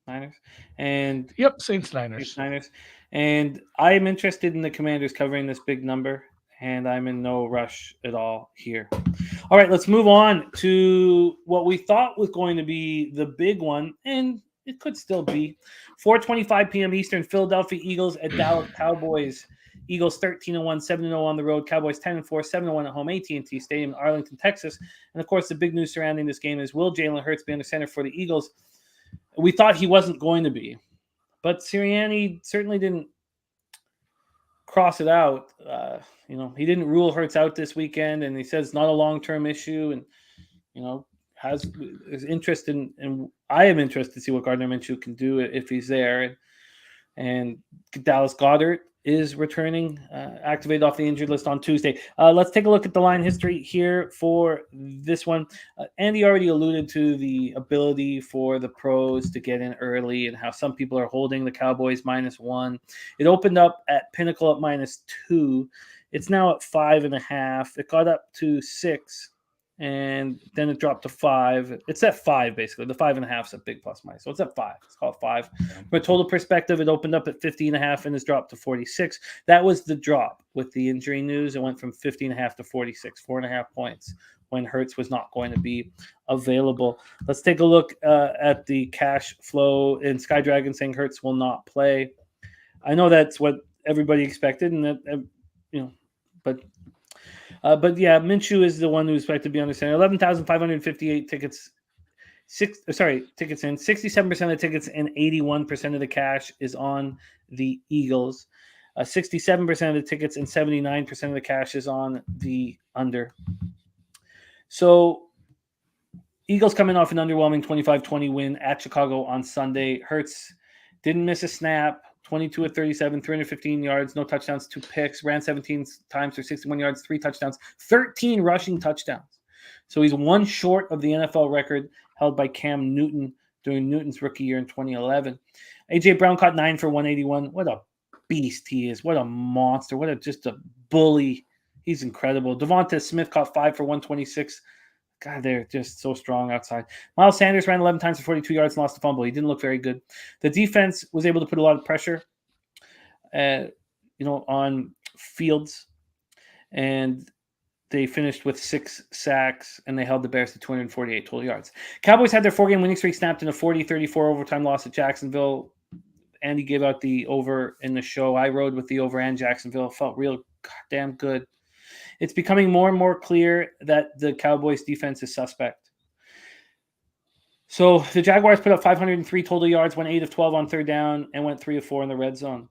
Niners. And yep, Saints, Niners. And I am interested in the Commanders covering this big number, and I'm in no rush at all here. All right, let's move on to what we thought was going to be the big one, and it could still be. 4:25 p.m. Eastern, Philadelphia Eagles at Dallas Cowboys. Eagles 13-1, 7-0 on the road. Cowboys 10-4, 7-1 at home. AT&T Stadium, Arlington, Texas. And, of course, the big news surrounding this game is, will Jalen Hurts be under center for the Eagles? We thought he wasn't going to be. But Sirianni certainly didn't cross it out. He didn't rule Hurts out this weekend, and he says it's not a long-term issue, and is interested in I am interested to see what Gardner Minshew can do if he's there. And Dallas Goedert is returning, activated off the injured list on Tuesday. Let's take a look at the line history here for this one. Andy already alluded to the ability for the pros to get in early and how some people are holding the Cowboys -1. It opened up at Pinnacle at -2. It's now at 5.5. It got up to 6. And then it dropped to 5. It's at 5, basically. The 5.5 is a big plus minus. So it's at 5. It's called 5. From a total perspective, it opened up at 50.5 and has dropped to 46. That was the drop with the injury news. It went from 50.5 to 46, 4.5 points when Hurts was not going to be available. Let's take a look at the cash flow in Sky Dragon saying Hurts will not play. I know that's what everybody expected, and that, but yeah, Minshew is the one who's expected to be under center. 11,558 tickets. Tickets in. 67% of the tickets and 81% of the cash is on the Eagles. 67% of the tickets and 79% of the cash is on the under. So Eagles coming off an underwhelming 25-20 win at Chicago on Sunday. Hurts didn't miss a snap. 22 of 37, 315 yards, no touchdowns, 2 picks, ran 17 times for 61 yards, 3 touchdowns, 13 rushing touchdowns. So he's one short of the NFL record held by Cam Newton during Newton's rookie year in 2011. A.J. Brown caught 9 for 181. What a beast he is. What a monster. Just a bully. He's incredible. Devonta Smith caught 5 for 126. God, they're just so strong outside. Miles Sanders ran 11 times for 42 yards and lost a fumble. He didn't look very good. The defense was able to put a lot of pressure, on Fields, and they finished with 6 sacks, and they held the Bears to 248 total yards. Cowboys had their 4-game winning streak snapped in a 40-34 overtime loss at Jacksonville. Andy gave out the over in the show. I rode with the over and Jacksonville. It felt real goddamn good. It's becoming more and more clear that the Cowboys defense is suspect. So the Jaguars put up 503 total yards, went 8 of 12 on third down, and went 3 of 4 in the red zone.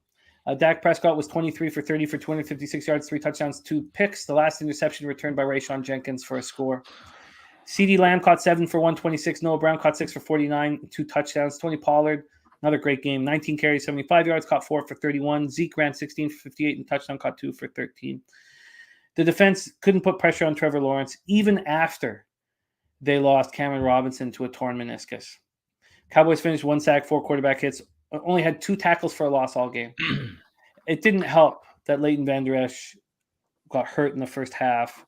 Dak Prescott was 23 for 30 for 256 yards, 3 touchdowns, 2 picks. The last interception returned by Rayshon Jenkins for a score. CeeDee Lamb caught 7 for 126. Noah Brown caught 6 for 49, 2 touchdowns. Tony Pollard, another great game, 19 carries, 75 yards, caught 4 for 31. Zeke ran 16 for 58 and touchdown, caught 2 for 13. The defense couldn't put pressure on Trevor Lawrence even after they lost Cameron Robinson to a torn meniscus. Cowboys finished 1 sack, 4 quarterback hits, only had 2 tackles for a loss all game. It didn't help that Leighton Vander Esch got hurt in the first half.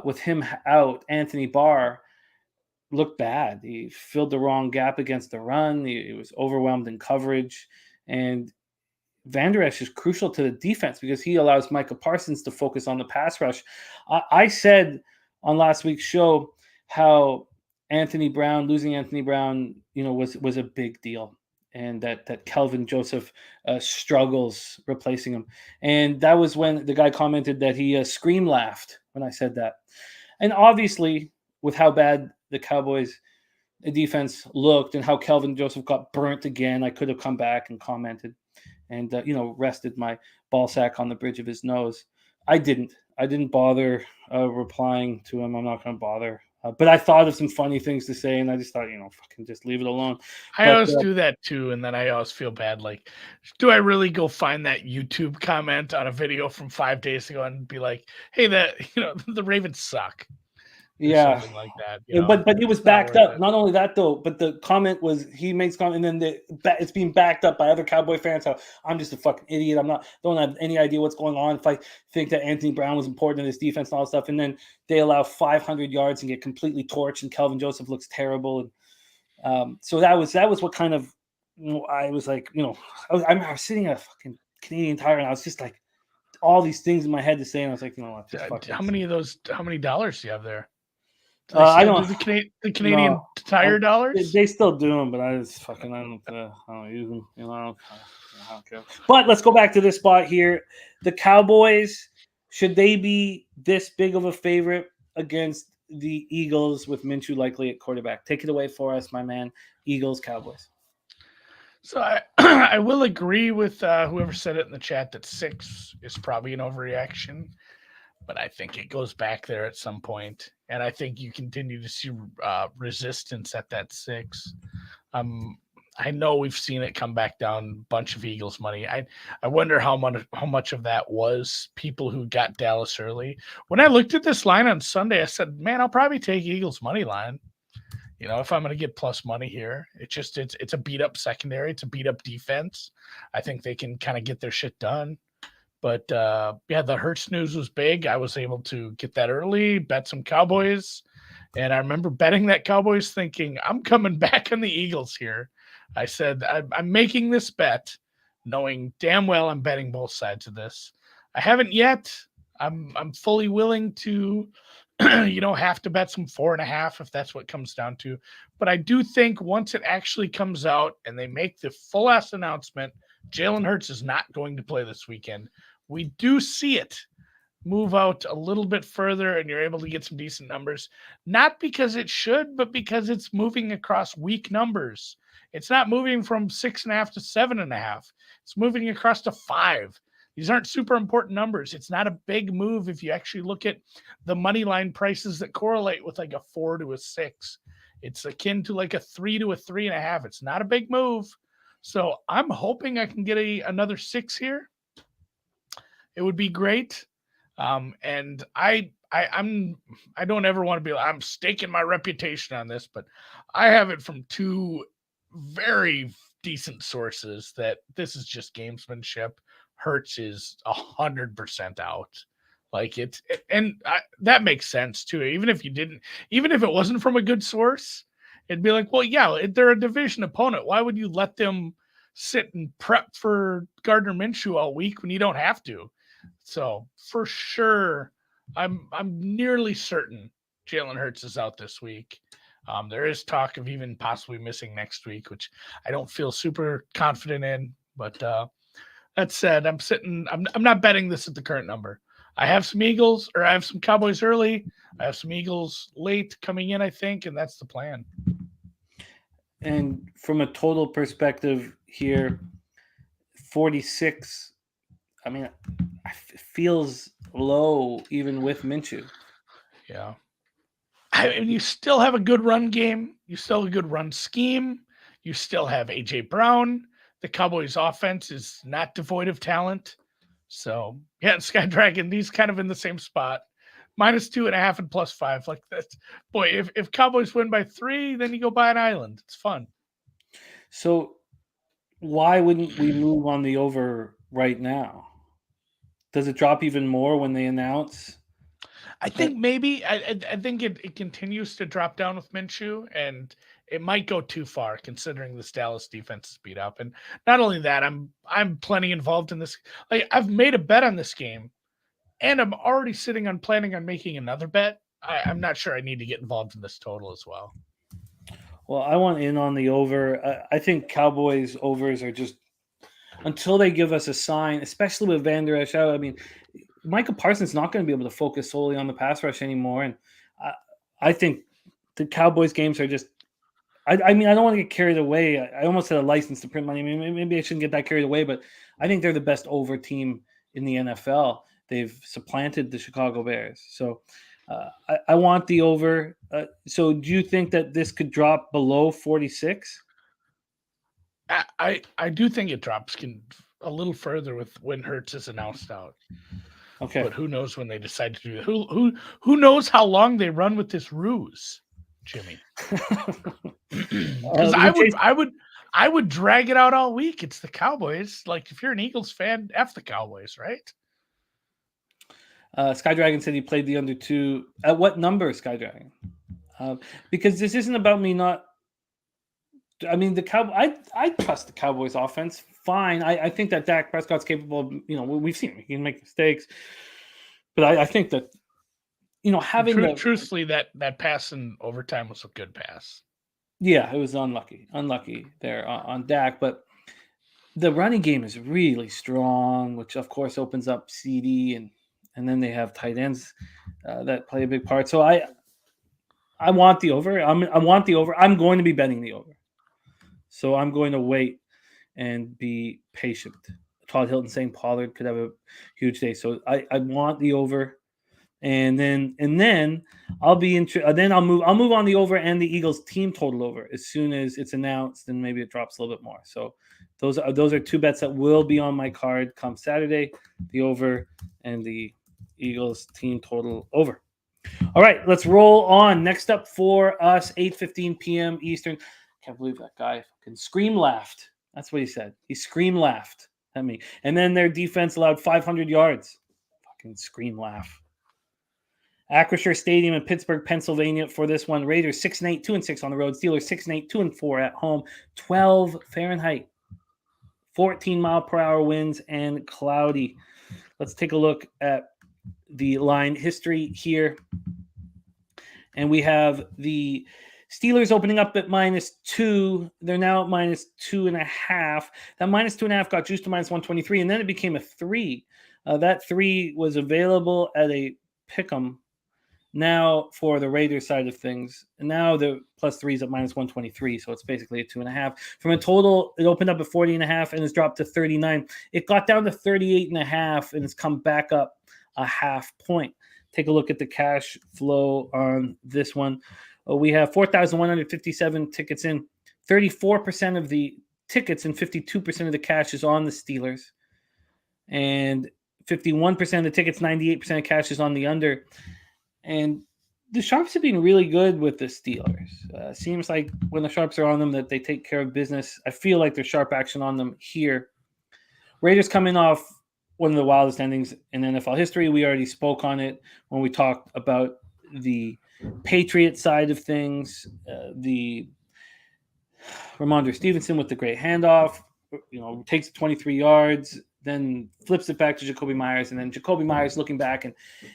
With him out, Anthony Barr looked bad. He filled the wrong gap against the run. He was overwhelmed in coverage. And Vander Esch is crucial to the defense because he allows Micah Parsons to focus on the pass rush. I said on last week's show how losing Anthony Brown, was a big deal, and that Kelvin Joseph struggles replacing him. And that was when the guy commented that he scream laughed when I said that. And obviously, with how bad the Cowboys defense looked and how Kelvin Joseph got burnt again, I could have come back and commented and rested my ball sack on the bridge of his nose. I didn't bother replying to him. I'm not going to bother. But I thought of some funny things to say, and I just thought, fucking just leave it alone. I always do that too, and then I always feel bad. Like, do I really go find that YouTube comment on a video from 5 days ago and be like, "Hey, the Ravens suck"? Yeah. something like that. But it was It's not backed worth up. it. Not only that though, but the comment was he makes comment, and then it's being backed up by other Cowboy fans. How I'm just a fucking idiot. Don't have any idea what's going on. If I think that Anthony Brown was important in this defense and all that stuff, and then they allow 500 yards and get completely torched, and Kelvin Joseph looks terrible. And so that was what kind of I was like, I was sitting at a fucking Canadian Tire, and I was just like all these things in my head to say, and I was like, what? Just fuck How this. many dollars do you have there? Do I they don't still do the Canadian Tire dollars? They still do them, but I don't use them. I don't care. But let's go back to this spot here. The Cowboys, should they be this big of a favorite against the Eagles with Minshew likely at quarterback? Take it away for us, my man. Eagles, Cowboys. So I will agree with whoever said it in the chat that 6 is probably an overreaction, but I think it goes back there at some point, and I think you continue to see resistance at that 6. I know we've seen it come back down, bunch of Eagles money. I wonder how much of that was people who got Dallas early. When I looked at this line on Sunday, I said, man, I'll probably take Eagles money line. If I'm going to get plus money here. It's a beat up secondary. It's a beat up defense. I think they can kind of get their shit done. But the Hurts news was big. I was able to get that early, bet some Cowboys. And I remember betting that Cowboys thinking, I'm coming back on the Eagles here. I said, I'm making this bet knowing damn well I'm betting both sides of this. I haven't yet. I'm fully willing to have to bet some 4.5 if that's what comes down to. But I do think once it actually comes out and they make the full ass announcement, Jalen Hurts is not going to play this weekend. We do see it move out a little bit further and you're able to get some decent numbers, not because it should, but because it's moving across weak numbers. It's not moving from 6.5 to 7.5. It's moving across to 5. These aren't super important numbers. It's not a big move if you actually look at the money line prices that correlate with like a 4 to a 6. It's akin to like a 3 to a 3.5. It's not a big move. So I'm hoping I can get another 6 here. It would be great. And I don't ever want to be like, I'm staking my reputation on this, but I have it from 2 very decent sources that this is just gamesmanship. Hurts is 100% out. Like that makes sense too. Even if it wasn't from a good source, it'd be like, well, yeah, they're a division opponent. Why would you let them sit and prep for Gardner Minshew all week when you don't have to? So for sure, I'm nearly certain Jalen Hurts is out this week. There is talk of even possibly missing next week, which I don't feel super confident in. But that said, I'm not betting this at the current number. I have some Eagles, or I have some Cowboys early. I have some Eagles late coming in, I think, and that's the plan. And from a total perspective here, 46, I mean, it feels low even with Minshew. Yeah. I mean, you still have a good run game. You still have a good run scheme. You still have A.J. Brown. The Cowboys offense is not devoid of talent. So, yeah, Sky Dragon, he's kind of in the same spot. -2.5 and +5. Like that. Boy, if Cowboys win by 3, then you go buy an island. It's fun. So why wouldn't we move on the over right now? Does it drop even more when they announce? I think maybe I think it continues to drop down with Minshew, and it might go too far considering this Dallas defense is beat up. And not only that, I'm plenty involved in this. Like I've made a bet on this game, and I'm already planning on making another bet. I'm not sure I need to get involved in this total as well. Well, I want in on the over. I think Cowboys overs are just until they give us a sign, especially with Van Der Esch out. I mean, Michael Parsons not going to be able to focus solely on the pass rush anymore, and I think the Cowboys games are just. I mean, I don't want to get carried away. I almost had a license to print money. I mean, maybe I shouldn't get that carried away, but I think they're the best over team in the NFL. They've supplanted the Chicago Bears, so I want the over. So, do you think that this could drop below 46? I do think it drops a little further with when Hurts is announced out. Okay. But who knows when they decide to do it? Who knows how long they run with this ruse, Jimmy? Because I would drag it out all week. It's the Cowboys. Like, if you're an Eagles fan, F the Cowboys, right? Sky Dragon said he played the under 2. At what number, Sky Dragon? Because this isn't about me not. I mean, I trust the Cowboys offense. Fine. I think that Dak Prescott's capable of, we've seen him. He can make mistakes. But I think that, having truthfully, that pass in overtime was a good pass. Yeah, it was unlucky there on Dak. But the running game is really strong, which of course opens up CD and then they have tight ends that play a big part. So I want the over. I want the over. I'm going to be betting the over. So I'm going to wait and be patient. Todd Hilton saying Pollard could have a huge day. So I want the over. And then I'll be then I'll move on the over and the Eagles team total over as soon as it's announced, and maybe it drops a little bit more. So those are two bets that will be on my card come Saturday, the over and the Eagles team total over. All right, let's roll on. Next up for us, 8:15 p.m. Eastern. Can't believe that guy fucking scream laughed. That's what he said. He scream laughed at me. And then their defense allowed 500 yards. Fucking scream laugh. Acrisure Stadium in Pittsburgh, Pennsylvania for this one. Raiders 6-8, 2-6 on the road. Steelers 6-8, 2-4 at home. 12 Fahrenheit. 14 mile per hour winds and cloudy. Let's take a look at the line history here. And we have the Steelers opening up at -2. They're now at -2.5. That -2.5 got juiced to -123, and then it became a 3. That 3 was available at a pick'em. Now for the Raiders side of things, and now the +3 is at -123, so it's basically a 2.5. From a total, it opened up at 40.5 and has dropped to 39. It got down to 38.5 and it's come back up a half point. Take a look at the cash flow on this one. We have 4,157 tickets in. 34% of the tickets and 52% of the cash is on the Steelers. And 51% of the tickets, 98% of cash is on the under. And the Sharps have been really good with the Steelers. Seems like when the Sharps are on them that they take care of business. I feel like there's sharp action on them here. Raiders coming off one of the wildest endings in NFL history. We already spoke on it when we talked about the Patriot side of things. The Ramondre Stevenson with the great handoff, takes 23 yards, then flips it back to Jacoby Myers, and then Jacoby Myers looking back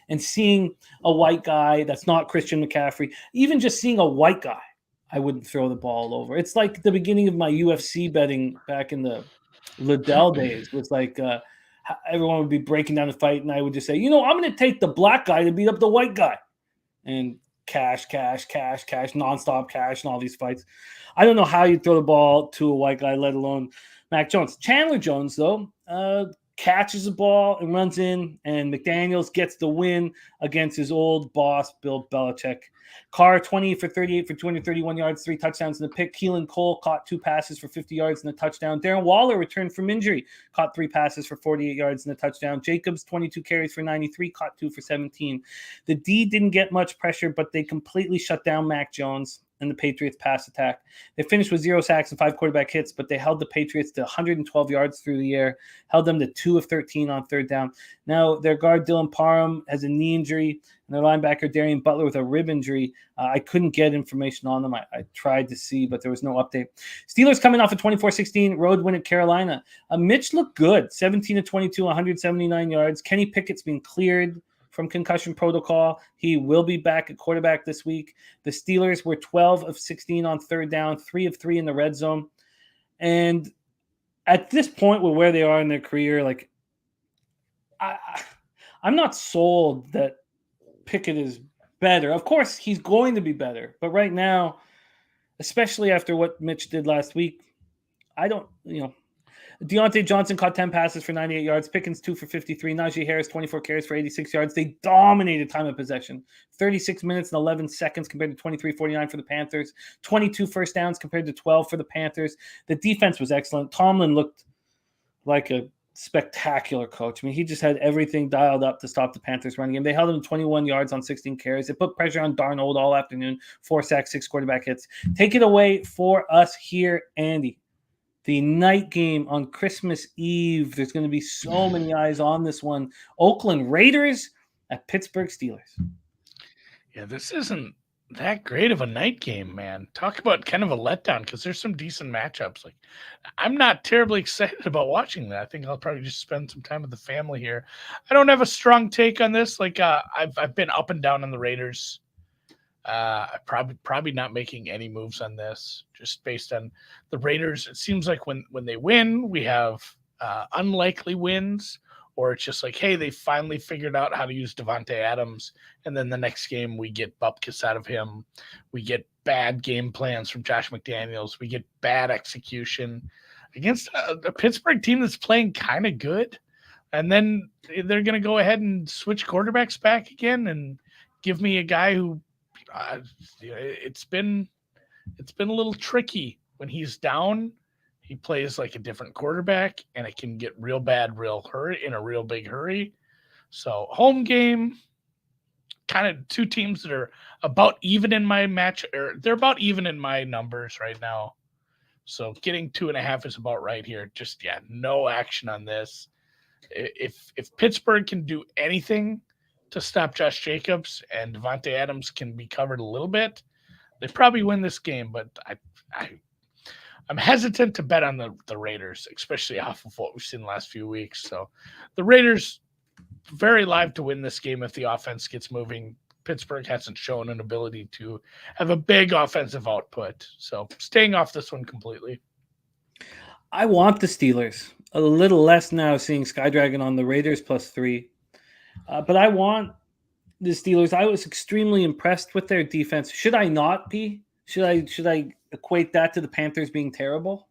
and seeing a white guy that's not Christian McCaffrey. Even just seeing a white guy, I wouldn't throw the ball over. It's like the beginning of my UFC betting back in the Liddell days. It's like everyone would be breaking down the fight, and I would just say, I'm going to take the black guy to beat up the white guy. And cash, nonstop cash, and all these fights. I don't know how you throw the ball to a white guy, let alone Mac Jones. Chandler Jones, though, catches the ball and runs in, and McDaniels gets the win against his old boss, Bill Belichick. Carr, 20 for 38 for 231 yards, 3 touchdowns in the pick. Keelan Cole caught 2 passes for 50 yards and a touchdown. Darren Waller returned from injury, caught 3 passes for 48 yards and a touchdown. Jacobs, 22 carries for 93, caught 2 for 17. The D didn't get much pressure, but they completely shut down Mac Jones and the Patriots pass attack. They finished with 0 sacks and 5 quarterback hits, but they held the Patriots to 112 yards through the air, held them to 2 of 13 on third down. Now, their guard, Dylan Parham, has a knee injury, and their linebacker, Darian Butler, with a rib injury. I couldn't get information on them. I tried to see, but there was no update. Steelers coming off a 24-16 road win at Carolina. Mitch looked good, 17 of 22, 179 yards. Kenny Pickett's been cleared from concussion protocol. He will be back at quarterback this week. The Steelers were 12 of 16 on third down, 3 of 3 in the red zone. And at this point with where they are in their career, like I'm not sold that Pickett is better. Of course, he's going to be better. But right now, especially after what Mitch did last week, I don't, Deontay Johnson caught 10 passes for 98 yards. Pickens 2 for 53. Najee Harris 24 carries for 86 yards. They dominated time of possession. 36 minutes and 11 seconds compared to 23:49 for the Panthers. 22 first downs compared to 12 for the Panthers. The defense was excellent. Tomlin looked like a spectacular coach. I mean, he just had everything dialed up to stop the Panthers running game. They held him 21 yards on 16 carries. They put pressure on Darnold all afternoon, 4 sacks, 6 quarterback hits. Take it away for us here, Andy. The night game on Christmas Eve. There's going to be so many eyes on this one. Oakland Raiders at Pittsburgh Steelers. Yeah, this isn't that great of a night game, man. Talk about kind of a letdown because there's some decent matchups. Like, I'm not terribly excited about watching that. I think I'll probably just spend some time with the family here. I don't have a strong take on this. Like, I've been up and down on the Raiders. I probably not making any moves on this, just based on the Raiders. It seems like when they win, we have unlikely wins, or it's just like, hey, they finally figured out how to use Devontae Adams, and then the next game we get bupkis out of him. We get bad game plans from Josh McDaniels. We get bad execution against a Pittsburgh team that's playing kind of good, and then they're going to go ahead and switch quarterbacks back again and give me a guy who it's been a little tricky when he's down. He plays like a different quarterback, and it can get real bad, in a real big hurry. So home game, kind of two teams that are about even in my match, or they're about even in my numbers right now. So getting 2.5 is about right here. Just no action on this. If Pittsburgh can do anything to stop Josh Jacobs and Devontae Adams can be covered a little bit, they probably win this game. But I'm hesitant to bet on the Raiders, especially off of what we've seen the last few weeks. So the Raiders very live to win this game if the offense gets moving. Pittsburgh hasn't shown an ability to have a big offensive output. So staying off this one completely. I want the Steelers. A little less now seeing Skydragon on the Raiders +3. But I want the Steelers. I was extremely impressed with their defense. Should I not be? Should I equate that to the Panthers being terrible?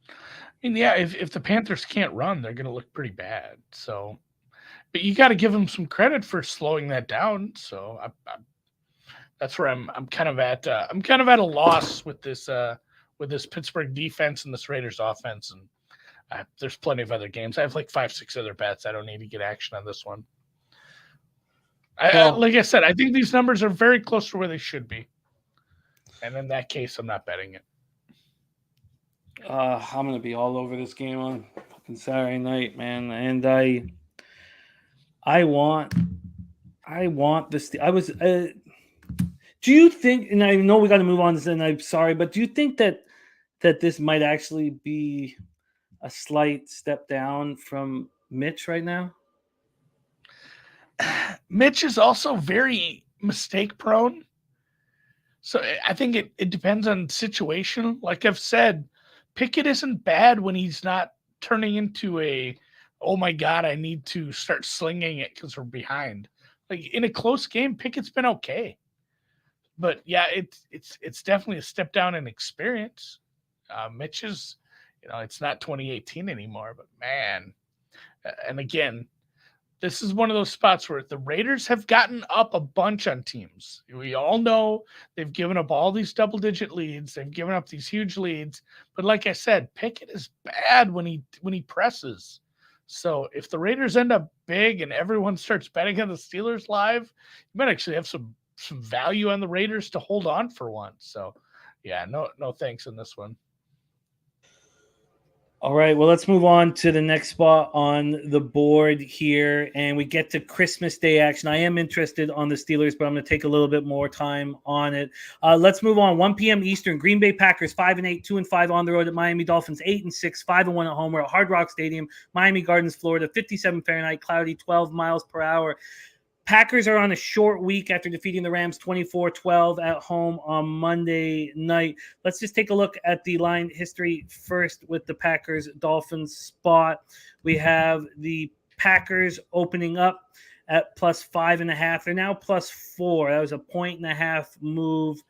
I mean, yeah, if the Panthers can't run, they're going to look pretty bad. So, but you got to give them some credit for slowing that down. So that's where I'm kind of at. I'm kind of at a loss with this Pittsburgh defense and this Raiders offense. And there's plenty of other games. I have like 5-6 other bets. I don't need to get action on this one. Like I said, I think these numbers are very close to where they should be. And in that case, I'm not betting it. I'm going to be all over this game on fucking Saturday night, man. And I want this. Do you think, and I know we got to move on, and I'm sorry, but do you think that this might actually be a slight step down from Mitch right now? Mitch is also very mistake prone. So I think it depends on situation. Like I've said, Pickett isn't bad when he's not turning into oh my God, I need to start slinging it because we're behind. Like in a close game, Pickett's been okay. But yeah, it's definitely a step down in experience. Mitch is, it's not 2018 anymore, but man. And again, this is one of those spots where the Raiders have gotten up a bunch on teams. We all know they've given up all these double-digit leads. They've given up these huge leads. But like I said, Pickett is bad when he presses. So if the Raiders end up big and everyone starts betting on the Steelers live, you might actually have some value on the Raiders to hold on for once. So yeah, no thanks in this one. All right, well, let's move on to the next spot on the board here, and we get to Christmas Day action. I am interested on the Steelers, but I'm going to take a little bit more time on it. Let's move on. 1 p.m. Eastern, Green Bay Packers 5-8, 2-5 on the road at Miami Dolphins, 8-6, 5-1 at home. We're at Hard Rock Stadium, Miami Gardens, Florida, 57 Fahrenheit, cloudy, 12 miles per hour. Packers are on a short week after defeating the Rams 24-12 at home on Monday night. Let's just take a look at the line history first with the Packers-Dolphins spot. We have the Packers opening up at +5.5. They're now +4. That was a 1.5 move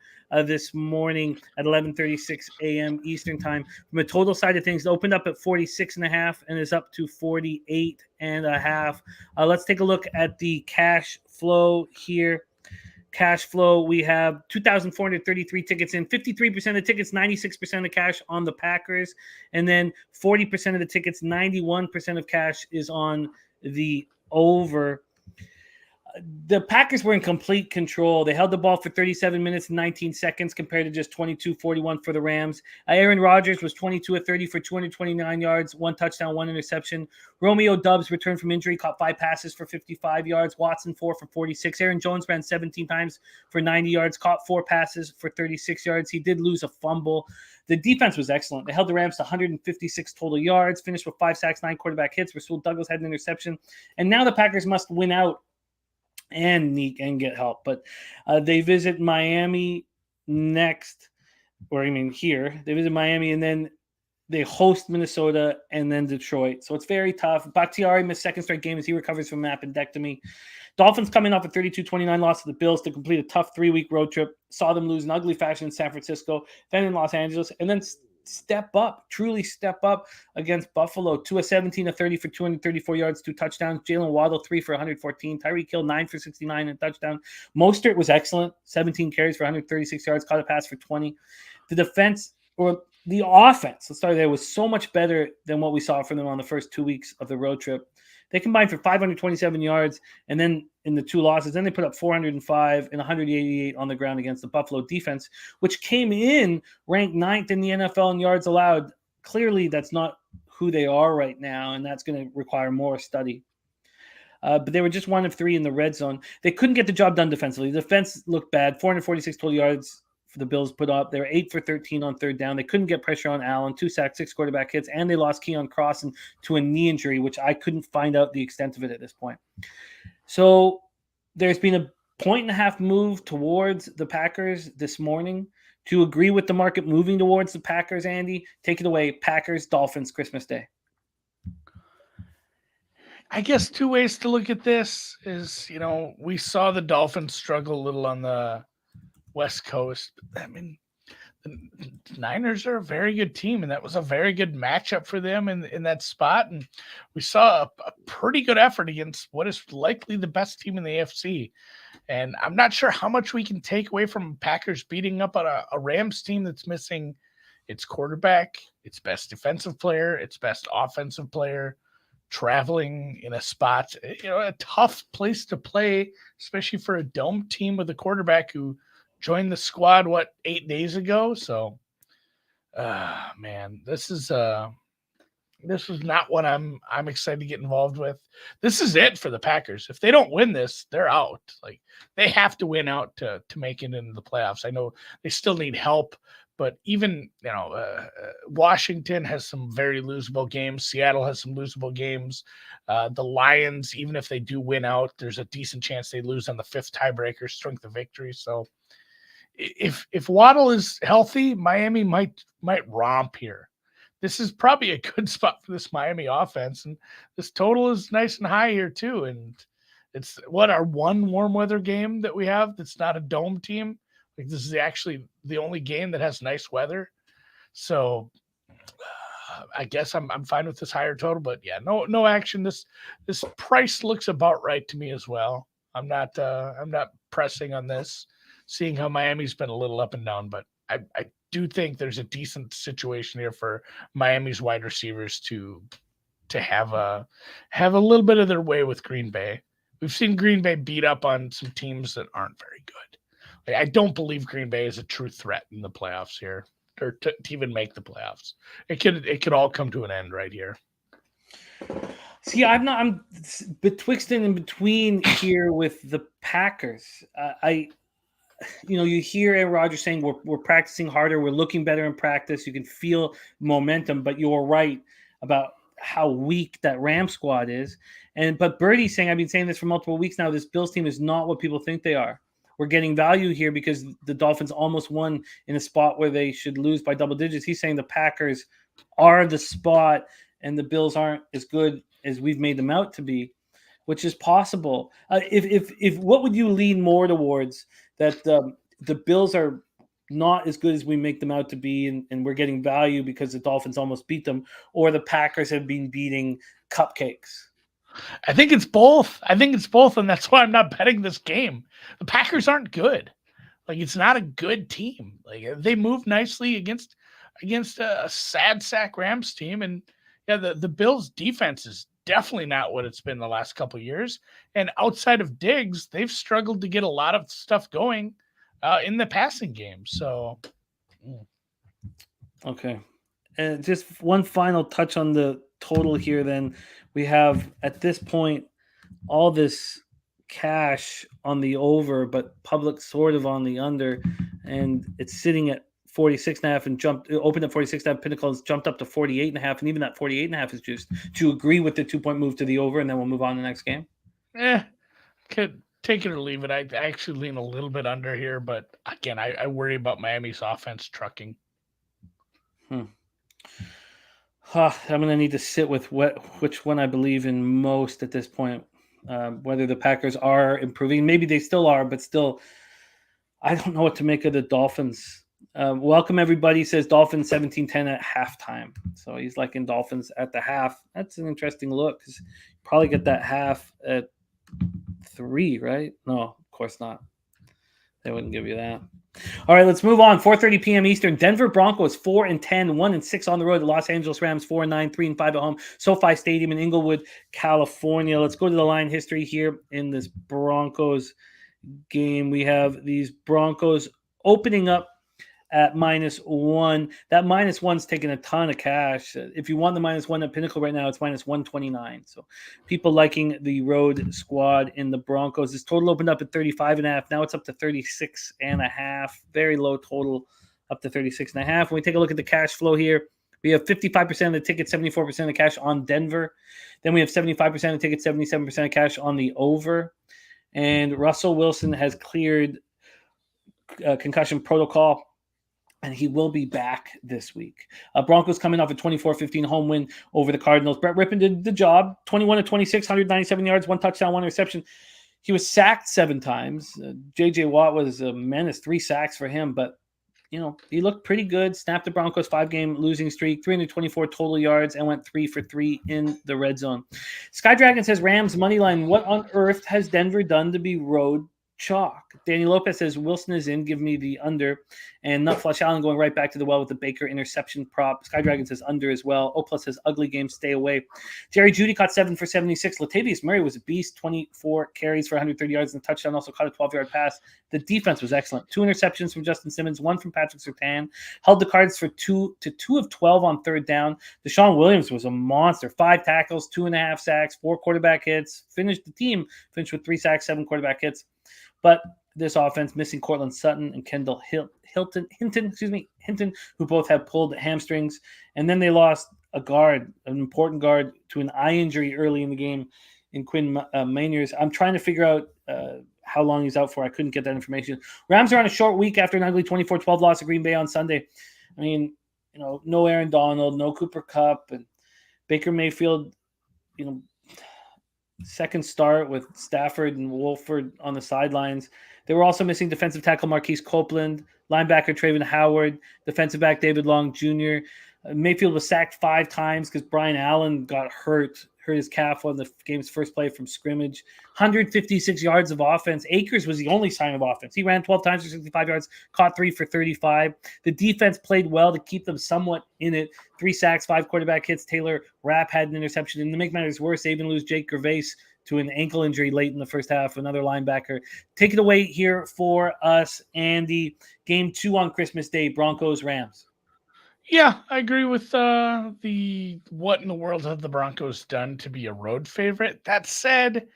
this morning at 11:36 a.m. Eastern time. From a total side of things, it opened up at 46.5 and is up to 48.5. Let's take a look at the cash flow here. cash flow. We have 2,433 tickets in, 53% of the tickets, 96% of cash on the Packers. And then 40% of the tickets, 91% of cash is on the over. The Packers were in complete control. They held the ball for 37 minutes and 19 seconds compared to just 22-41 for the Rams. Aaron Rodgers was 22 of 30 for 229 yards, 1 touchdown, 1 interception. Romeo Doubs returned from injury, caught 5 passes for 55 yards. Watson 4 for 46. Aaron Jones ran 17 times for 90 yards, caught 4 passes for 36 yards. He did lose a fumble. The defense was excellent. They held the Rams to 156 total yards, finished with 5 sacks, 9 quarterback hits. Rasul Douglas had an interception. And now the Packers must win out and get help. But they visit Miami next, here. They visit Miami, and then they host Minnesota and then Detroit. So it's very tough. Bakhtiari missed second straight game as he recovers from an appendectomy. Dolphins coming off a 32-29 loss to the Bills to complete a tough 3-week road trip. Saw them lose in ugly fashion in San Francisco, then in Los Angeles, and then truly step up against Buffalo. 2 of 17 of 30 for 234 yards, 2 touchdowns. Jalen Waddle, 3 for 114. Tyreek Hill, 9 for 69 and a touchdown. Mostert was excellent, 17 carries for 136 yards, caught a pass for 20. The defense, or the offense, let's start there, was so much better than what we saw from them on the first 2 weeks of the road trip. They combined for 527 yards, and then in the 2 losses, then they put up 405 and 188 on the ground against the Buffalo defense, which came in ranked 9th in the NFL in yards allowed. Clearly, that's not who they are right now, and that's going to require more study. But they were just 1 of 3 in the red zone. They couldn't get the job done defensively. The defense looked bad. 446 total yards for the Bills put up. They were 8 for 13 on third down. They couldn't get pressure on Allen, 2 sacks, 6 quarterback hits, and they lost Keon Cross to a knee injury, which I couldn't find out the extent of it at this point. So there's been a 1.5 move towards the Packers this morning. To agree with the market moving towards the Packers, Andy, take it away. Packers, Dolphins, Christmas Day. I guess 2 ways to look at this is, we saw the Dolphins struggle a little on the West Coast. I mean, the Niners are a very good team, and that was a very good matchup for them in that spot. And we saw a pretty good effort against what is likely the best team in the AFC. And I'm not sure how much we can take away from Packers beating up on a Rams team that's missing its quarterback, its best defensive player, its best offensive player, traveling in a spot, a tough place to play, especially for a dome team with a quarterback who joined the squad 8 days ago. So man, this is not what I'm excited to get involved with. This is it for the Packers. If they don't win this, they're out. Like, they have to win out to make it into the playoffs. I know they still need help, but even Washington has some very losable games. Seattle has some losable games. The Lions, even if they do win out, there's a decent chance they lose on the 5th tiebreaker, strength of victory. So if Waddle is healthy, Miami might romp here. This is probably a good spot for this Miami offense, and this total is nice and high here too. And it's our one warm weather game that we have that's not a dome team. Like, this is actually the only game that has nice weather. So I guess I'm fine with this higher total, but yeah, no action. This price looks about right to me as well. I'm not pressing on this, seeing how Miami's been a little up and down, but I do think there's a decent situation here for Miami's wide receivers to have a little bit of their way with Green Bay. We've seen Green Bay beat up on some teams that aren't very good. Like, I don't believe Green Bay is a true threat in the playoffs here, or to even make the playoffs. It could all come to an end right here. See, I'm betwixt and in between here with the Packers. You hear Aaron Rodgers saying we're practicing harder, we're looking better in practice. You can feel momentum, but you're right about how weak that Ram squad is. But Birdie's saying, I've been saying this for multiple weeks now, this Bills team is not what people think they are. We're getting value here because the Dolphins almost won in a spot where they should lose by double digits. He's saying the Packers are the spot and the Bills aren't as good as we've made them out to be, which is possible. If what would you lean more towards, that the Bills are not as good as we make them out to be, and we're getting value because the Dolphins almost beat them, or the Packers have been beating cupcakes? I think it's both. And that's why I'm not betting this game. The Packers aren't good. Like, it's not a good team. Like, they move nicely against a sad sack Rams team, and yeah, the Bills' defense is definitely not what it's been the last couple of years. And outside of Diggs, they've struggled to get a lot of stuff going in the passing game. So, Okay. And just one final touch on the total here. Then we have at this point all this cash on the over, but public sort of on the under, and it's sitting at 46.5 and opened at 46.5. Pinnacle has jumped up to 48.5, and even that 48.5 is juiced. Do you agree with the 2-point move to the over, and then we'll move on to the next game? Could take it or leave it. I actually lean a little bit under here, but again, I worry about Miami's offense trucking. I'm going to need to sit with which one I believe in most at this point. Whether the Packers are improving, maybe they still are, but still, I don't know what to make of the Dolphins. Welcome everybody, says Dolphins 17-10 at halftime. So he's like in Dolphins at the half. That's an interesting look because you probably get that half at 3, right? No, of course not. They wouldn't give you that. All right, let's move on. 4:30 p.m. Eastern. Denver Broncos 4-10, 1-6 on the road. The Los Angeles Rams 4-9, 3-5 at home. SoFi Stadium in Inglewood, California. Let's go to the line history here in this Broncos game. We have these Broncos opening up at -1. That -1's taking a ton of cash. If you want the -1 at Pinnacle right now, it's -129. So people liking the road squad in the Broncos. This total opened up at 35.5. Now it's up to 36.5. Very low total, up to 36.5. When we take a look at the cash flow here, we have 55% of the tickets, 74% of the cash on Denver. Then we have 75% of the tickets, 77% of cash on the over. And Russell Wilson has cleared concussion protocol, and he will be back this week. Broncos coming off a 24-15 home win over the Cardinals. Brett Rippon did the job. 21-26, 197 yards, 1 touchdown, 1 interception. He was sacked 7 times. J.J. Watt was a menace, 3 sacks for him. But, he looked pretty good. Snapped the Broncos' 5-game losing streak, 324 total yards, and went 3 for 3 in the red zone. Sky Dragon says, Rams money line. What on earth has Denver done to be road chalk? Danny Lopez says Wilson is in, give me the under. And Nutflush Allen going right back to the well with the Baker interception prop. Sky Dragon says under as well. O+ says ugly game, stay away. Jerry Jeudy caught 7 for 76. Latavius Murray was a beast, 24 carries for 130 yards and a touchdown, also caught a 12-yard pass. The defense was excellent. 2 interceptions from Justin Simmons, 1 from Patrick Surtain. Held the Cards for 2 of 12 on third down. Deshaun Williams was a monster. 5 tackles, 2.5 sacks, 4 quarterback hits. Finished with 3 sacks, 7 quarterback hits. But this offense missing Cortland Sutton and Kendall Hinton, who both have pulled hamstrings. And then they lost an important guard, to an eye injury early in the game in Quinn Mayniers. I'm trying to figure out how long he's out for. I couldn't get that information. Rams are on a short week after an ugly 24-12 loss to Green Bay on Sunday. I mean, no Aaron Donald, no Cooper Kupp, and Baker Mayfield, second start with Stafford and Wolford on the sidelines. They were also missing defensive tackle Marquise Copeland, linebacker Trayvon Howard, defensive back David Long Jr. Mayfield was sacked 5 times because Brian Allen got hurt his calf on the game's first play from scrimmage. 156 yards of offense. Akers was the only sign of offense. He ran 12 times for 65 yards, caught 3 for 35. The defense played well to keep them somewhat in it. 3 sacks, 5 quarterback hits. Taylor Rapp had an interception. And to make matters worse, they even lose Jake Gervais to an ankle injury late in the first half, another linebacker. Take it away here for us, Andy. Game 2 on Christmas Day, Broncos-Rams. Yeah, I agree with the what in the world have the Broncos done to be a road favorite. That said,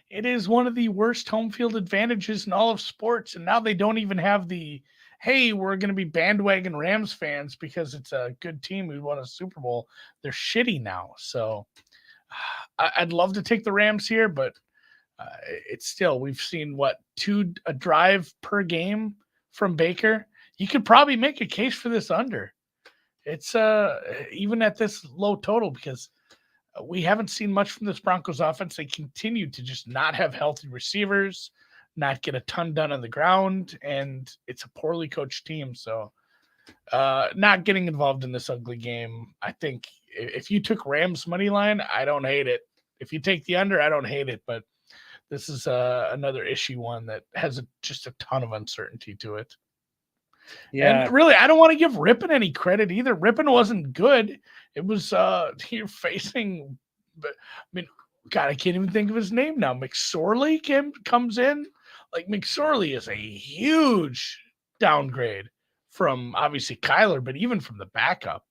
it is one of the worst home field advantages in all of sports, and now they don't even have the, hey, we're going to be bandwagon Rams fans because it's a good team who won a Super Bowl. They're shitty now, so I'd love to take the Rams here, but it's still, we've seen a drive per game from Baker. You could probably make a case for this under. It's even at this low total because we haven't seen much from this Broncos offense. They continue to just not have healthy receivers, not get a ton done on the ground, and it's a poorly coached team. So not getting involved in this ugly game. I think if you took Rams money line, I don't hate it. If you take the under, I don't hate it, but this is another issue one that has just a ton of uncertainty to it. Yeah. And really, I don't want to give Rippon any credit either. Rippon wasn't good. It was you're facing, but I mean, God, I can't even think of his name now. McSorley comes in. Like McSorley is a huge downgrade from obviously Kyler, but even from the backup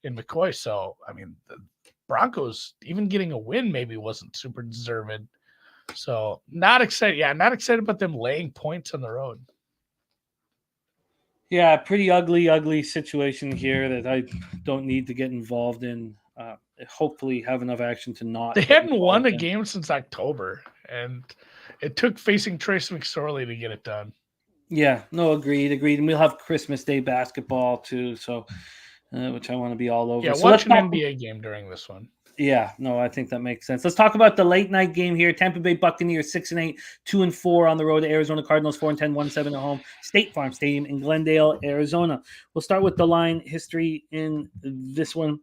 in McCoy. So I mean, the Broncos even getting a win maybe wasn't super deserved. So not excited. Yeah, not excited about them laying points on the road. Yeah, pretty ugly situation here that I don't need to get involved in. Hopefully have enough action to not. They hadn't won a game since October, and it took facing Trace McSorley to get it done. Yeah, no, agreed. And we'll have Christmas Day basketball too, so which I want to be all over. Yeah, so watch an NBA game during this one. Yeah, no, I think that makes sense. Let's talk about the late night game here. Tampa Bay Buccaneers 6-8, 2-4 on the road to Arizona Cardinals, 4-10, 1-7 at home. State Farm Stadium in Glendale, Arizona. We'll start with the line history in this one.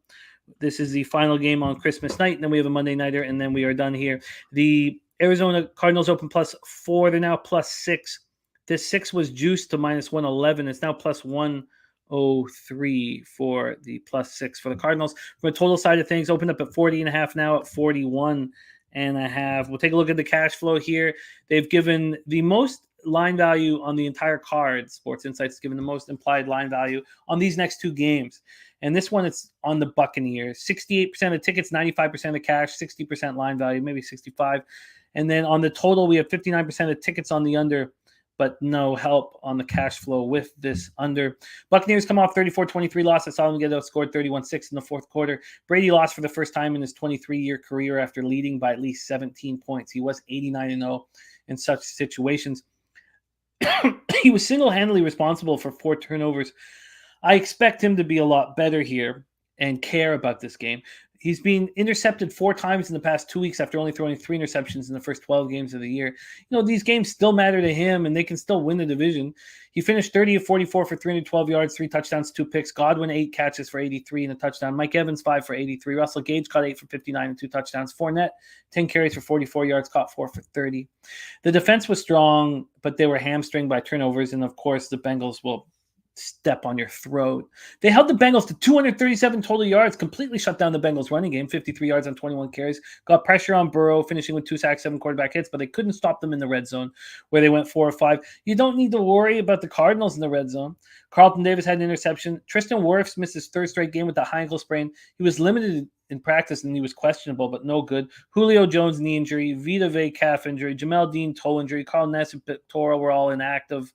This is the final game on Christmas night, and then we have a Monday nighter, and then we are done here. The Arizona Cardinals open +4. They're now +6. This 6 was juiced to -111. It's now +103 for the +6 for the Cardinals. From a total side of things, opened up at 40.5, now at 41.5. We'll take a look at the cash flow here. They've given the most line value on the entire card. Sports Insights has given the most implied line value on these next two games. And this one, it's on the Buccaneers. 68% of tickets, 95% of cash, 60% line value, maybe 65. And then on the total, we have 59% of tickets on the under, but no help on the cash flow with this under. Buccaneers come off 34-23 loss. I saw them get outscored 31-6 in the fourth quarter. Brady lost for the first time in his 23-year career after leading by at least 17 points. He was 89-0 in such situations. He was single-handedly responsible for 4 turnovers. I expect him to be a lot better here and care about this game. He's been intercepted 4 times in the past 2 weeks after only throwing 3 interceptions in the first 12 games of the year. You know, these games still matter to him, and they can still win the division. He finished 30 of 44 for 312 yards, 3 touchdowns, 2 picks. Godwin, 8 catches for 83 and a touchdown. Mike Evans, 5 for 83. Russell Gage caught 8 for 59 and 2 touchdowns. Fournette, 10 carries for 44 yards, caught 4 for 30. The defense was strong, but they were hamstringed by turnovers, and of course the Bengals will step on your throat. They held the Bengals to 237 total yards, completely shut down the Bengals running game, 53 yards on 21 carries, got pressure on Burrow, finishing with 2 sacks, 7 quarterback hits, but they couldn't stop them in the red zone where they went 4 or 5. You don't need to worry about the Cardinals in the red zone. Carlton Davis had an interception. Tristan Wirfs missed his 3rd straight game with a high ankle sprain. He was limited in practice and he was questionable, but no good. Julio Jones knee injury, Vita Vea calf injury, Jamel Dean toe injury, Carl Ness and Pictora were all inactive.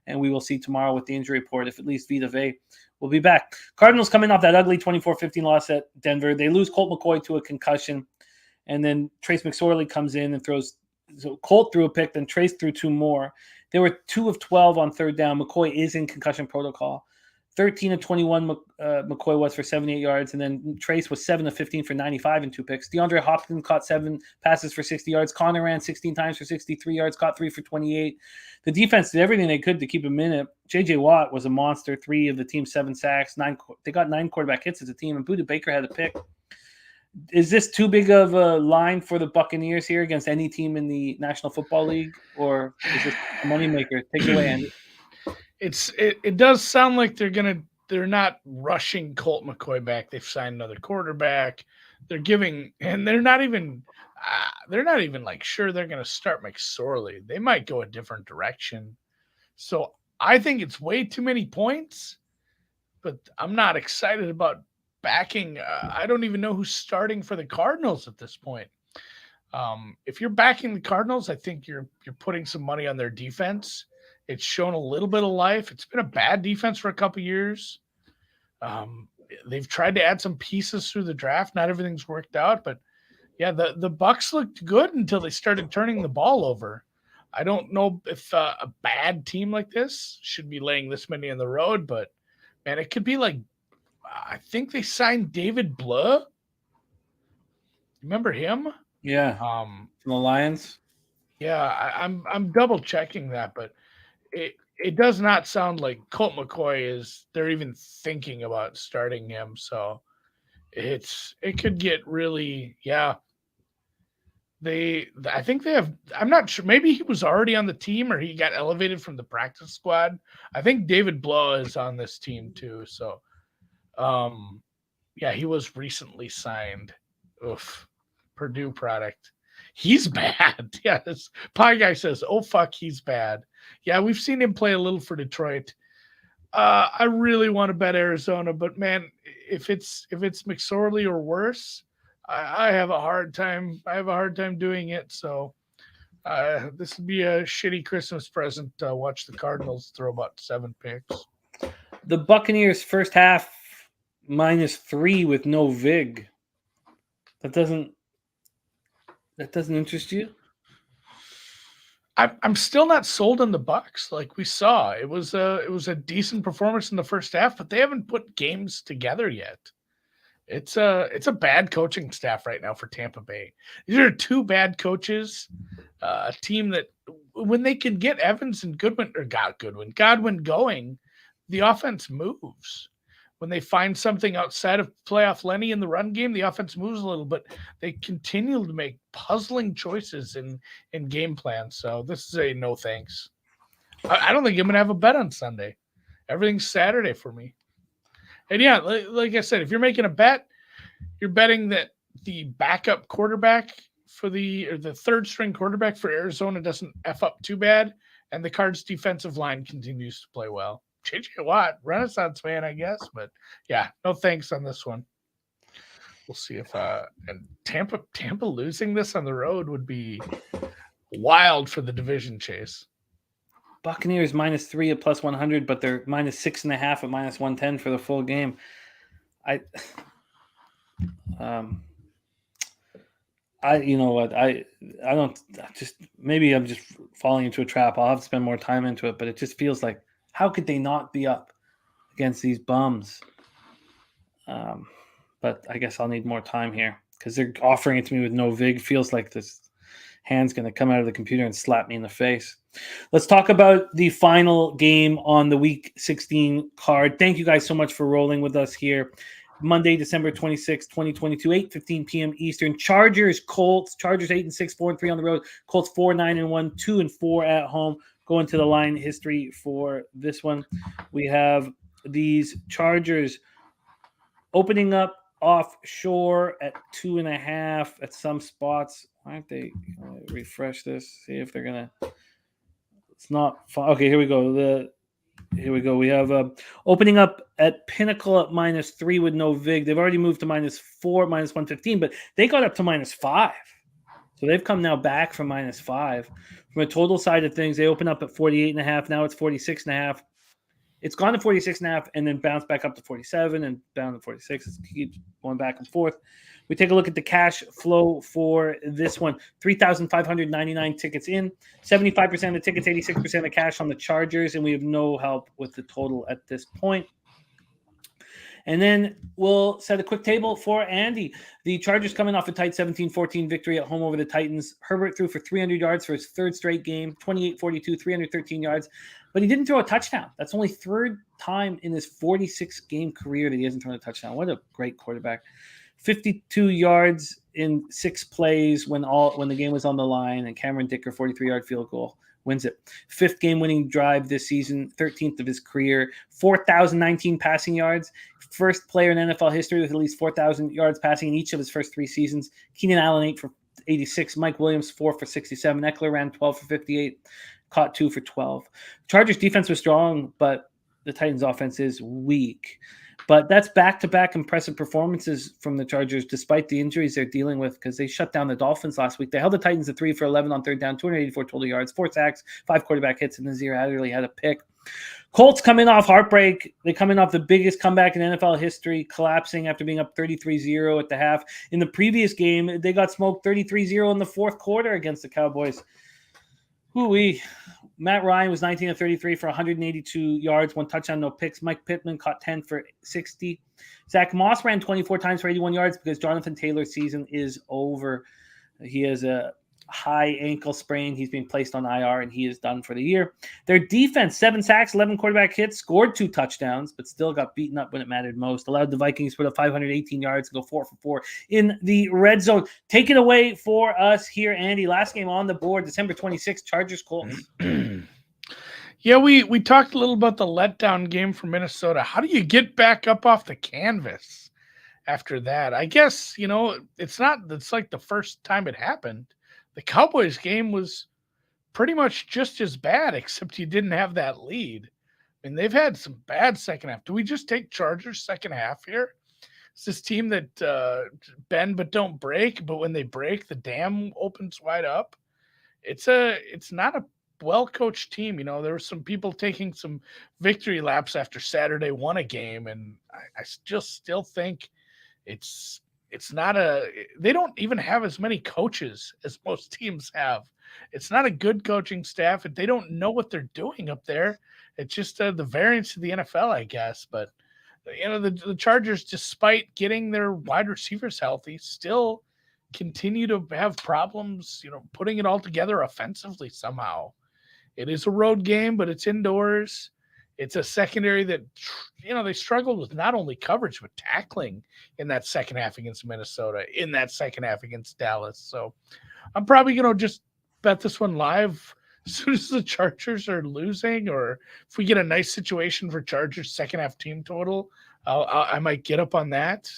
And we will see tomorrow with the injury report if at least Vita Vea will be back. Cardinals coming off that ugly 24-15 loss at Denver. They lose Colt McCoy to a concussion. And then Trace McSorley comes in and throws. So Colt threw a pick, then Trace threw 2 more. They were 2 of 12 on 3rd down. McCoy is in concussion protocol. 13 of 21 McCoy was for 78 yards, and then Trace was 7 of 15 for 95 and 2 picks. DeAndre Hopkins caught 7 passes for 60 yards. Connor ran 16 times for 63 yards, caught 3 for 28. The defense did everything they could to keep him in it. J.J. Watt was a monster, 3 of the team's 7 sacks. They got 9 quarterback hits as a team, and Budda Baker had a pick. Is this too big of a line for the Buccaneers here against any team in the National Football League, or is this a moneymaker? Take it away, Andy. It does sound like they're not rushing Colt McCoy back. They've signed another quarterback. They're not even like sure they're going to start McSorley. They might go a different direction. So I think it's way too many points, but I'm not excited about backing. I don't even know who's starting for the Cardinals at this point. If you're backing the Cardinals, I think you're putting some money on their defense. It's shown a little bit of life. It's been a bad defense for a couple years. They've tried to add some pieces through the draft. Not everything's worked out, but yeah, the Bucs looked good until they started turning the ball over. I don't know if a bad team like this should be laying this many on the road, but man, it could be like I think they signed David Blah. Remember him? Yeah. From the Lions. Yeah, I'm double checking that, but it does not sound like Colt McCoy they're even thinking about starting him. So it could get really, I think they have. I'm not sure. Maybe he was already on the team, or he got elevated from the practice squad. I think David Blow is on this team too. So, yeah, he was recently signed. Oof, Purdue product. He's bad. Yeah, this pie guy says, "Oh fuck, he's bad." Yeah, we've seen him play a little for Detroit. I really want to bet Arizona, but man, if it's McSorley or worse, I have a hard time. I have a hard time doing it. So this would be a shitty Christmas present. Watch the Cardinals throw about 7 picks. The Buccaneers first half -3 with no vig. That doesn't interest you? I'm still not sold on the Bucks. Like we saw, it was a decent performance in the first half, but they haven't put games together yet. It's a bad coaching staff right now for Tampa Bay. These are 2 bad coaches, a team that when they can get Evans and Godwin going, the offense moves. When they find something outside of playoff Lenny in the run game, the offense moves a little, but they continue to make puzzling choices in game plans. So this is a no thanks. I don't think I'm going to have a bet on Sunday. Everything's Saturday for me. And yeah, like I said, if you're making a bet, you're betting that the backup quarterback or the third string quarterback for Arizona doesn't F up too bad, and the Cards defensive line continues to play well. JJ Watt, Renaissance fan, I guess, but yeah, no thanks on this one. We'll see if and Tampa losing this on the road would be wild for the division chase. Buccaneers -3 at +100, but they're -6.5 at -110 for the full game. You know what? I don't just maybe I'm just falling into a trap. I'll have to spend more time into it, but it just feels like how could they not be up against these bums? But I guess I'll need more time here because they're offering it to me with no vig. Feels like this hand's going to come out of the computer and slap me in the face. Let's talk about the final game on the Week 16 card. Thank you guys so much for rolling with us here. Monday, December 26, 2022, 8:15 p.m. Eastern. Chargers, Colts. Chargers 8-6, 4-3 on the road. Colts 4-9-1, 2-4 at home. Going to the line history for this one. We have these Chargers opening up offshore at 2.5 at some spots. Aren't they? Refresh this. See if they're gonna. It's not. Okay, here we go. Here we go. We have opening up at Pinnacle at -3 with no vig. They've already moved to -4, -115, but they got up to -5. So they've come now back from -5. From a total side of things, they open up at 48.5. Now it's 46.5. It's gone to 46.5 and then bounced back up to 47 and down to 46. It keeps going back and forth. We take a look at the cash flow for this one. 3,599 tickets in, 75% of tickets, 86% of cash on the Chargers, and we have no help with the total at this point. And then we'll set a quick table for Andy. The Chargers coming off a tight 17-14 victory at home over the Titans. Herbert threw for 300 yards for his third straight game, 28-42, 313 yards. But he didn't throw a touchdown. That's only third time in his 46-game career that he hasn't thrown a touchdown. What a great quarterback. 52 yards in 6 plays when the game was on the line, and Cameron Dicker, 43-yard field goal, wins it. 5th game-winning drive this season, 13th of his career, 4,019 passing yards. First player in NFL history with at least 4,000 yards passing in each of his first 3 seasons. Keenan Allen, 8 for 86. Mike Williams, 4 for 67. Eckler ran 12 for 58. Caught 2 for 12. Chargers defense was strong, but the Titans offense is weak. But that's back-to-back impressive performances from the Chargers, despite the injuries they're dealing with, because they shut down the Dolphins last week. They held the Titans to 3 for 11 on third down, 284 total yards, 4 sacks, 5 quarterback hits, and Nazir Adderley had a pick. Colts coming off heartbreak. They come in off the biggest comeback in NFL history, collapsing after being up 33-0 at the half. In the previous game, they got smoked 33-0 in the fourth quarter against the Cowboys. Hoo-wee. Matt Ryan was 19 of 33 for 182 yards, 1 touchdown, no picks. Mike Pittman caught 10 for 60. Zach Moss ran 24 times for 81 yards because Jonathan Taylor's season is over. He has a high ankle sprain. He's been placed on IR, and he is done for the year. Their defense, 7 sacks, 11 quarterback hits, scored 2 touchdowns, but still got beaten up when it mattered most. Allowed the Vikings put up 518 yards and go 4 for 4 in the red zone. Take it away for us here, Andy. Last game on the board, December 26th, Chargers Colts. Yeah, we talked a little about the letdown game for Minnesota. How do you get back up off the canvas after that? I guess, it's like the first time it happened. The Cowboys game was pretty much just as bad, except you didn't have that lead. I mean, they've had some bad second half. Do we just take Chargers second half here? It's this team that bend but don't break, but when they break, the dam opens wide up. It's not a well-coached team. There were some people taking some victory laps after Saturday won a game, and I just still think it's not they don't even have as many coaches as most teams have. It's not a good coaching staff, and they don't know what they're doing up there. It's just the variance of the NFL, I guess. But the Chargers, despite getting their wide receivers healthy, still continue to have problems, putting it all together offensively somehow. It is a road game, but it's indoors. It's a secondary that, they struggled with not only coverage, but tackling in that second half against Minnesota, in that second half against Dallas. So I'm probably going to just bet this one live as soon as the Chargers are losing, or if we get a nice situation for Chargers second half team total, I might get up on that.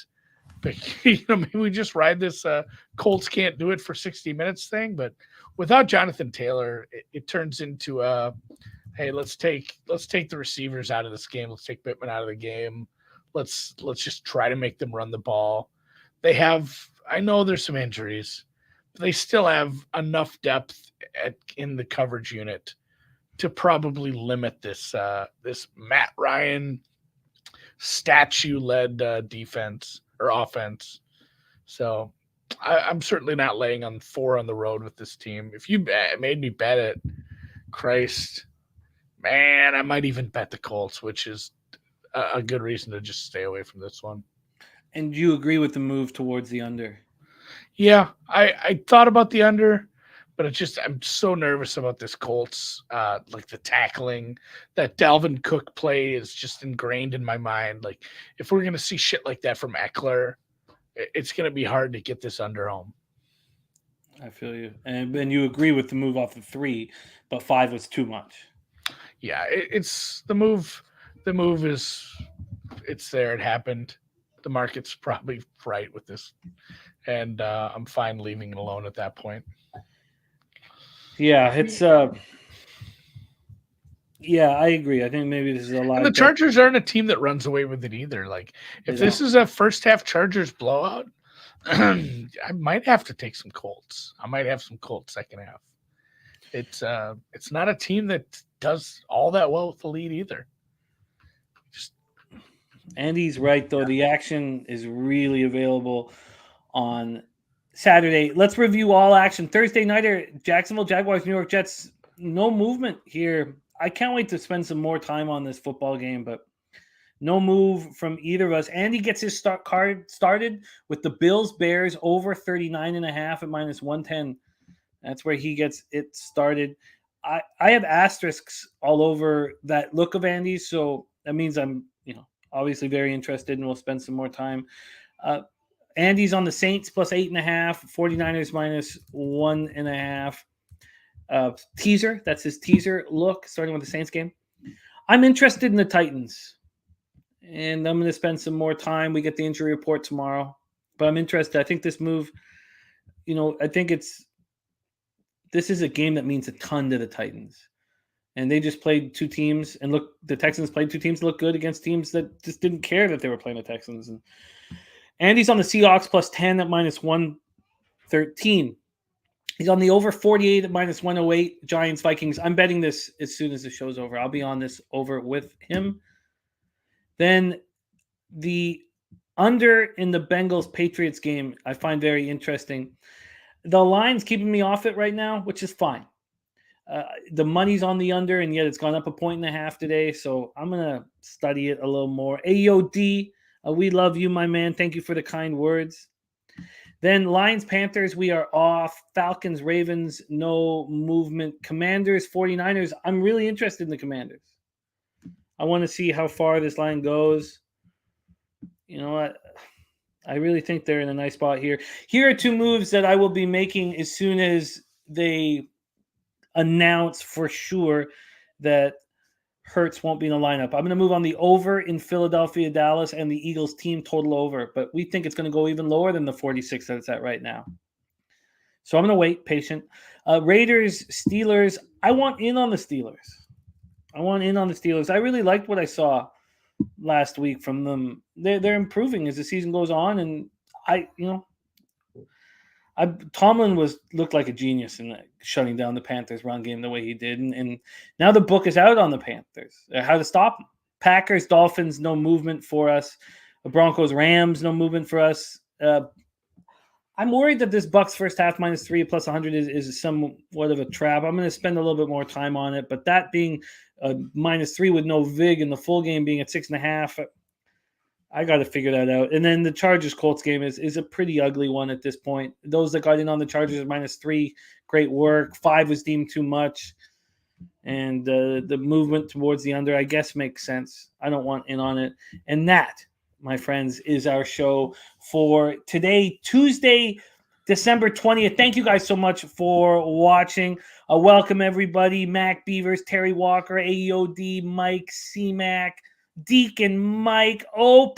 But, maybe we just ride this Colts can't do it for 60 minutes thing. But without Jonathan Taylor, it turns into hey, let's take the receivers out of this game. Let's take Pittman out of the game. Let's just try to make them run the ball. I know there's some injuries, but they still have enough depth in the coverage unit to probably limit this Matt Ryan statue-led defense or offense. So I'm certainly not laying on 4 on the road with this team. If you made me bet it, Christ, man, I might even bet the Colts, which is a good reason to just stay away from this one. And you agree with the move towards the under? Yeah, I thought about the under, but I'm so nervous about this Colts. Like the tackling, that Dalvin Cook play is just ingrained in my mind. Like if we're going to see shit like that from Eckler, it's going to be hard to get this under home. I feel you. And then you agree with the move off of 3, but 5 was too much. Yeah, it's the move. The move it's there. It happened. The market's probably right with this. And I'm fine leaving it alone at that point. Yeah, it's yeah, I agree. I think maybe this is a lot. And the Chargers aren't a team that runs away with it either. Like if this is a first half Chargers blowout, I might have to take some Colts. I might have some Colts second half. It's not a team that does all that well with the lead either. Andy's right though. The action is really available on Saturday. Let's review all action. Thursday nighter, Jacksonville Jaguars, New York Jets. No movement here. I can't wait to spend some more time on this football game, but no move from either of us. Andy gets his card started with the Bills Bears over 39.5 at -110. That's where he gets it started. I have asterisks all over that look of Andy's, so that means I'm obviously very interested, and we'll spend some more time. Andy's on the Saints plus 8.5, 49ers -1.5. Teaser, that's his teaser look, starting with the Saints game. I'm interested in the Titans, and I'm going to spend some more time. We get the injury report tomorrow, but I'm interested. I think this move, I think this is a game that means a ton to the Titans. And they just played 2 teams, and look, the Texans played 2 teams that look good against teams that just didn't care that they were playing the Texans. And Andy's on the Seahawks plus 10 at -113. He's on the over 48 at -108. Giants, Vikings. I'm betting this as soon as the show's over. I'll be on this over with him. Then the under in the Bengals Patriots game, I find very interesting. The line's keeping me off it right now, which is fine. The money's on the under, and yet it's gone up 1.5 today. So I'm going to study it a little more. AOD, we love you, my man. Thank you for the kind words. Then Lions, Panthers, we are off. Falcons, Ravens, no movement. Commanders, 49ers. I'm really interested in the Commanders. I want to see how far this line goes. You know what? I really think they're in a nice spot here. Here are two moves that I will be making as soon as they announce for sure that Hurts won't be in the lineup. I'm going to move on the over in Philadelphia, Dallas, and the Eagles team total over. But we think it's going to go even lower than the 46 that it's at right now. So I'm going to wait, patient. Raiders, Steelers. I want in on the Steelers. I really liked what I saw last week from them. They're improving as the season goes on, and Tomlin looked like a genius in shutting down the Panthers' run game the way he did, and now the book is out on the Panthers. How to stop them. Packers, Dolphins, no movement for us. Broncos, Rams, no movement for us. I'm worried that this Bucks first half -3 plus 100 is somewhat of a trap. I'm going to spend a little bit more time on it, but that being -3 with no vig and the full game being at 6.5, I got to figure that out. And then the Chargers Colts game is a pretty ugly one at this point. Those that got in on the Chargers at -3, great work. 5 was deemed too much, and the movement towards the under, I guess, makes sense. I don't want in on it, and that, my friends, is our show for today, Tuesday, December 20th. Thank you guys so much for watching. Welcome, everybody. Mac Beavers, Terry Walker, AEOD, Mike, C-Mac, Deacon, Mike, O+,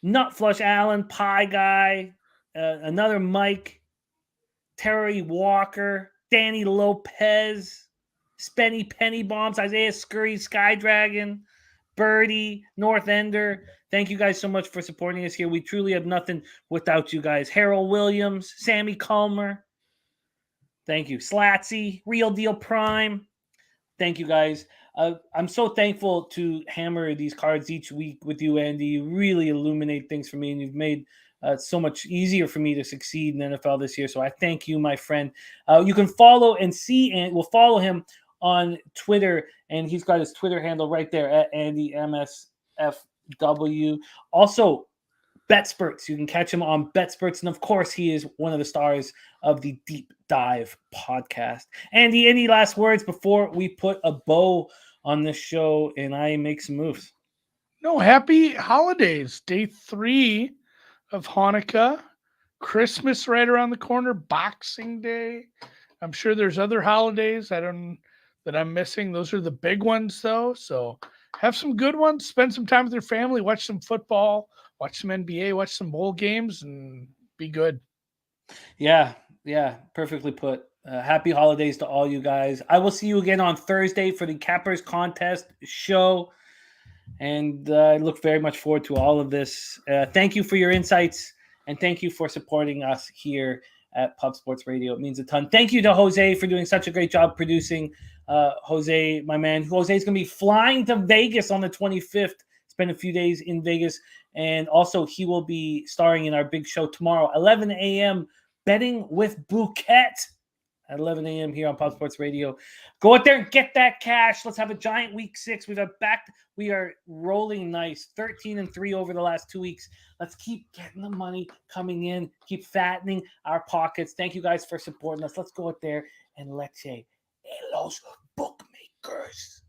Nutflush Allen, Pie Guy, another Mike, Terry Walker, Danny Lopez, Spenny Penny Bombs, Isaiah Scurry, Sky Dragon, Birdie, North Ender. Thank you guys so much for supporting us here. We truly have nothing without you guys. Harold Williams, Sammy Culmer. Thank you. Slatsy, Real Deal Prime. Thank you guys. I'm so thankful to hammer these cards each week with you, Andy. You really illuminate things for me, and you've made so much easier for me to succeed in NFL this year. So I thank you, my friend. You can follow and see, and we'll follow him on Twitter, and he's got his Twitter handle right there at AndyMSFW. Also, BetSperts. You can catch him on BetSperts, and of course, he is one of the stars of the Deep Dive podcast. Andy, any last words before we put a bow on this show and I make some moves? No, happy holidays. Day 3 of Hanukkah. Christmas right around the corner. Boxing Day. I'm sure there's other holidays that I'm missing. Those are the big ones, though. So have some good ones. Spend some time with your family. Watch some football. Watch some NBA. Watch some bowl games, and be good. Yeah, perfectly put. Happy holidays to all you guys. I will see you again on Thursday for the Cappers Contest show, and I look very much forward to all of this. Thank you for your insights, and thank you for supporting us here at Pub Sports Radio. It means a ton. Thank you to Jose for doing such a great job producing. Jose, my man. Jose is going to be flying to Vegas on the 25th. Spend a few days in Vegas, and also he will be starring in our big show tomorrow, 11 a.m., Betting with Bouquet at 11 a.m. here on Pub Sports Radio. Go out there and get that cash. Let's have a giant week 6. We are rolling nice, 13-3 over the last 2 weeks. Let's keep getting the money coming in, keep fattening our pockets. Thank you guys for supporting us. Let's go out there and let's say, los bookmakers.